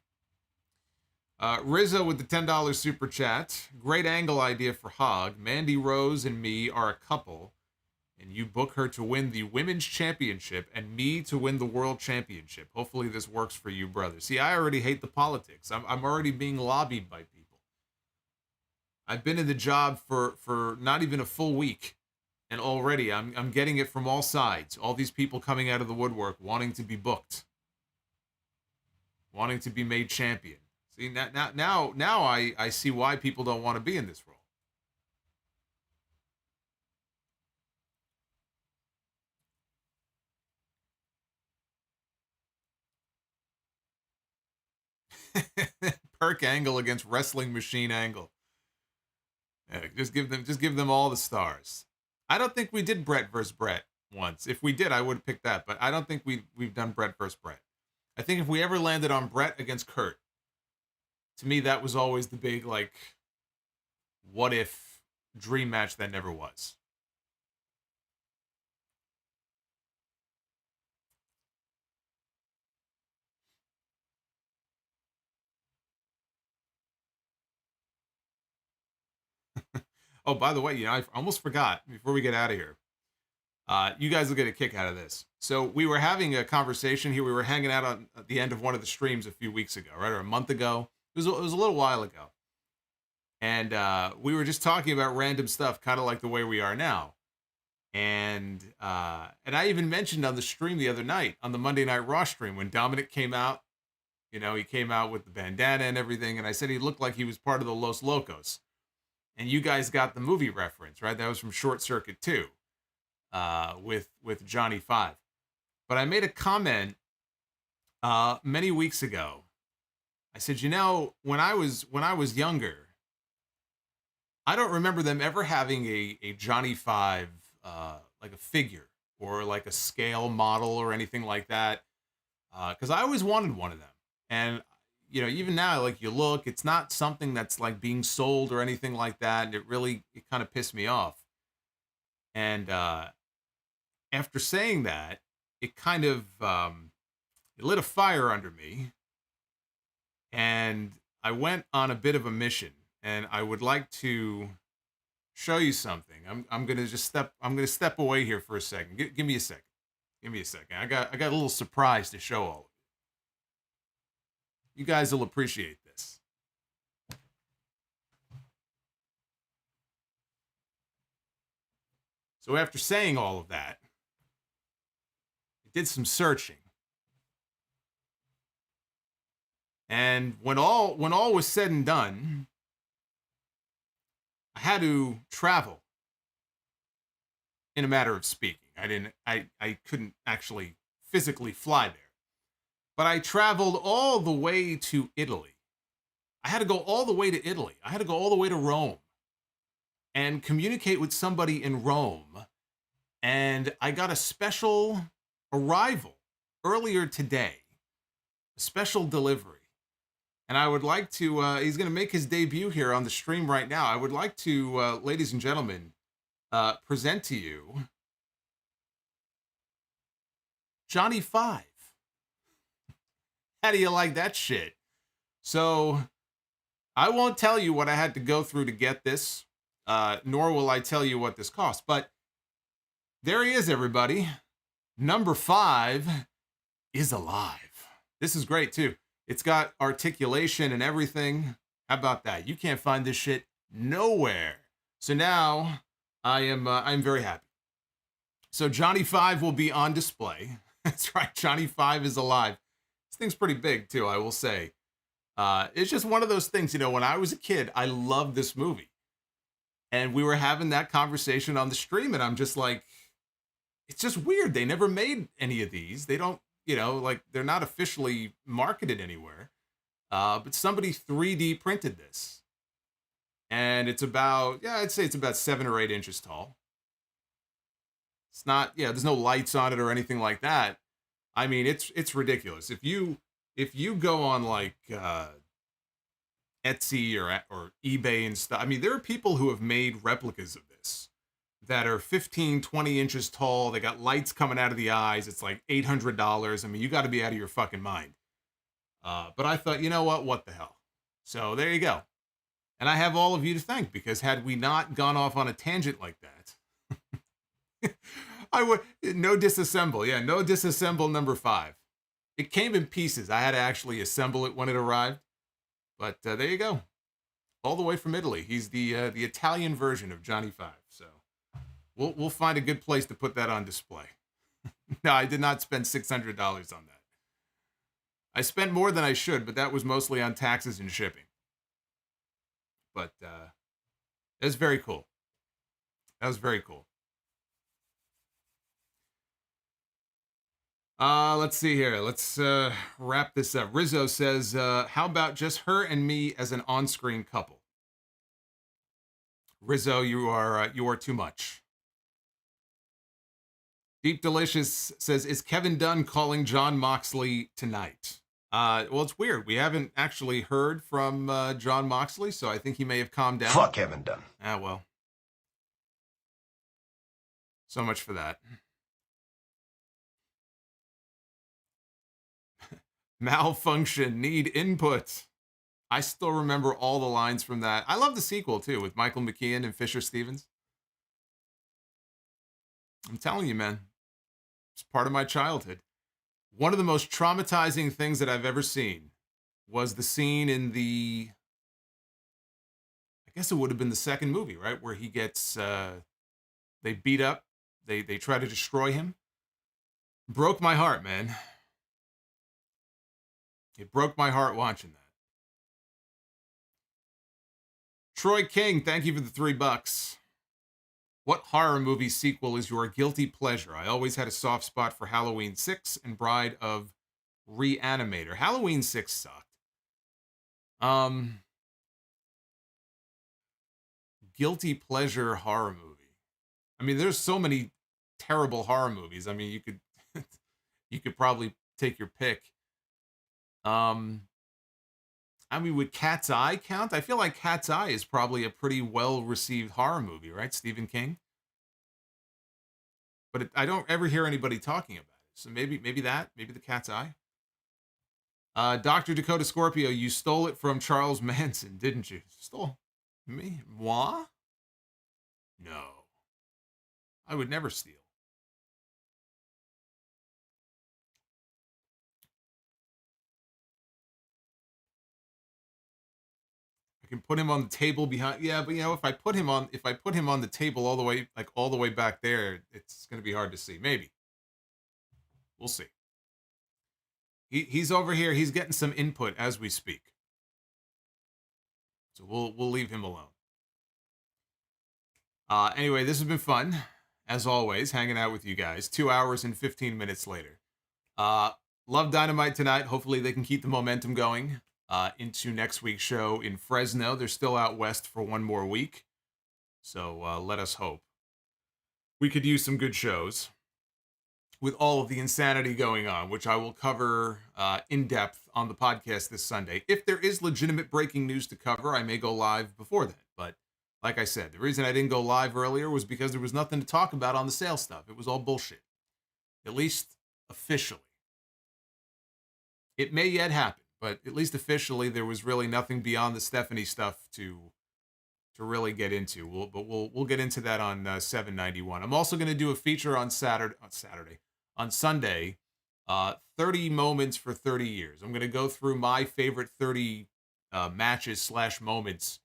Rizzo with the $10 super chat. Great angle idea for Hog. Mandy Rose and me are a couple, and you book her to win the Women's Championship and me to win the World Championship. Hopefully this works for you, brother. See, I already hate the politics. I'm already being lobbied by people. I've been in the job for not even a full week, and already I'm getting it from all sides. All these people coming out of the woodwork wanting to be booked, wanting to be made champion. See, now I see why people don't want to be in this role. Perk Angle against Wrestling Machine Angle. Yeah, just give them all the stars. I don't think we did Brett versus Brett once. If we did, I would have picked that, but I don't think we've done Brett versus Brett. I think if we ever landed on Brett against Kurt, to me that was always the big, like, what if dream match that never was. Oh, by the way, I almost forgot before we get out of here. You guys will get a kick out of this. So we were having a conversation here. We were hanging out at the end of one of the streams a few weeks ago, right? Or a month ago. It was a little while ago. And we were just talking about random stuff, kind of like the way we are now. And I even mentioned on the stream the other night, on the Monday Night Raw stream, when Dominic came out, he came out with the bandana and everything. And I said he looked like he was part of the Los Locos. And you guys got the movie reference, right? That was from Short Circuit 2 with Johnny Five. But I made a comment many weeks ago. I said, when I was younger, I don't remember them ever having a Johnny Five, like a figure or like a scale model or anything like that. Because I always wanted one of them. And even now, like, you look, it's not something that's like being sold or anything like that. And it kind of pissed me off. And after saying that, it kind of, it lit a fire under me. And I went on a bit of a mission, and I would like to show you something. I'm going to step away here for a second. Give me a second. Give me a second. I got a little surprise to show all of you. You guys will appreciate this. So after saying all of that, I did some searching. And when all was said and done, I had to travel, in a matter of speaking. I couldn't actually physically fly there. But I traveled all the way to Italy. I had to go all the way to Italy. I had to go all the way to Rome and communicate with somebody in Rome. And I got a special arrival earlier today, a special delivery. And I would like to, he's going to make his debut here on the stream right now. I would like to, ladies and gentlemen, present to you Johnny Five. How do you like that shit? So I won't tell you what I had to go through to get this, nor will I tell you what this cost. But there he is, everybody. Number 5 is alive. This is great, too. It's got articulation and everything. How about that? You can't find this shit nowhere. So now I'm very happy. So Johnny 5 will be on display. That's right, Johnny 5 is alive. This thing's pretty big too, I will say. It's just one of those things, when I was a kid, I loved this movie. And we were having that conversation on the stream, and I'm just like, it's just weird. They never made any of these. They don't, they're not officially marketed anywhere. But somebody 3D printed this. And it's about, I'd say it's about 7 or 8 inches tall. It's not, there's no lights on it or anything like that. I mean, it's ridiculous. If you go on like Etsy or eBay and stuff, I mean, there are people who have made replicas of this that are 15, 20 inches tall. They got lights coming out of the eyes. It's like $800. I mean, you got to be out of your fucking mind. But I thought, you know what the hell? So there you go. And I have all of you to thank, because had we not gone off on a tangent like that, I would, no disassemble. Yeah, no disassemble number 5. It came in pieces. I had to actually assemble it when it arrived. But there you go. All the way from Italy. He's the Italian version of Johnny 5. So we'll find a good place to put that on display. No, I did not spend $600 on that. I spent more than I should, but that was mostly on taxes and shipping. But that's very cool. That was very cool. Let's see here. Let's wrap this up. Rizzo says, how about just her and me as an on-screen couple? Rizzo, you are too much. Deep Delicious says, is Kevin Dunn calling Jon Moxley tonight? Well, it's weird. We haven't actually heard from Jon Moxley, so I think he may have calmed down. Fuck Kevin Dunn. Ah, well. So much for that. Malfunction, need input. I still remember all the lines from that. I love the sequel, too, with Michael McKean and Fisher Stevens. I'm telling you, man. It's part of my childhood. One of the most traumatizing things that I've ever seen was the scene in the, I guess it would have been the second movie, right? Where he gets, they beat up, they try to destroy him. Broke my heart, man. It broke my heart watching that. Troy King, thank you for the $3. What horror movie sequel is your guilty pleasure? I always had a soft spot for Halloween 6 and Bride of Reanimator. Halloween 6 sucked. Guilty pleasure horror movie. I mean, there's so many terrible horror movies. I mean, you could probably take your pick. I mean, would Cat's Eye count? I feel like Cat's Eye is probably a pretty well-received horror movie, right? Stephen King. But I don't ever hear anybody talking about it. So maybe the Cat's Eye. Dr. Dakota Scorpio, you stole it from Charles Manson, didn't you? Stole me? Moi? No. I would never steal. Can put him on the table behind. Yeah, but if I put him on the table all the way back there, it's gonna be hard to see. Maybe. We'll see. He's over here. He's getting some input as we speak. So we'll leave him alone. Anyway, this has been fun as always, hanging out with you guys. 2 hours and 15 minutes later. Love Dynamite tonight. Hopefully they can keep the momentum going. Into next week's show in Fresno. They're still out west for one more week. So let us hope. We could use some good shows with all of the insanity going on, which I will cover in depth on the podcast this Sunday. If there is legitimate breaking news to cover, I may go live before then. But like I said, the reason I didn't go live earlier was because there was nothing to talk about on the sales stuff. It was all bullshit. At least officially. It may yet happen. But at least officially, there was really nothing beyond the Stephanie stuff to really get into. We'll get into that on 791. I'm also going to do a feature on Sunday 30 moments for 30 years. I'm going to go through my favorite 30 matches / moments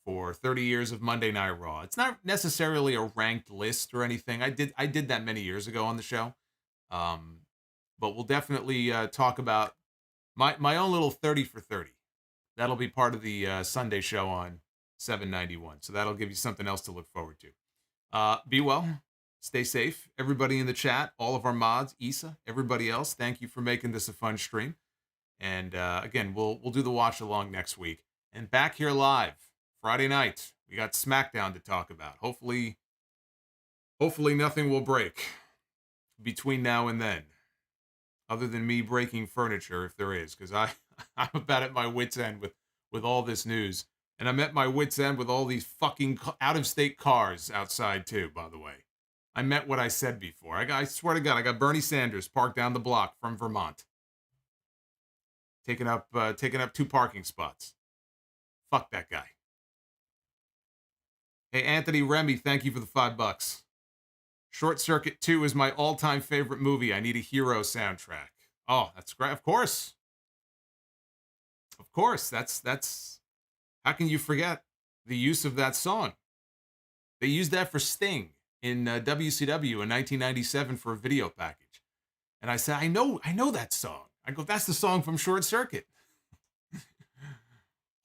for 30 years of Monday Night Raw. It's not necessarily a ranked list or anything. I did that many years ago on the show. But we'll definitely talk about my own little 30 for 30. That'll be part of the Sunday show on 791. So that'll give you something else to look forward to. Be well. Stay safe. Everybody in the chat, all of our mods, Issa, everybody else, thank you for making this a fun stream. And again, we'll do the watch along next week. And back here live, Friday night, we got SmackDown to talk about. Hopefully nothing will break between now and then. Other than me breaking furniture, if there is, because I'm about at my wit's end with all this news. And I'm at my wit's end with all these fucking out-of-state cars outside, too, by the way. I meant what I said before. I swear to God, I got Bernie Sanders parked down the block from Vermont. Taking up 2 parking spots. Fuck that guy. Hey, Anthony Remy, thank you for the $5. Short Circuit 2 is my all-time favorite movie. I need a hero soundtrack. Oh, that's great. Of course. Of course. That's how can you forget the use of that song? They used that for Sting in WCW in 1997 for a video package. And I said, I know that song. I go, that's the song from Short Circuit.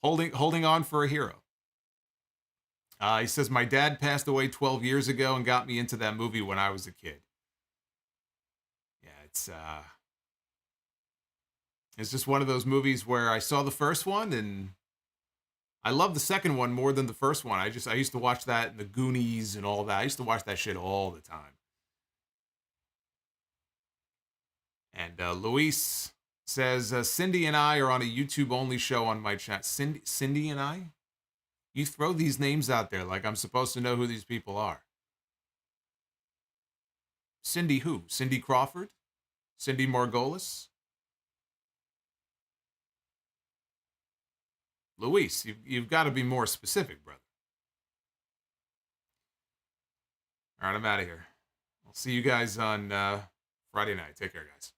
Holding on for a hero. He says, my dad passed away 12 years ago and got me into that movie when I was a kid. Yeah, it's just one of those movies where I saw the first one and I love the second one more than the first one. I used to watch that in the Goonies and all that. I used to watch that shit all the time. And Luis says, Cindy and I are on a YouTube-only show on my chat. Cindy and I? You throw these names out there like I'm supposed to know who these people are. Cindy who? Cindy Crawford? Cindy Margolis? Luis, you've got to be more specific, brother. All right, I'm out of here. I'll see you guys on Friday night. Take care, guys.